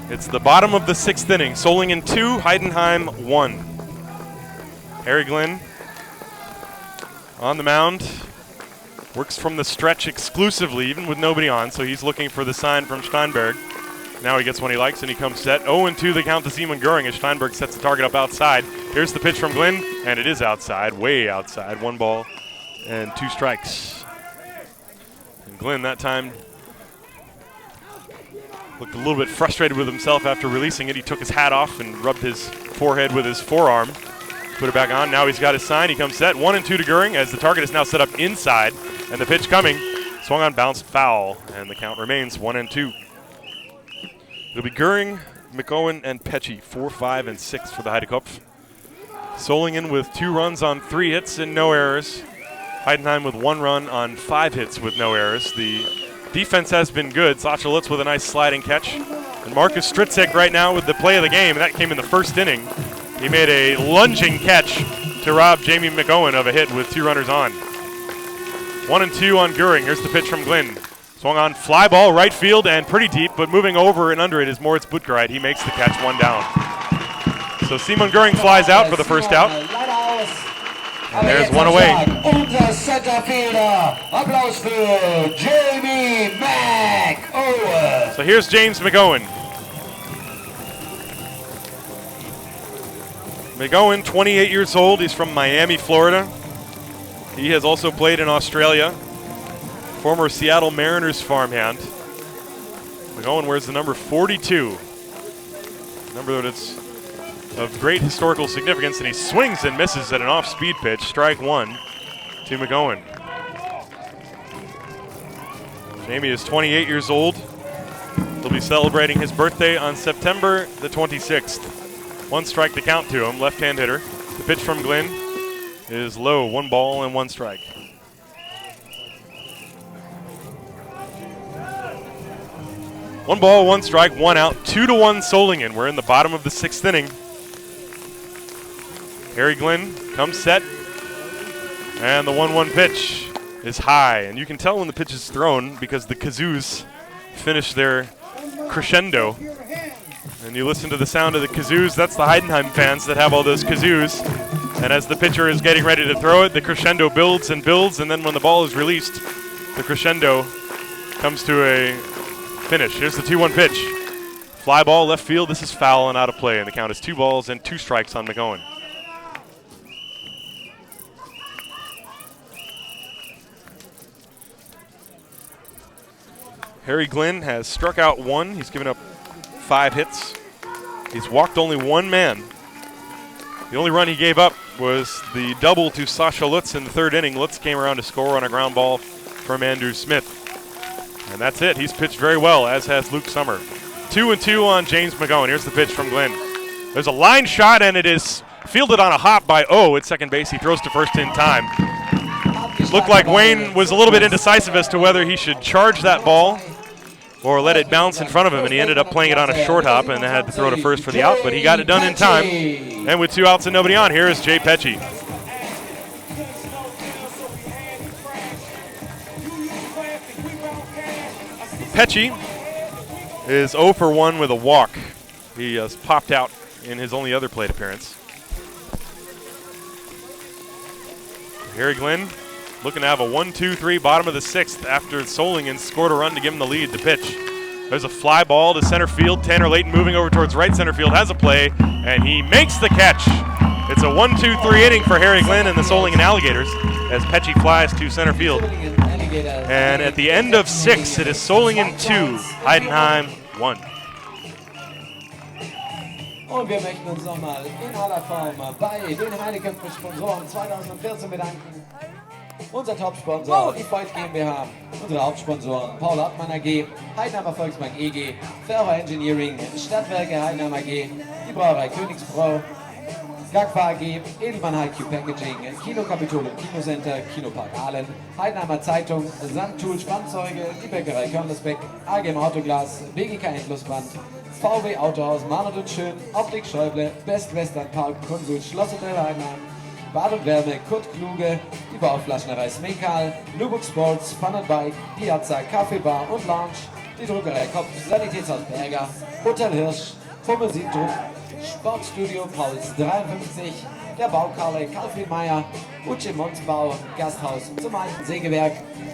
Speaker 2: It's the bottom of the 6th inning. Solingen 2, Heidenheim 1. Harry Glynn on the mound. Works from the stretch exclusively, even with nobody on, so he's looking for the sign from Steinberg. Now he gets one he likes, and he comes set. 0-2 the count to Simon Göring as Steinberg sets the target up outside. Here's the pitch from Glynn, and it is outside, way outside. 1 ball and 2 strikes. And Glynn that time looked a little bit frustrated with himself after releasing it. He took his hat off and rubbed his forehead with his forearm. Put it back on. Now he's got his sign. He comes set. 1-2 to Göring as the target is now set up inside. And the pitch coming. Swung on, bounced, foul. And the count remains 1-2. It'll be Göring, McOwen, and Pecci. 4, 5, and 6 for the Heidekopf. Solingen with 2 runs on 3 hits and no errors. Heidenheim with 1 run on 5 hits with no errors. The defense has been good. Sasha Lutz with a nice sliding catch. And Marcus Stritzek right now with the play of the game. That came in the 1st inning. He made a lunging catch to rob Jamie McOwen of a hit with 2 runners on. 1-2 on Goering. Here's the pitch from Glynn. Swung on, fly ball, right field, and pretty deep, but moving over and under it is Moritz Butgereit. He makes the catch, 1 down. So Simon Goering flies out for the first out. And there's 1 away.
Speaker 1: Unser Centerfielder. Applaus für Jamie McOwen.
Speaker 2: So here's James McOwen. McOwen, 28 years old. He's from Miami, Florida. He has also played in Australia. Former Seattle Mariners farmhand. McOwen wears the number 42. Number that's of great historical significance, and he swings and misses at an off-speed pitch. Strike 1 to McOwen. Jamie is 28 years old. He'll be celebrating his birthday on September the 26th. 1 strike to count to him, left-hand hitter. The pitch from Glynn is low, 1 ball and 1 strike. One ball, 1 strike, 1 out, 2-1 Solingen. We're in the bottom of the 6th inning. Harry Glynn comes set, and the 1-1 pitch is high. And you can tell when the pitch is thrown because the kazoos finish their crescendo. And you listen to the sound of the kazoos. That's the Heidenheim fans that have all those kazoos. And as the pitcher is getting ready to throw it, the crescendo builds and builds, and then when the ball is released, the crescendo comes to a finish. Here's the 2-1 pitch. Fly ball, left field. This is foul and out of play, and the count is 2 balls and 2 strikes on McOwen. Harry Glynn has struck out 1. He's given up 5 hits. He's walked only 1 man. The only run he gave up was the double to Sasha Lutz in the 3rd inning. Lutz came around to score on a ground ball from Andrew Smith. And that's it. He's pitched very well, as has Luke Summer. 2-2 on James McOwen. Here's the pitch from Glynn. There's a line shot, and it is fielded on a hop by O at second base. He throws to first in time. Looked like Wayne was a little bit indecisive as to whether he should charge that ball or let it bounce in front of him, and he ended up playing it on a short hop and had to throw to first for the out, but he got it done in time. And with 2 outs and nobody on, here is Jay Pecci. Pecci is 0 for 1 with a walk. He has popped out in his only other plate appearance. Harry Glynn looking to have a 1-2-3 bottom of the 6th after Solingen scored a run to give him the lead. The pitch. There's a fly ball to center field. Tanner Layton moving over towards right center field has a play, and he makes the catch. It's a 1-2-3 inning for Harry Glynn and the Solingen Alligators as Pecci flies to center field. And at the end of 6, it is Solingen 2, Heidenheim 1.
Speaker 1: Und wir möchten uns nochmal in aller Form bei den Heideköpfe-Sponsoren 2014 bedanken. Unser Top-Sponsor, die Voigt GmbH, unsere Hauptsponsoren, Paul Hartmann AG, Heidenheimer Volksbank EG, Ferro Engineering, Stadtwerke Heidenheim AG, die Brauerei Königsbrau, Gagfa AG, Edelmann HiQ Packaging, Kino Kapitol und Kinocenter, Kinopark Aalen, Heidenheimer Zeitung, Sandtool Spannzeuge, die Bäckerei Körnersbeck, AGM Autoglas, BGK Endlosband, VW Autohaus Mahnert und Schön, Optik Schäuble, Best Western Park, Konsult Schloss Hotel Heidenheim, Bad und Wärme, Kurt Kluge, die Bauflaschnerei Smekal, Lubbock Sports, Fun and Bike, Piazza, Kaffeebar und Lounge, die Druckerei Kopf, Sanitätshaus Berger, Hotel Hirsch, Fummel Siebdruck, Sportstudio Pauls 53, der Baukarle Karlfried Meyer, Utsche Monsbau, Gasthaus zum Alten Sägewerk,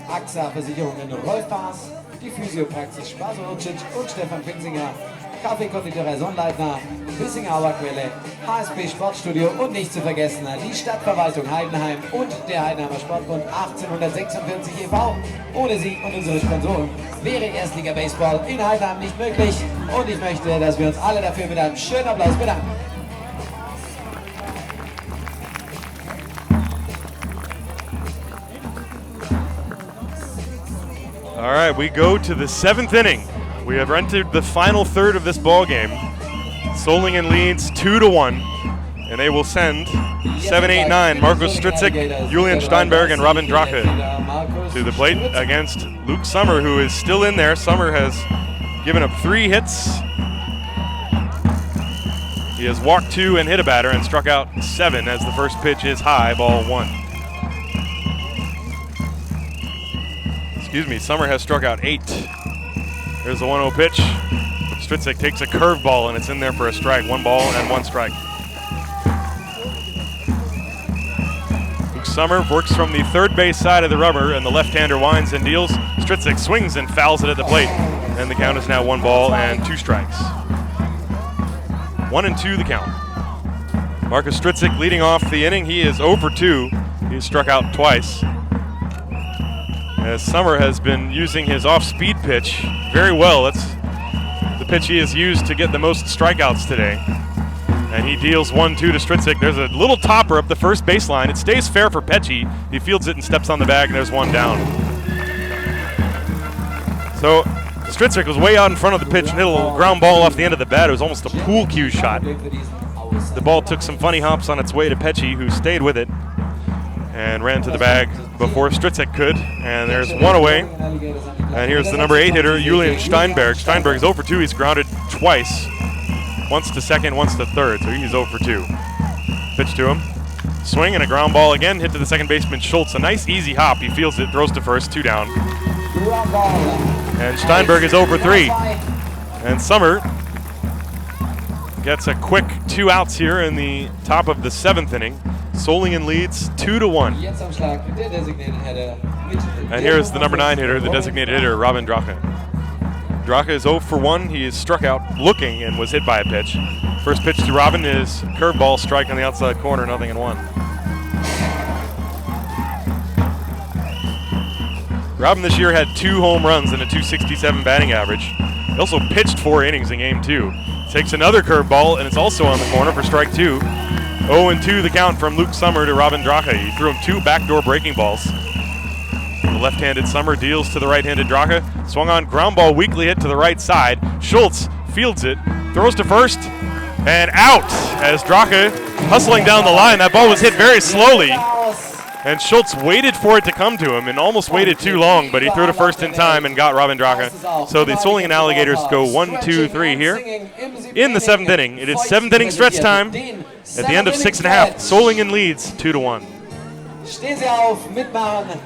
Speaker 1: AXA Versicherungen Rolf Paas, die Physiopraxis Spaß und Stefan Finsinger, Kaffeekonditorei Sonnleitner, Bissinger Auerquelle, HSB Sportstudio und nicht zu vergessen die Stadtverwaltung Heidenheim und der Heidenheimer Sportbund 1846 e.V. Ohne sie und unsere Sponsoren wäre Erstliga Baseball in Heidenheim nicht möglich, und ich möchte, dass wir uns alle dafür mit einem schönen Applaus bedanken.
Speaker 2: All right, we go to the 7th inning. We have entered the final third of this ball game. Solingen leads 2-1, and they will send 7, 8, 9 Markus Stritzik, Julian Steinberg, and Robin Drache to the plate against Luke Summer, who is still in there. Summer has given up 3 hits. He has walked 2 and hit a batter and struck out 7 as the first pitch is high, ball 1. Excuse me, Summer has struck out 8. There's the 1-0 pitch. Stritzik takes a curveball and it's in there for a strike. 1 ball and 1 strike. Luke Summer works from the third base side of the rubber and the left-hander winds and deals. Stritzik swings and fouls it at the plate. And the count is now 1 ball and 2 strikes. 1-2 the count. Marcus Stritzik leading off the inning. He is 0 for 2. He's struck out twice. As Summer has been using his off-speed pitch very well. That's the pitch he has used to get the most strikeouts today. And he deals 1-2 to Stritzik. There's a little topper up the first baseline. It stays fair for Pecci. He fields it and steps on the bag, and there's 1 down. So Stritzik was way out in front of the pitch and hit a little ground ball off the end of the bat. It was almost a pool cue shot. The ball took some funny hops on its way to Pecci, who stayed with it and ran to the bag before Stritzik could. And there's 1 away. And here's the number 8 hitter, Julian Steinberg. Steinberg is 0 for 2. He's grounded twice. Once to second, once to third. So he's 0 for 2. Pitch to him. Swing and a ground ball again. Hit to the second baseman, Schultz. A nice easy hop. He fields it, throws to first, 2 down. And Steinberg is 0 for 3. And Summer gets a quick 2 outs here in the top of the 7th inning. Solingen leads 2-1. And here's the number 9 hitter, the designated hitter, Robin Drache. Drache is 0 for 1. He is struck out looking and was hit by a pitch. First pitch to Robin is curveball, strike on the outside corner, 0-1. Robin this year had 2 home runs and a .267 batting average. He also pitched 4 innings in game 2. Takes another curveball and it's also on the corner for strike 2. 0-2 the count from Luke Summer to Robin Drache. He threw him 2 backdoor breaking balls. The left-handed Summer deals to the right-handed Drache. Swung on, ground ball, weakly hit to the right side. Schultz fields it, throws to first, and out as Drache hustling down the line. That ball was hit very slowly, and Schultz waited for it to come to him and almost waited too long, but he threw to first in time and got Robin Drache. So the Solingen Alligators go 1-2-3 here in the 7th inning. It is 7th inning stretch time at the end of 6.5. Solingen leads 2-1.
Speaker 1: Stehen Sie auf, mitmachen.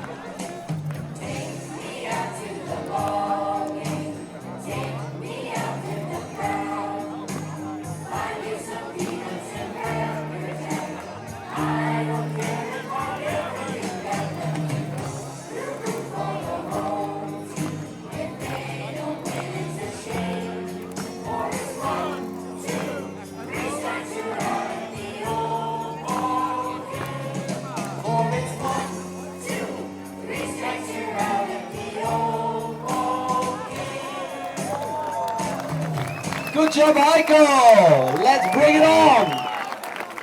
Speaker 1: Good job, Heiko! Let's bring it on!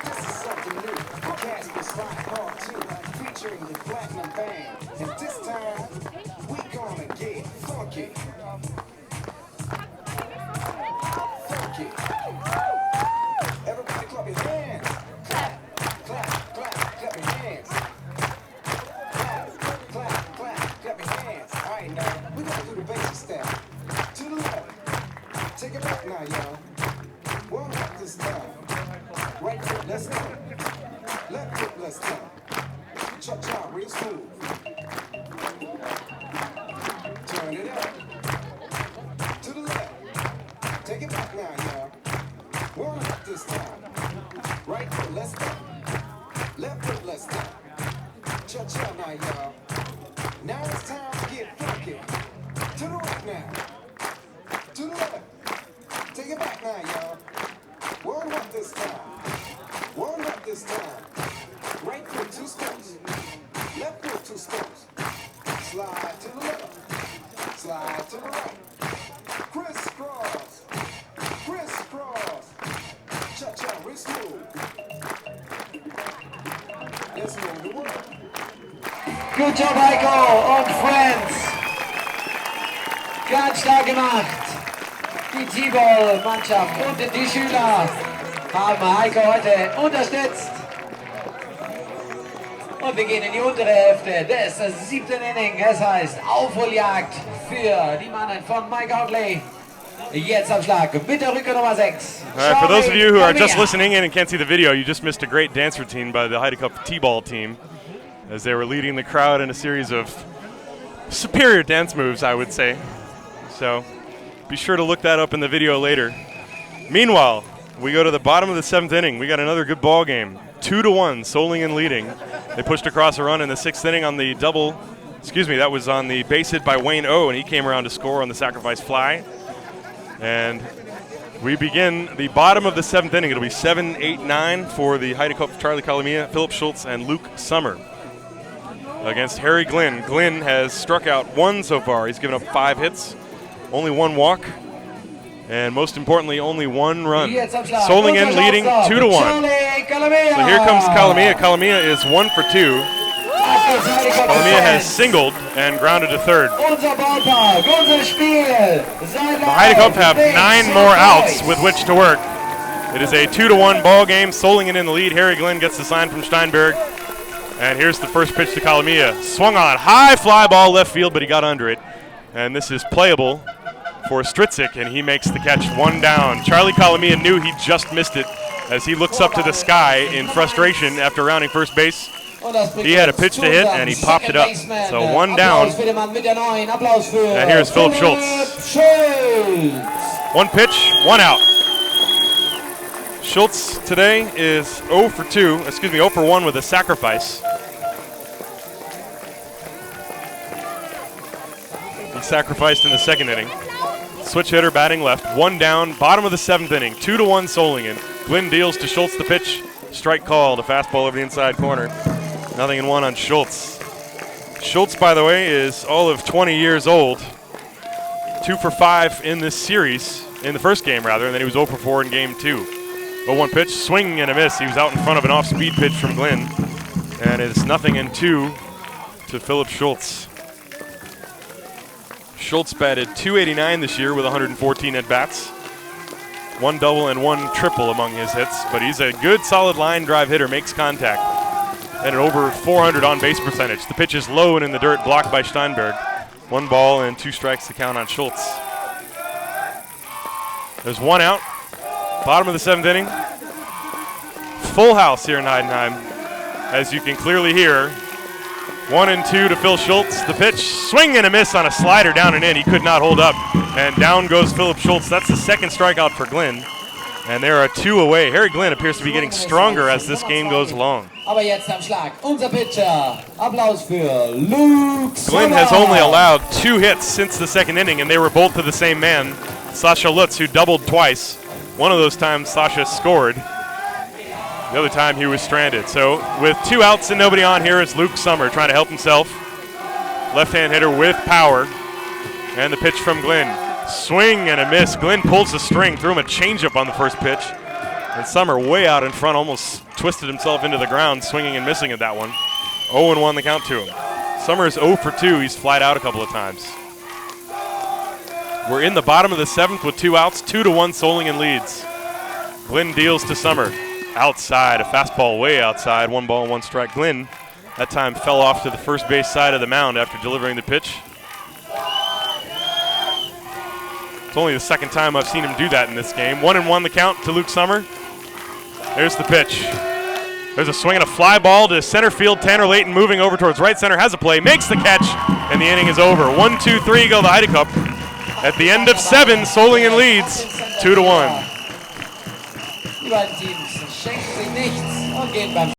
Speaker 3: This is something new. Casper's Rock Part 2, featuring the Platinum Band. And this time, we gonna get funky. Funky. Everybody clap your hands. Clap, clap, clap, clap your hands. Clap, clap, clap, clap your hands. All right, now, we gonna do the basic step. To the left. Take it back now, y'all. Warm up this time. Right foot, let's go. Left foot, let's go. Cha-cha, real smooth. Turn it up. To the left. Take it back now, y'all. Warm up this time. Right foot, let's go. Left foot, let's go. Cha-cha now, y'all. Now it's time to get funky. To the right now. To the left. Take it back now, y'all. Warm up this time. Warm up this time. Right foot, 2 steps. Left foot, 2 steps. Slide to the left. Slide to the right. Crisscross. Crisscross. Cha-cha, real smooth. Let's move the world.
Speaker 1: Good job, Heiko und Friends! Ganz stark gemacht! Die T-Ball-Mannschaft und die Schüler haben Heiko heute unterstützt. Und wir gehen in die untere Hälfte des 7. Inning. Es heißt Aufholjagd für die Mannen von Mike Outley. Jetzt am Schlag mit der Rücke Nummer 6.
Speaker 2: All right, for those of you who are just listening in and can't see the video, you just missed a great dance routine by the Heide Cup T-ball team as they were leading the crowd in a series of superior dance moves, I would say. So be sure to look that up in the video later. Meanwhile, we go to the bottom of the 7th inning. We got another good ball game. 2-1, Solingen leading. They pushed across a run in the 6th inning on the double. Excuse me, that was on the base hit by Wayne O, and he came around to score on the sacrifice fly. And we begin the bottom of the 7th inning. It'll be 7, 8, 9 for the Heide Cup, Charlie Calamia, Philip Schultz, and Luke Summer against Harry Glynn. Glynn has struck out 1 so far. He's given up 5 hits, only 1 walk, and most importantly, only 1 run. Solingen leading 2-1. So here comes Calamia. Calamia is 1 for 2. Calamia has singled and grounded to third. The Heide Cup have 9 more outs with which to work. It is a 2-1 ball game. Solingen in the lead. Harry Glynn gets the sign from Steinberg. And here's the first pitch to Calamia. Swung on, high fly ball left field, but he got under it. And this is playable for Stritzik, and he makes the catch. 1 down. Charlie Calamia knew he just missed it as he looks up to the sky in frustration after rounding first base. He had a pitch to hit, and he popped it up. So 1 down. And here's Philip Schultz. 1 pitch, 1 out. Schultz today is 0 for 1 with a sacrifice. He sacrificed in the 2nd inning. Switch hitter batting left, 1 down, bottom of the 7th inning, 2-1 Solingen. Glynn deals to Schultz the pitch. Strike called, a fastball over the inside corner. 0-1 on Schultz. Schultz, by the way, is all of 20 years old. 2 for 5 in this series, in the first game rather, and then he was 0 for 4 in game 2. 0-1 pitch, swing and a miss. He was out in front of an off-speed pitch from Glynn. And it's 0-2 to Philip Schultz. Schultz batted .289 this year with 114 at-bats. 1 double and 1 triple among his hits, but he's a good solid line drive hitter, makes contact. And an over 400 on-base percentage. The pitch is low and in the dirt, blocked by Steinberg. 1 ball and 2 strikes to count on Schultz. There's 1 out. Bottom of the 7th inning. Full house here in Heidenheim, as you can clearly hear. 1-2 to Phil Schultz. The pitch, swing and a miss on a slider down and in. He could not hold up. And down goes Philip Schultz. That's the 2nd strikeout for Glynn. And there are 2 away. Harry Glynn appears to be getting stronger as this game goes along. Glynn has only allowed 2 hits since the 2nd inning, and they were both to the same man, Sasha Lutz, who doubled twice. One of those times Sasha scored. The other time he was stranded. So with 2 outs and nobody on, here is Luke Summer trying to help himself. Left-hand hitter with power. And the pitch from Glynn. Swing and a miss. Glynn pulls the string, threw him a changeup on the first pitch. And Summer way out in front, almost twisted himself into the ground, swinging and missing at that one. 0-1 the count to him. Summer is 0 for 2. He's flied out a couple of times. We're in the bottom of the 7th with 2 outs. 2-1 Solingen leads. Glynn deals to Summer. Outside, a fastball way outside. 1 ball and 1 strike. Glynn, that time, fell off to the first base side of the mound after delivering the pitch. It's only the 2nd time I've seen him do that in this game. 1-1 the count to Luke Summer. There's the pitch. There's a swing and a fly ball to center field. Tanner Layton moving over towards right center, has a play, makes the catch, and the inning is over. 1-2-3 go the Heide Cup. At the end of 7, Solingen leads 2-1.
Speaker 1: Die beiden Teams schenken sich nichts und gehen beim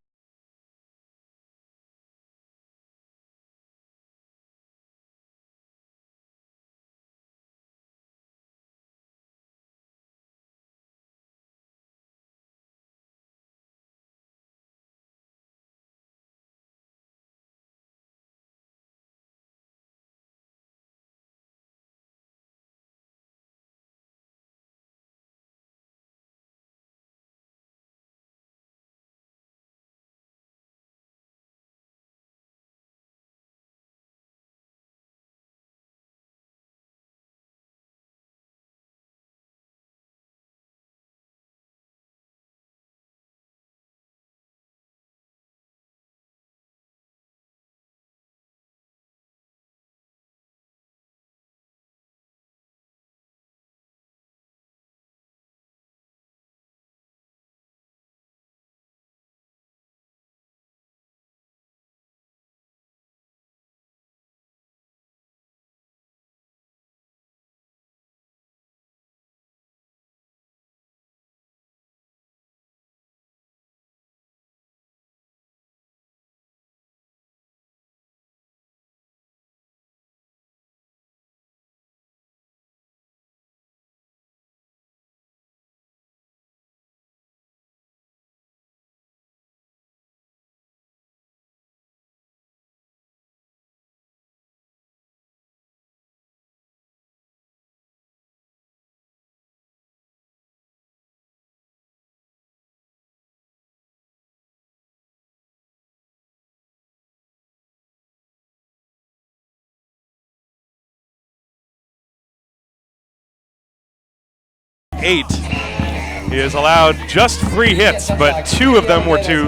Speaker 2: 8. He has allowed just 3 hits, but 2 of them were to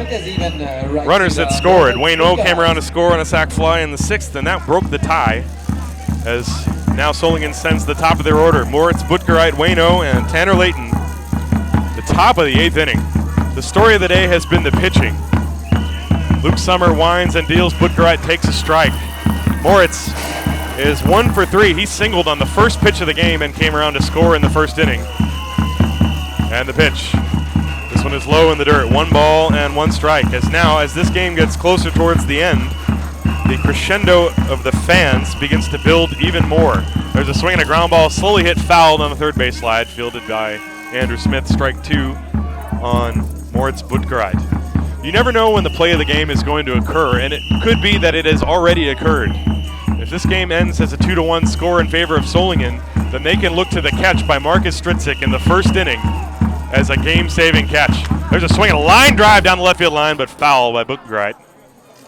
Speaker 2: runners that scored. Wayno came around to score on a sac fly in the 6th, and that broke the tie, as now Solingen sends the top of their order. Moritz, Butgereit, Wayno, and Tanner Layton. The top of the 8th inning. The story of the day has been the pitching. Luke Summer winds and deals. Butgereit takes a strike. Moritz is 1 for 3. He singled on the first pitch of the game and came around to score in the first inning. And the pitch. This one is low in the dirt. 1 ball and 1 strike. As this game gets closer towards the end, the crescendo of the fans begins to build even more. There's a swing and a ground ball, slowly hit fouled on the third base slide, fielded by Andrew Smith. Strike 2 on Moritz Butgereit. You never know when the play of the game is going to occur, and it could be that it has already occurred. If this game ends as a 2-1 score in favor of Solingen, then they can look to the catch by Marcus Stritzik in the first inning as a game-saving catch. There's a swing and a line drive down the left field line, but foul by Butgereit.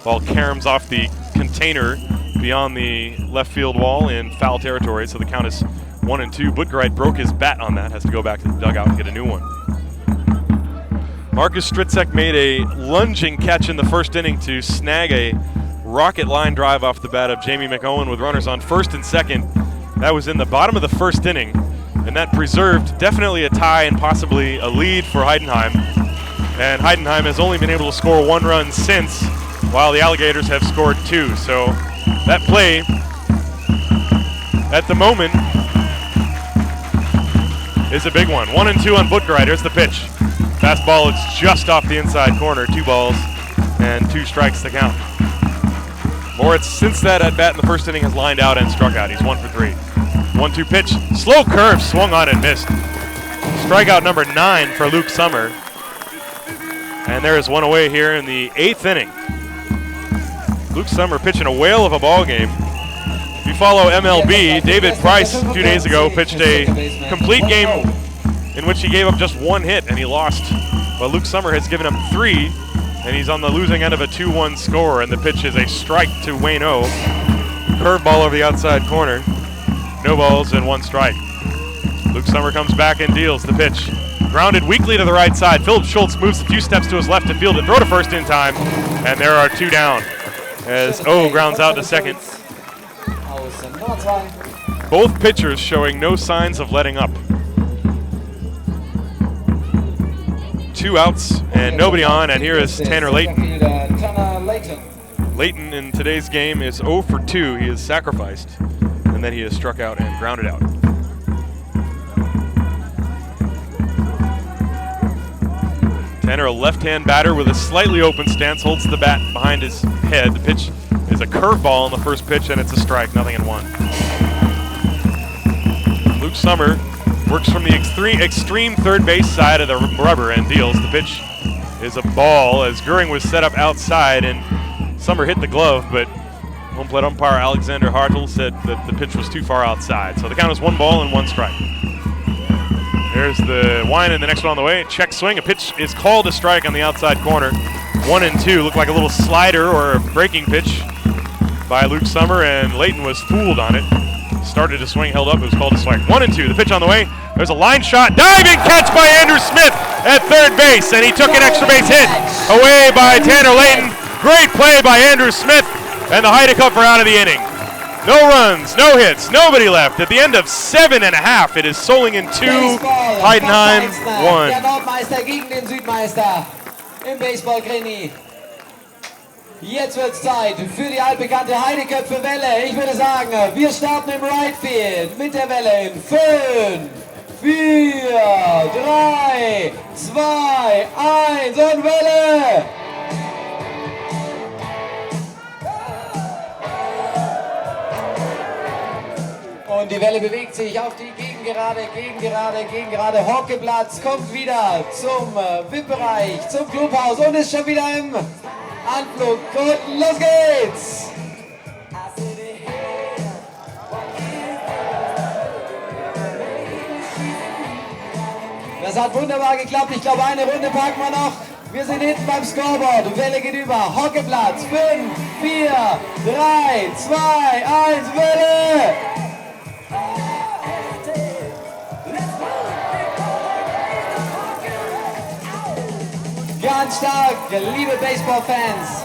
Speaker 2: Ball caroms off the container beyond the left field wall in foul territory, so the count is 1-2. Butgereit broke his bat on that, has to go back to the dugout and get a new one. Marcus Stritzik made a lunging catch in the first inning to snag a rocket line drive off the bat of Jamie McOwen with runners on first and second. That was in the bottom of the first inning, and that preserved definitely a tie and possibly a lead for Heidenheim. And Heidenheim has only been able to score 1 run since, while the Alligators have scored 2. So that play, at the moment, is a big one. 1-2 on Butgereit. Here's the pitch. Fastball is just off the inside corner. 2 balls and 2 strikes to count. Moritz, since that at bat in the first inning, has lined out and struck out. He's 1 for 3. 1-2 pitch. Slow curve, swung on and missed. Strikeout number 9 for Luke Summer. And there is one away here in the 8th inning. Luke Summer pitching a whale of a ball game. If you follow MLB, David Price a few days ago pitched a complete game in which he gave up just 1 hit and he lost. But Luke Summer has given up 3, and he's on the losing end of a 2-1 score, and the pitch is a strike to Wayno. Curveball over the outside corner. No balls and 1 strike. Luke Summer comes back and deals the pitch. Grounded weakly to the right side. Philip Schultz moves a few steps to his left to field it. Throw to first in time, and there are 2 down as O grounds out to second. Both pitchers showing no signs of letting up. 2 outs and nobody on, and here is Tanner Layton. Layton in today's game is 0 for 2. He is sacrificed, and then he is struck out and grounded out. Tanner, a left-hand batter with a slightly open stance, holds the bat behind his head. The pitch is a curveball on the first pitch, and it's a strike, 0-1. Luke Summer works from the extreme third base side of the rubber and deals. The pitch is a ball as Goering was set up outside, and Summer hit the glove, but home plate umpire Alexander Hartl said that the pitch was too far outside. So the count is 1 ball and 1 strike. There's the wind and the next one on the way. Check swing. A pitch is called a strike on the outside corner. 1-2. Looked like a little slider or a breaking pitch by Luke Summer, and Layton was fooled on it. Started to swing, held up. It was called a strike. 1-2. The pitch on the way. There's a line shot. Diving catch by Andrew Smith at third base, and he took an extra base hit away by Tanner Layton. Great play by Andrew Smith, and the Heidenheim are out of the inning. No runs, no hits, nobody left. At the end of 7.5, it is Solingen 2, Heidenheim 1.
Speaker 1: Der Nordmeister gegen den Südmeister im Baseball-Grenny. Jetzt wird's Zeit für die altbekannte Heideköpfe-Welle. Ich würde sagen, wir starten im Right Field mit der Welle in 5, 4, 3, 2, 1 und Welle! Und die Welle bewegt sich auf die Gegengerade. Hockeyplatz kommt wieder zum VIP-Bereich, zum Clubhaus und ist schon wieder im Anflug. Und los geht's! Das hat wunderbar geklappt. Ich glaube, eine Runde packen wir noch. Wir sind hinten beim Scoreboard. Welle geht über. Hockeyplatz. 5, 4, 3, 2, 1, Welle! Ganz stark, liebe Baseball-Fans.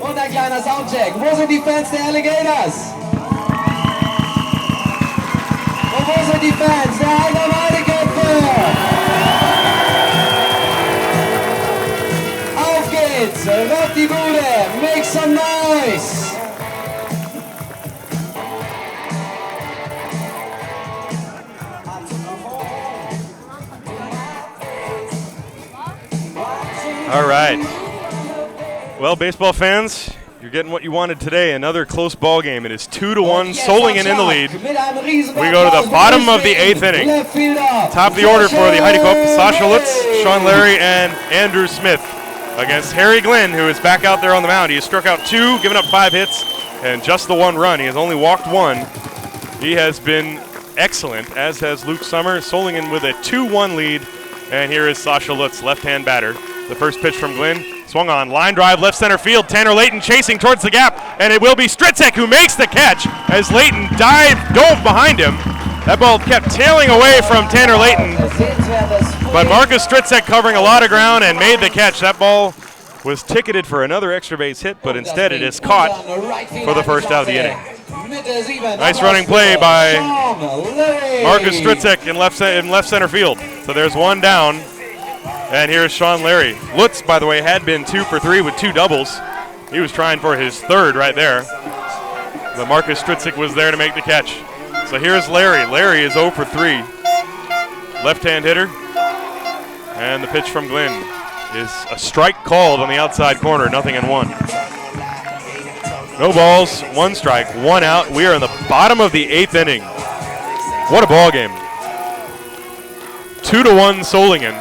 Speaker 1: Und ein kleiner Soundcheck. Wo sind die Fans der Alligators? Und wo sind die Fans der Heidenheim-Heideköpfe? Auf geht's, rock die Bude, make some noise!
Speaker 2: All right. Well, baseball fans, you're getting what you wanted today. Another close ball game. It is 2-1, Solingen in the lead. We go to the bottom of the 8th inning. Top of the order for the Heideköpfe, Sasha Lutz, Sean Larry, and Andrew Smith against Harry Glenn, who is back out there on the mound. He has struck out 2, given up 5 hits, and just the 1 run. He has only walked 1. He has been excellent, as has Luke Sommer. Solingen with a 2-1 lead, and here is Sasha Lutz, left-hand batter. The first pitch from Glenn, swung on, line drive, left center field. Tanner Layton chasing towards the gap, and it will be Stritzek who makes the catch as Layton dove behind him. That ball kept tailing away from Tanner Layton, but Marcus Stritzek covering a lot of ground and made the catch. That ball was ticketed for another extra base hit, but instead it is caught for the first out of the inning. Nice running play by Marcus Stritzek in left center field. So there's 1 down. And here's Sean Larry. Lutz, by the way, had been 2 for 3 with 2 doubles. He was trying for his 3rd right there. But Marcus Stritzek was there to make the catch. So here's Larry. Larry is 0 for 3. Left-hand hitter. And the pitch from Glenn is a strike called on the outside corner, 0-1. No balls, 1 strike, 1 out. We are in the bottom of the 8th inning. What a ball game. 2-1 Solingen.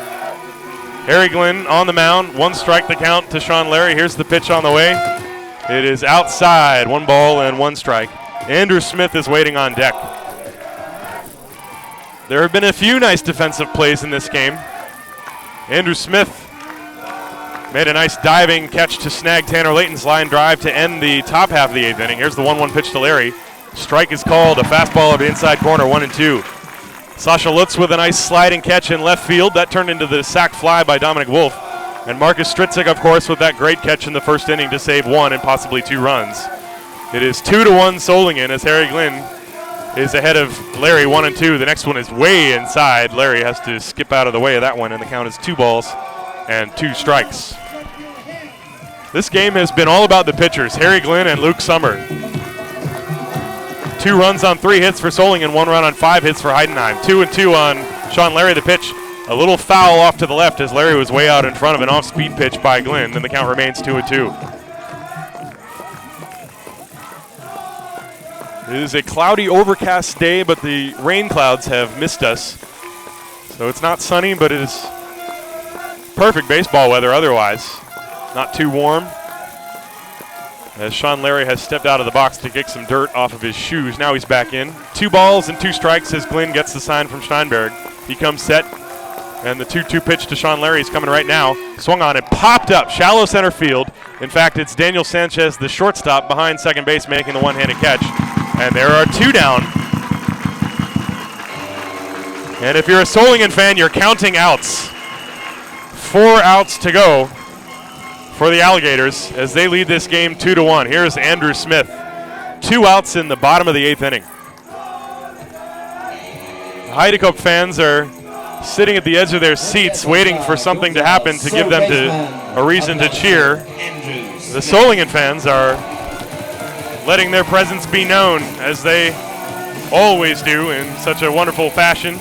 Speaker 2: Harry Glenn on the mound, 1 strike to count to Sean Larry. Here's the pitch on the way. It is outside, 1 ball and 1 strike. Andrew Smith is waiting on deck. There have been a few nice defensive plays in this game. Andrew Smith made a nice diving catch to snag Tanner Layton's line drive to end the top half of the 8th inning. Here's the 1-1 pitch to Larry. Strike is called, a fastball of the inside corner, 1-2. Sasha Lutz with a nice sliding catch in left field. That turned into the sac fly by Dominic Wolf. And Marcus Stritzek, of course, with that great catch in the first inning to save 1 and possibly 2 runs. It is 2-1 Solingen as Harry Glenn is ahead of Larry, 1-2. The next one is way inside. Larry has to skip out of the way of that one, and the count is 2 balls and 2 strikes. This game has been all about the pitchers, Harry Glenn and Luke Sommer. 2 runs on 3 hits for Solingen, 1 run on 5 hits for Heidenheim. 2-2 on Sean Larry, the pitch. A little foul off to the left as Larry was way out in front of an off-speed pitch by Glenn, and the count remains 2-2. It is a cloudy, overcast day, but the rain clouds have missed us. So it's not sunny, but it is perfect baseball weather otherwise. Not too warm. As Sean Larry has stepped out of the box to kick some dirt off of his shoes. Now he's back in. 2 balls and 2 strikes as Glenn gets the sign from Steinberg. He comes set, and the 2-2 pitch to Sean Larry is coming right now. Swung on and popped up, shallow center field. In fact, it's Daniel Sanchez, the shortstop, behind second base, making the one-handed catch. And there are 2 down. And if you're a Solingen fan, you're counting outs. 4 outs to go for the Alligators as they lead this game 2-1. Here's Andrew Smith. 2 outs in the bottom of the 8th inning. The Heideköpfe fans are sitting at the edge of their seats waiting for something to happen to give them a reason to cheer. The Solingen fans are letting their presence be known as they always do in such a wonderful fashion.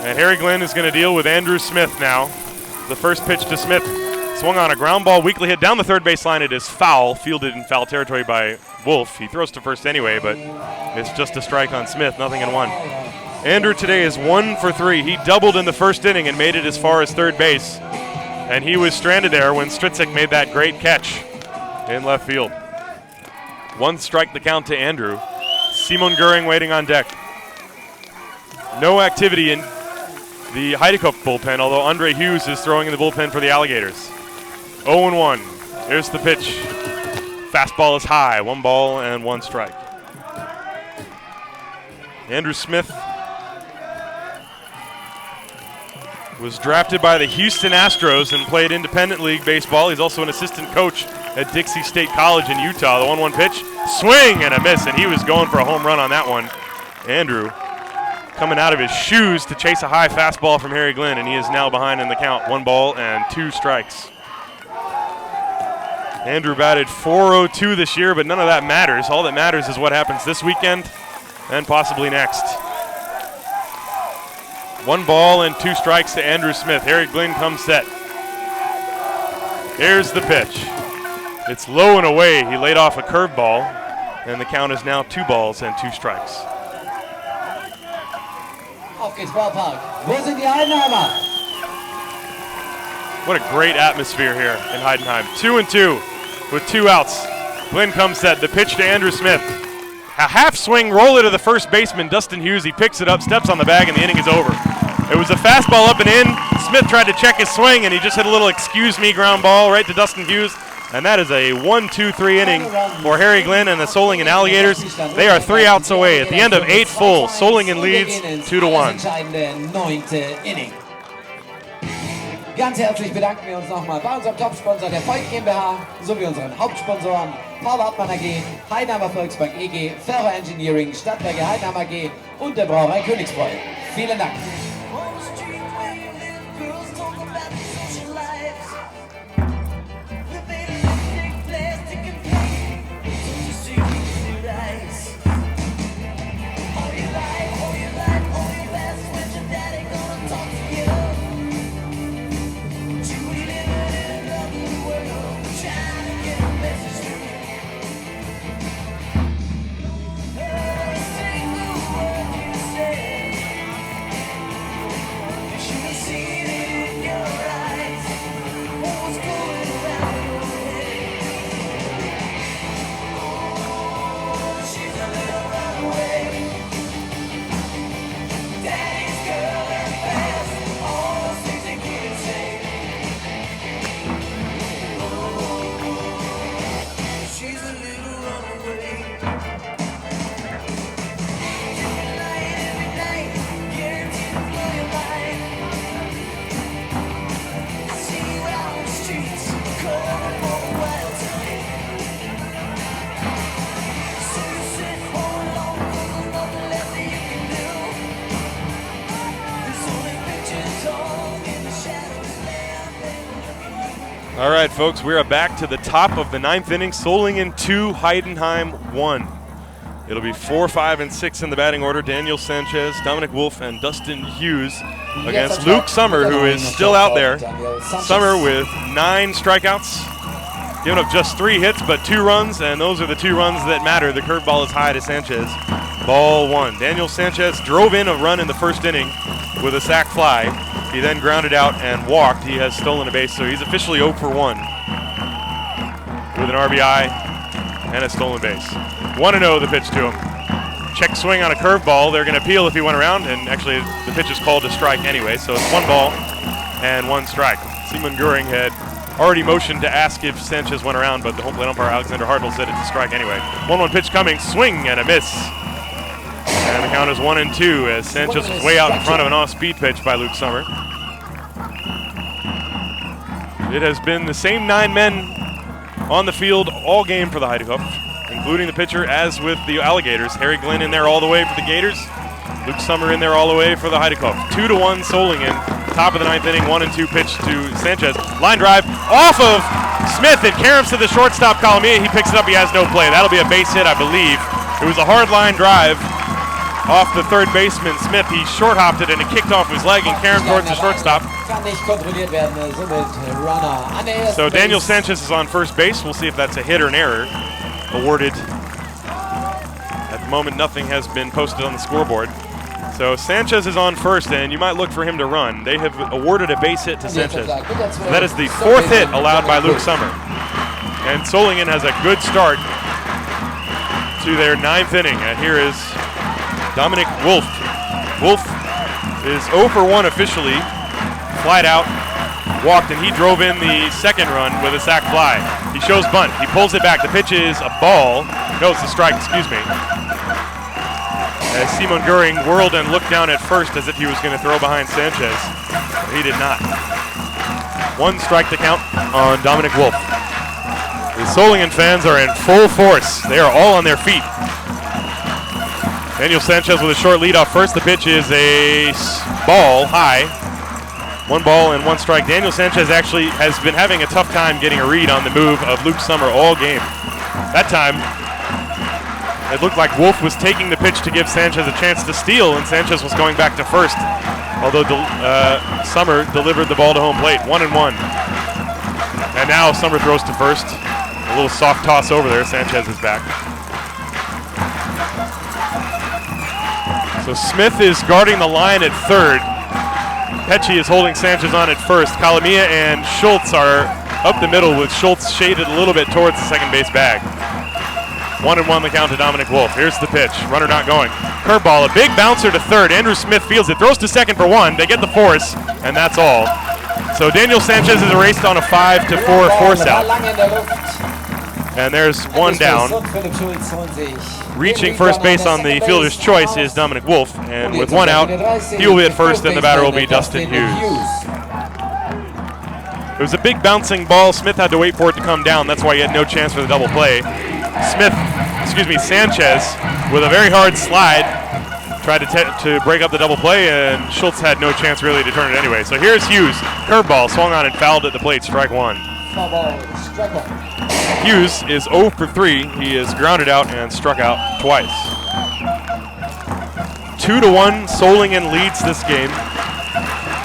Speaker 2: And Harry Glenn is going to deal with Andrew Smith now. The first pitch to Smith swung on a ground ball, weakly hit down the third base line. It is foul, fielded in foul territory by Wolf. He throws to first anyway, but it's just a strike on Smith, 0-1. Andrew today is 1 for 3. He doubled in the first inning and made it as far as third base. And he was stranded there when Stritzek made that great catch in left field. 1 strike the count to Andrew. Simon Göring waiting on deck. No activity in the Heideköpfe bullpen, although Andre Hughes is throwing in the bullpen for the Alligators. 0-1. Here's the pitch. Fastball is high. 1 ball and 1 strike. Was drafted by the Houston Astros and played independent league baseball. He's also an assistant coach at Dixie State College in Utah. The 1-1 pitch, swing and a miss, and he was going for a home run on that one. Andrew coming out of his shoes to chase a high fastball from Harry Glenn, and he is now behind in the count. 1 ball and 2 strikes. Andrew batted .402 this year, but none of that matters. All that matters is what happens this weekend and possibly next. 1 ball and 2 strikes to Andrew Smith. Harry Glenn comes set. Here's the pitch. It's low and away. He laid off a curveball, and the count is now 2 balls and 2 strikes.
Speaker 1: Auf geht's, Ballpark. Wo sind die Heidenheimer?
Speaker 2: What a great atmosphere here in Heidenheim. 2-2 with 2 outs. Glenn comes set. The pitch to Andrew Smith. A half swing roller to the first baseman, Dustin Hughes. He picks it up, steps on the bag, and the inning is over. It was a fastball up and in. Smith tried to check his swing, and he just hit a little excuse me ground ball right to Dustin Hughes. And that is a 1-2-3 inning for Harry Glenn and the Solingen Alligators. They are 3 outs away at the end of 8 full. Solingen leads 2-1.
Speaker 1: Ganz herzlich bedanken wir uns nochmal bei unserem Top-Sponsor der Volk GmbH sowie unseren Hauptsponsoren Paul Hartmann AG, Heidenheimer Volksbank EG, Ferro Engineering, Stadtwerke Heidenheim AG und der Brauerei Königsbräu. Vielen Dank.
Speaker 2: All right, folks, we are back to the top of the 9th inning. Solingen 2, Heidenheim 1. It'll be 4, 5, and 6 in the batting order. Daniel Sanchez, Dominic Wolf, and Dustin Hughes against Luke Summer, who is still out there. Summer with 9 strikeouts, giving up just 3 hits, but 2 runs, and those are the 2 runs that matter. The curveball is high to Sanchez. Ball 1. Daniel Sanchez drove in a run in the first inning with a sac fly. He then grounded out and walked. He has stolen a base, so he's officially 0 for 1 with an RBI and a stolen base. 1-0 the pitch to him. Check swing on a curveball. They're going to appeal if he went around, and actually the pitch is called a strike anyway, so it's 1 ball and 1 strike. Simon Göring had already motioned to ask if Sanchez went around, but the home plate umpire Alexander Hartl said it's a strike anyway. 1-1 pitch coming, swing and a miss. And the count is 1-2 as Sanchez was way out in front of an off-speed pitch by Luke Summer. It has been the same 9 men on the field all game for the Heidenkopf, including the pitcher as with the Alligators. Harry Glenn in there all the way for the Gators. Luke Summer in there all the way for the Heidenkopf. 2-1 Solingen. Top of the 9th inning, 1-2 pitch to Sanchez. Line drive off of Smith. It caroms to the shortstop Colomia. He picks it up. He has no play. That'll be a base hit, I believe. It was a hard line drive off the third baseman, Smith. He short hopped it and it kicked off his leg and carried towards the shortstop. So Daniel Sanchez is on first base. We'll see if that's a hit or an error awarded. At the moment, nothing has been posted on the scoreboard. So Sanchez is on first, and you might look for him to run. They have awarded a base hit to Sanchez. So that is the 4th hit allowed by Luke Summer. And Solingen has a good start to their 9th inning. And here is Dominic Wolf. Wolf is 0 for 1 officially. Flied out, walked, and he drove in the second run with a sac fly. He shows bunt. He pulls it back. The pitch is a ball. No, it's a strike, excuse me. As Simon Göring whirled and looked down at first as if he was going to throw behind Sanchez. He did not. 1 strike to count on Dominic Wolf. The Solingen fans are in full force. They are all on their feet. Daniel Sanchez with a short lead off first. The pitch is a ball high. 1 ball and 1 strike. Daniel Sanchez actually has been having a tough time getting a read on the move of Luke Summer all game. That time, it looked like Wolf was taking the pitch to give Sanchez a chance to steal, and Sanchez was going back to first, although Summer delivered the ball to home plate. 1-1. And now Summer throws to first. A little soft toss over there. Sanchez is back. So Smith is guarding the line at third. Pecci is holding Sanchez on at first. Calamia and Schultz are up the middle, with Schultz shaded a little bit towards the second base bag. 1-1 the count to Dominic Wolf. Here's the pitch. Runner not going. Curveball, a big bouncer to third. Andrew Smith fields it, throws to second for 1. They get the force, and that's all. So Daniel Sanchez is erased on a 5-4 force out. And there's 1 down. Reaching first base on the fielder's choice is Dominic Wolf, and with 1 out, he will be at first, and the batter will be Dustin Hughes. It was a big bouncing ball. Smith had to wait for it to come down. That's why he had no chance for the double play. Sanchez, with a very hard slide, tried to break up the double play, and Schultz had no chance really to turn it anyway. So here's Hughes. Curveball swung on and fouled at the plate. Strike 1. Hughes is 0 for 3. He is grounded out and struck out twice. 2-1. Solingen leads this game.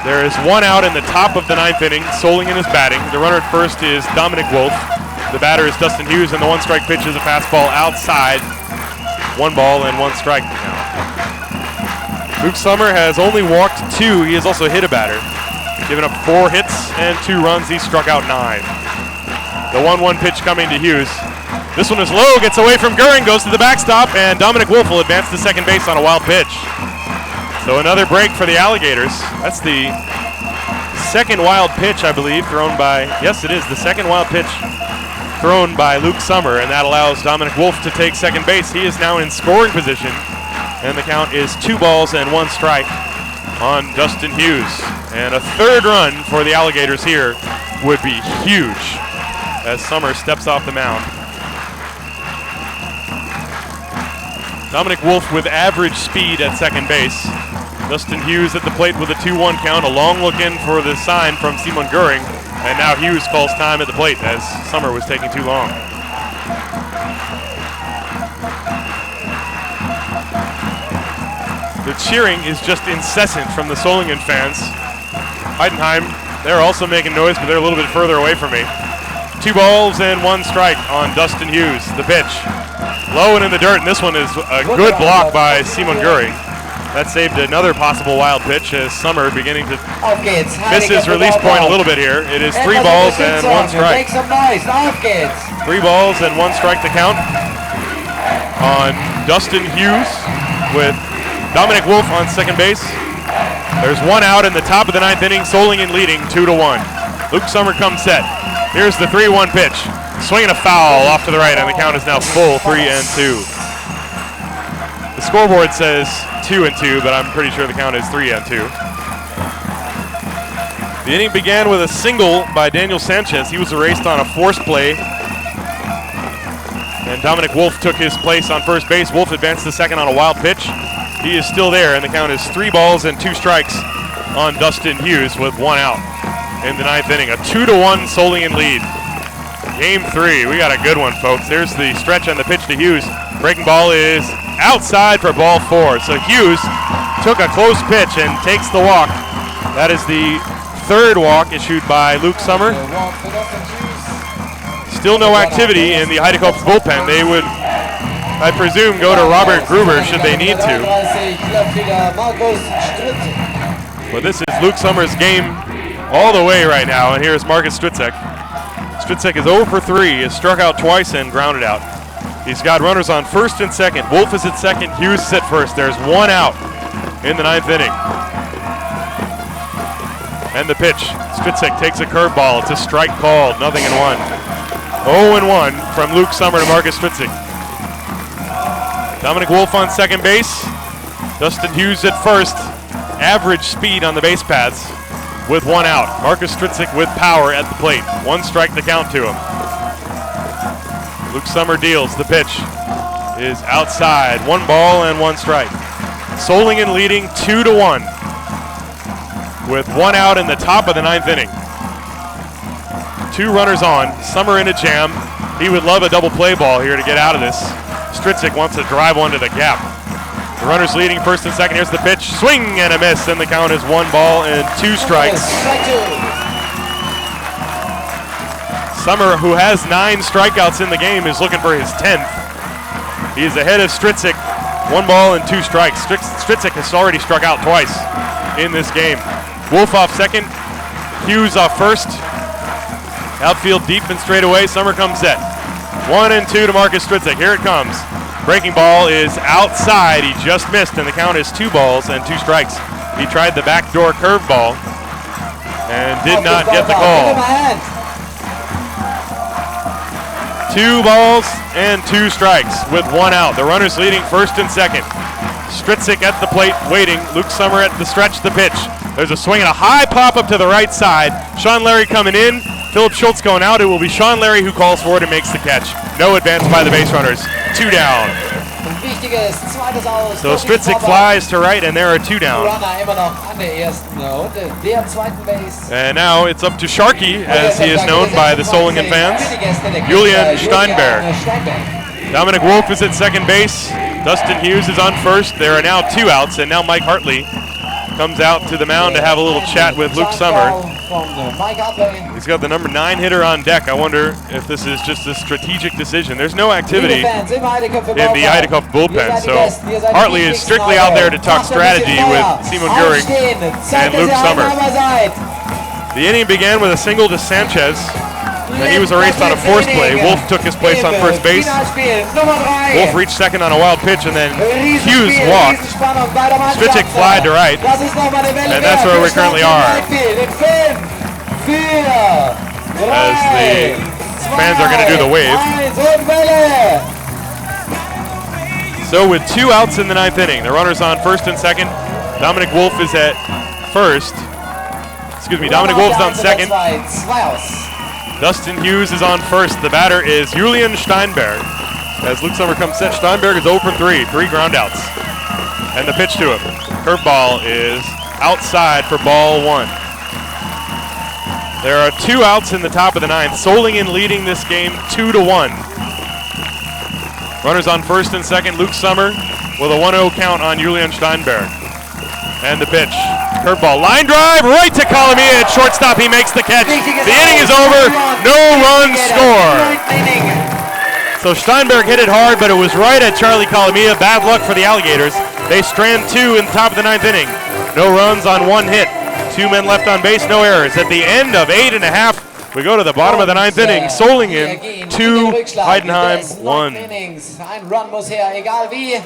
Speaker 2: There is 1 out in the top of the 9th inning. Solingen is batting. The runner at first is Dominic Wolf. The batter is Dustin Hughes, and the 1 strike pitch is a fastball outside. 1 ball and 1 strike now. Luke Summer has only walked 2. He has also hit a batter. Given up 4 hits and 2 runs. He struck out 9. The 1-1 pitch coming to Hughes. This one is low, gets away from Goering, goes to the backstop, and Dominic Wolf will advance to second base on a wild pitch. So another break for the Alligators. That's the second wild pitch, I believe, thrown by, yes it is, the second wild pitch thrown by Luke Summer, and that allows Dominic Wolf to take second base. He is now in scoring position, and the count is 2 balls and 1 strike on Dustin Hughes. And a 3rd run for the Alligators here would be huge as Summer steps off the mound. Dominic Wolf with average speed at second base. Dustin Hughes at the plate with a 2-1 count. A long look in for the sign from Simon Goering. And now Hughes calls time at the plate as Summer was taking too long. The cheering is just incessant from the Solingen fans. Heidenheim, they're also making noise, but they're a little bit further away from me. 2 balls and 1 strike on Dustin Hughes. The pitch, low and in the dirt, and this one is a good block by Simon Goering. That saved another possible wild pitch as Summer beginning to miss his release point a little bit here. It is 3 balls and 1 strike. 3 balls and 1 strike to count on Dustin Hughes with Dominic Wolf on second base. There's 1 out in the top of the 9th inning. Solingen leading 2-1. Luke Summer comes set. Here's the 3-1 pitch. Swinging a foul off to the right, and the count is now full 3-2. The scoreboard says 2-2, but I'm pretty sure the count is 3-2. The inning began with a single by Daniel Sanchez. He was erased on a forced play, and Dominic Wolf took his place on first base. Wolf advanced to second on a wild pitch. He is still there, and the count is 3 balls and 2 strikes on Dustin Hughes with 1 out in the 9th inning. A 2-1 Solingen lead. Game 3, we got a good one, folks. There's the stretch on the pitch to Hughes. Breaking ball is outside for ball 4. So Hughes took a close pitch and takes the walk. That is the 3rd walk issued by Luke Summer. Still no activity in the Heidekopp's bullpen. They would, I presume, go to Robert Gruber should they need to. But this is Luke Summer's game all the way right now, and here's Marcus Stritzek. Stritzek is 0 for 3. He has struck out twice and grounded out. He's got runners on first and second. Wolf is at second. Hughes is at first. There's 1 out in the 9th inning. And the pitch. Stritzek takes a curveball. It's a strike called. 0-1. 0-1 from Luke Summer to Marcus Stritzek. Dominic Wolf on second base. Dustin Hughes at first. Average speed on the base paths. with 1 out. Marcus Stritzik with power at the plate. 1 strike to count to him. Luke Summer deals. The pitch is outside. 1 ball and 1 strike. Solingen leading 2-1 with 1 out in the top of the 9th inning. 2 runners on. Summer in a jam. He would love a double play ball here to get out of this. Stritzik wants to drive one to the gap. The runners leading first and second. Here's the pitch. Swing and a miss, and the count is 1 ball and 2 strikes. Summer, who has 9 strikeouts in the game, is looking for his 10th. He is ahead of Stritzik. 1 ball and 2 strikes. Stritzik has already struck out twice in this game. Wolf off second. Hughes off first. Outfield deep and straight away. Summer comes set. 1 and 2 to Marcus Stritzik. Here it comes. Breaking ball is outside. He just missed, and the count is 2 balls and 2 strikes. He tried the backdoor curveball and did not get the call. 2 balls and 2 strikes with 1 out. The runners leading first and second. Stritzik at the plate waiting. Luke Summer at the stretch, the pitch. There's a swing and a high pop up to the right side. Sean Larry coming in. Philip Schultz going out. It will be Sean Larry who calls for it and makes the catch. No advance by the base runners. 2 down. So Stritzik flies to right, and there are 2 down. And now it's up to Sharky, as he is known by the Solingen fans. Julian Steinberg. Dominic Wolf is at second base. Dustin Hughes is on first. There are now 2 outs, and now Mike Hartley comes out to the mound to have a little chat with Luke Summer. He's got the number 9 hitter on deck. I wonder if this is just a strategic decision. There's no activity in the Heidekopf bullpen, so Hartley is strictly out there to talk strategy with Simon Göring and Luke Summer. The inning began with a single to Sanchez, and he was erased on a forced play. Wolf took his place on first base. Wolf reached second on a wild pitch, and then Hughes walked. Stritzik flied to right, and that's where we currently are. As the fans are going to do the wave. So with 2 outs in the 9th inning, the runners on first and second. Dominic Wolf is at first. Dominic Wolf's on second. Dustin Hughes is on first. The batter is Julian Steinberg. As Luke Summer comes set, Steinberg is 0 for 3 groundouts. And the pitch to him. Curveball is outside for ball 1. There are 2 outs in the top of the 9th. Solingen leading this game 2-1. Runners on first and second. Luke Summer with a 1-0 count on Julian Steinberg. And the pitch. Curveball, line drive, right to Colomia at shortstop. He makes the catch. The inning is over. No runs score. So Steinberg hit it hard, but it was right at Charlie Colomia. Bad luck for the Alligators. They strand 2 in the top of the 9th inning. No runs on 1 hit. 2 men left on base, no errors. At the end of 8.5, we go to the bottom of the 9th inning. Solingen 2, Heidenheim 1.
Speaker 1: Ein Run muss her, egal wie,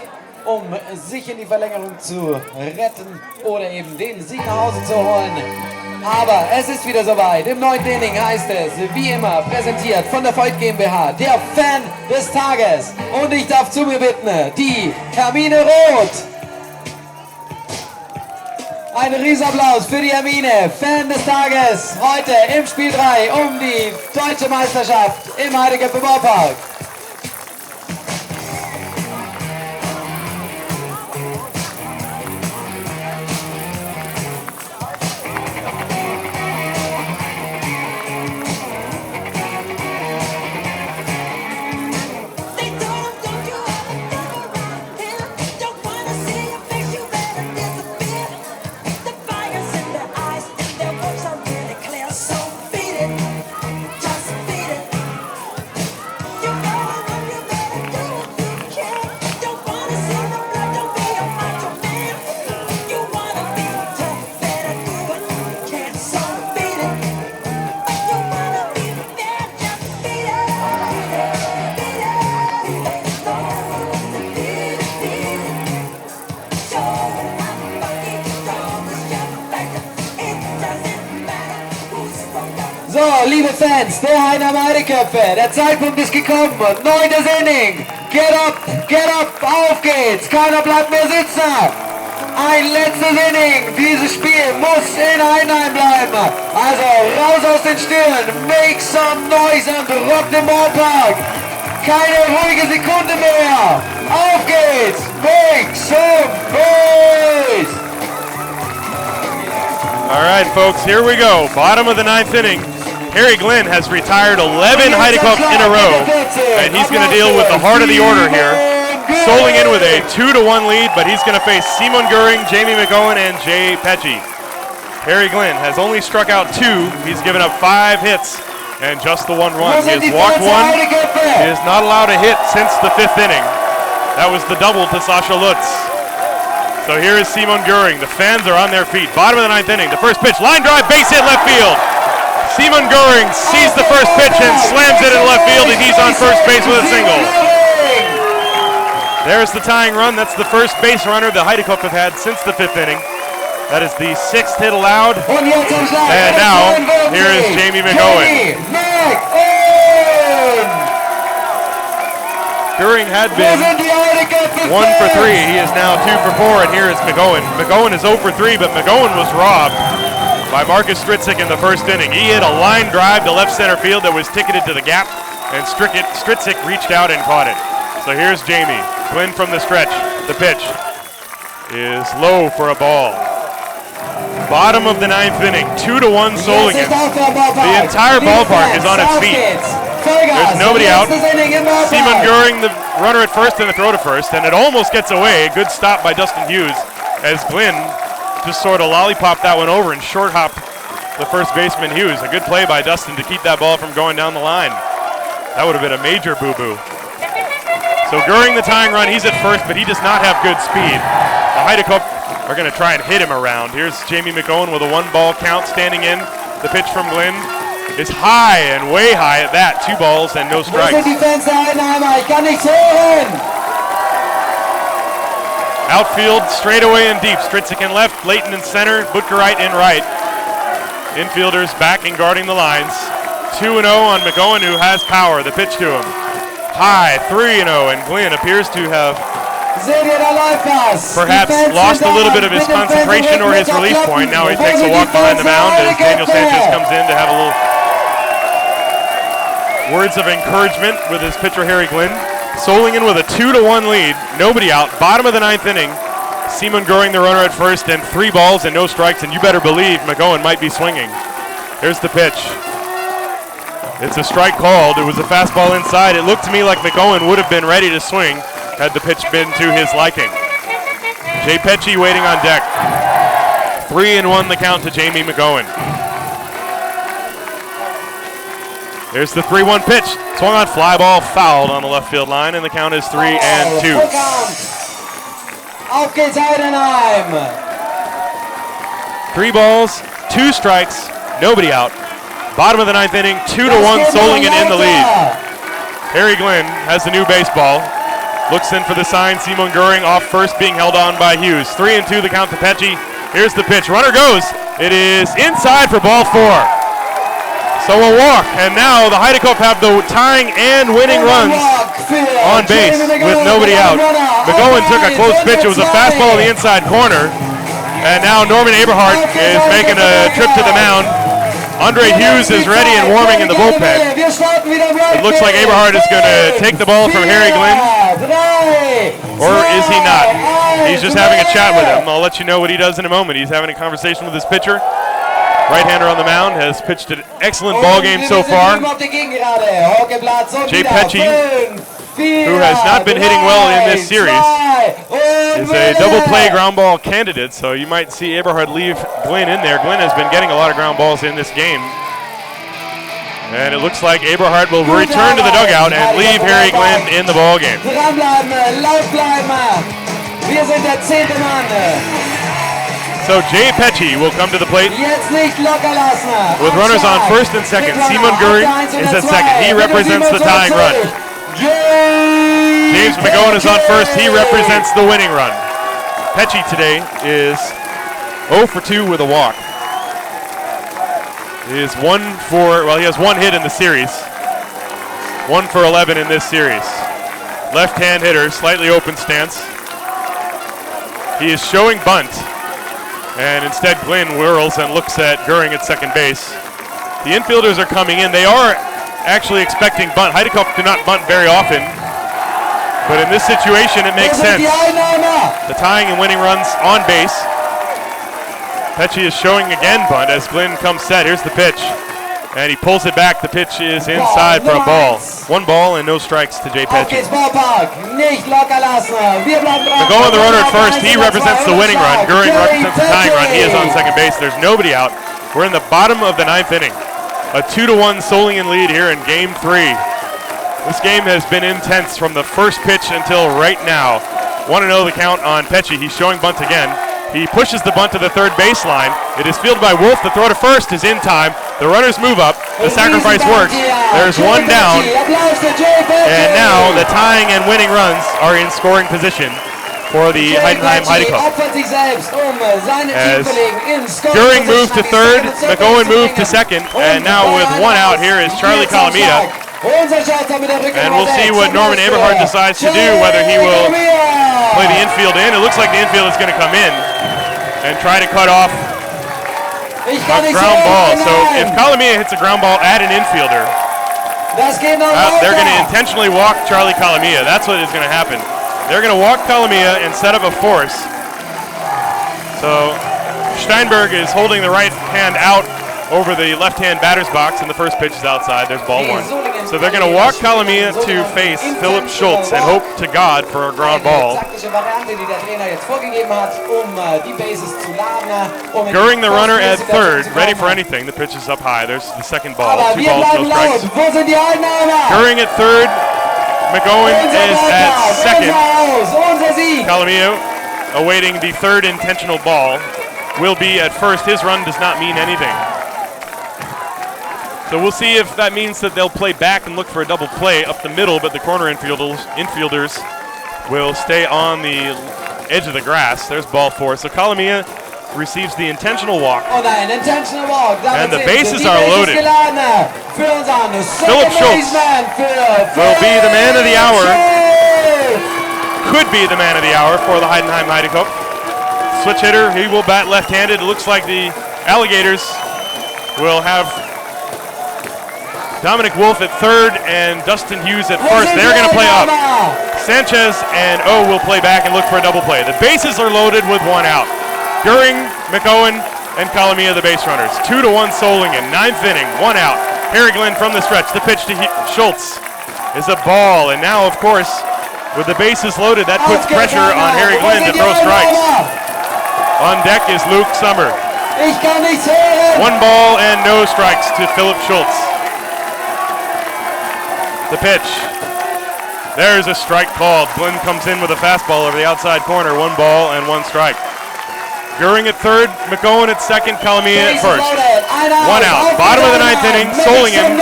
Speaker 1: sich in die Verlängerung zu retten oder eben den Sieg nach Hause zu holen. Aber es ist wieder soweit. Im 9. Inning heißt es, wie immer, präsentiert von der Voigt GmbH, der Fan des Tages. Und ich darf zu mir bitten, die Hermine Roth. Ein Riesenapplaus für die Hermine, Fan des Tages, heute im Spiel 3 um die deutsche Meisterschaft im Heideköpfe Ballpark. So, liebe Fans der Heidenheimer Heideköpfe, der Zeitpunkt ist gekommen. 9. Inning. Get up, auf geht's. Keiner bleibt mehr sitzen. Ein letztes Inning. Dieses Spiel muss in Heidenheim bleiben. Also raus aus den Stühlen. Make some noise and rock the ballpark. Keine ruhige Sekunde mehr. Auf geht's. Make some noise.
Speaker 2: All right, folks, here we go. Bottom of the 9th inning. Harry Glenn has retired 11 Heidekopp in a row, and he's going to deal with the heart of the order here. Solingen with a 2-1 lead, but he's going to face Simon Göring, Jamie McOwen, and Jay Pecci. Harry Glenn has only struck out 2. He's given up 5 hits and just the 1 run. He has walked 1. He is not allowed a hit since the 5th inning. That was the double to Sasha Lutz. So here is Simon Göring. The fans are on their feet. Bottom of the 9th inning. The first pitch, line drive, base hit left field. Simon Göring sees the first pitch and slams it in left field, and he's on first base with a single. There's the tying run. That's the first base runner the Heidekopp have had since the 5th inning. That is the 6th hit allowed. And now, here is Jamie McOwen. Göring had been 1 for 3. He is now 2 for 4, and here is McOwen. McOwen is 0 for 3, but McOwen was robbed by Marcus Stritzik in the first inning. He hit a line drive to left center field that was ticketed to the gap, and Stritzik reached out and caught it. So here's Jamie. Glenn from the stretch. The pitch is low for a ball. Bottom of the 9th inning, 2-1 Solingen. The entire ballpark is on its feet. There's nobody out. Simon Göring, the runner at first, and the throw to first, and it almost gets away. Good stop by Dustin Hughes as Glenn just sort of lollipopped that one over and short hopped the first baseman Hughes. A good play by Dustin to keep that ball from going down the line. That would have been a major boo-boo. So Göring the tying run, he's at first, but he does not have good speed. The Heidekopp are going to try and hit him around. Here's Jamie McOwen with a 1-ball count standing in. The pitch from Glenn is high and way high at that. 2 balls and no strikes. Outfield, straightaway and deep. Stritzik in left, Leighton in center, Butkerite in right. Infielders back and guarding the lines. 2-0 on McOwen, who has power. The pitch to him. High, 3-0, and Glenn appears to have perhaps lost a little bit of his concentration or his release point. Now he takes a walk behind the mound as Daniel Sanchez comes in to have a little words of encouragement with his pitcher Harry Glenn. Solingen with a 2-1 lead, nobody out. Bottom of the 9th inning, Simon Göring the runner at first, and 3 balls and no strikes, and you better believe McOwen might be swinging. Here's the pitch. It's a strike called. It was a fastball inside. It looked to me like McOwen would have been ready to swing had the pitch been to his liking. Jay Pecci waiting on deck. 3-1 the count to Jamie McOwen. There's the 3-1 pitch. Swung on, fly ball, fouled on the left field line, and the count is 3-2.
Speaker 1: Auf geht's Heidenheim.
Speaker 2: 3 balls, 2 strikes, nobody out. Bottom of the 9th inning, 2-1 Solingen in the lead. Harry Glenn has the new baseball. Looks in for the sign. Simon Göring off first, being held on by Hughes. 3-2 the count to Pecci. Here's the pitch. Runner goes. It is inside for ball 4. So a walk, and now the Heidekopp have the tying and winning runs on base with nobody out. McOwen took a close pitch. It was a fastball in the inside corner. And now Norman Eberhardt is making a trip to the mound. Andre Hughes is ready and warming in the bullpen. It looks like Eberhardt is going to take the ball from Harry Glenn. Or is he not? He's just having a chat with him. I'll let you know what he does in a moment. He's having a conversation with his pitcher. Right-hander on the mound, has pitched an excellent ball game so far. Jay Pecci, who has not been hitting well in this series, is a double play ground ball candidate, so you might see Eberhard leave Glenn in there. Glenn has been getting a lot of ground balls in this game. And it looks like Eberhard will return to the dugout and leave Harry Glenn in the ball game. So Jay Pecci will come to the plate with runners on first and second. Simon Göring is at second. He represents the tying run. James McOwen is on first. He represents the winning run. Pecci today is 0 for 2 with a walk. He is he has 1 hit in the series. 1 for 11 in this series. Left-hand hitter, slightly open stance. He is showing bunt. And instead Glynn whirls and looks at Goering at second base. The infielders are coming in. They are actually expecting bunt. Heidekopf do not bunt very often. But in this situation, it makes sense. The tying and winning runs on base. Pesce is showing again bunt as Glynn comes set. Here's the pitch. And he pulls it back. The pitch is inside for a ball. 1 ball and no strikes to Jay Pesce. McGowan, the runner at first. He represents the winning run. Goering represents the tying run. He is on second base. There's nobody out. We're in the bottom of the 9th inning. A 2-1 Solingen lead here in Game 3. This game has been intense from the first pitch until right now. 1-0 the count on Pesce. He's showing bunt again. He pushes the bunt to the third baseline. It is fielded by Wolf. The throw to first is in time. The runners move up. The sacrifice works. There's 1 down. And now the tying and winning runs are in scoring position for the Heidenheim Heidekopf. As Goering moved to third, McGowan moved to second, and now with 1 out here is Charlie Calamita. And we'll see what Norman Eberhard decides to do, whether he will play the infield in. It looks like the infield is going to come in and try to cut off a ground ball. So if Calamita hits a ground ball at an infielder, they're going to intentionally walk Charlie Calamita. That's what is going to happen. They're going to walk Calamita and set up a force. So Steinberg is holding the right hand out over the left-hand batter's box, and the first pitch is outside. There's ball 1. So they're going to walk Calamita to face Philip Schultz and hope to God for a ground ball. Goering, the runner at third, ready for anything. The pitch is up high. There's the second ball. 2 balls, no strikes. Goering at third. McGowan is at second. Calamita awaiting the third intentional ball. Will be at first. His run does not mean anything. So we'll see if that means that they'll play back and look for a double play up the middle, but the corner infielders will stay on the edge of the grass. There's ball 4. So Calamita receives the intentional walk. And the bases are loaded. Philip Schultz will be the man of the hour. Could be the man of the hour for the Heidenheim Heidekopf. Switch hitter, he will bat left-handed. It looks like the Alligators will have Dominic Wolf at third and Dustin Hughes at first. They're going to play up. Sanchez and O will play back and look for a double play. The bases are loaded with 1 out. Goering, McGowan, and Calamita the base runners. 2-1 Solingen, 9th inning, 1 out. Harry Glynn from the stretch. The pitch to Schultz is a ball, and now, of course, with the bases loaded, that puts pressure on Harry Glynn to throw strikes. On deck is Luke Summer. 1 ball and no strikes to Philip Schultz. The pitch. There's a strike called. Glynn comes in with a fastball over the outside corner. 1 ball and 1 strike. Goering at third, McGowan at second, Calamita at first. 1 out. Bottom of the 9th inning, Solingen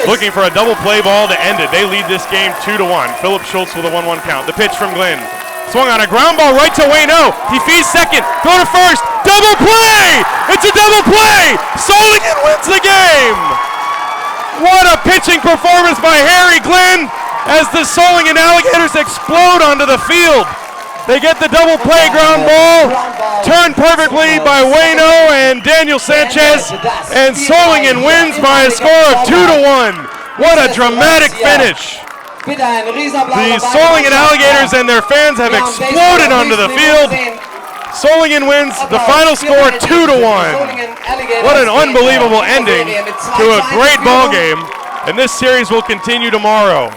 Speaker 2: looking for a double play ball to end it. They lead this game 2-1. Philip Schultz with a 1-1 count. The pitch from Glynn. Swung on a ground ball right to Wayno. He feeds second. Go to first. Double play! It's a double play! Solingen wins the game! What a pitching performance by Harry Glynn as the Solingen Alligators explode onto the field. They get the double play ground ball, turned perfectly by Wayno and Daniel Sanchez, and Solingen wins by a score of 2-1. What a dramatic finish. The Solingen Alligators and their fans have exploded onto the field. Solingen wins the final score 2-1. What an unbelievable ending to a great ball game, and this series will continue tomorrow.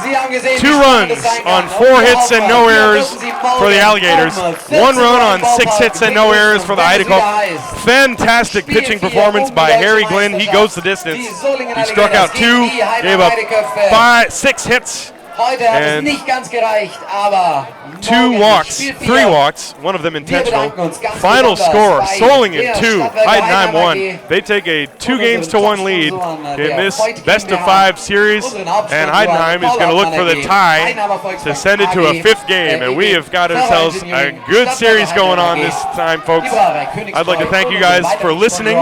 Speaker 2: 2 runs on 4 hits and no errors for the Alligators. 1 run on 6 hits and no errors for the Heidekopf. Fantastic pitching performance by Harry Glynn. He goes the distance. He struck out 2, gave up 6 hits, and 2 walks, 3 walks, 1 of them intentional. Final score, Solingen 2, Heidenheim 1. They take a 2-1 lead in this best-of-5 series, and Heidenheim is going to look for the tie to send it to a 5th game, and we have got ourselves a good series going on this time, folks. I'd like to thank you guys for listening.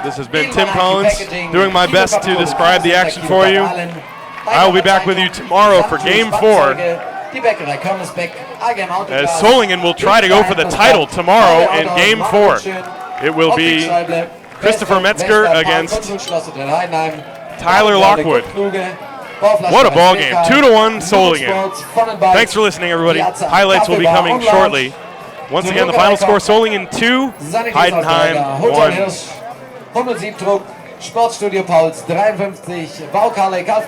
Speaker 2: This has been Tim Collins doing my best to describe the action for you. I will be back with you tomorrow for Game 4
Speaker 1: Die Bäckerei Körmersbeck, AGM Autoglas.
Speaker 2: As Solingen will try to go for the title tomorrow in Game 4. It will be Christopher Metzger against Tyler Lockwood. What a ball game. 2-1 Solingen. Thanks for listening, everybody. Highlights will be coming shortly. Once again, the final score, Solingen 2, Heidenheim 1.
Speaker 1: Hummelsiebdruck, Sportstudio Pauls 53, Baukalle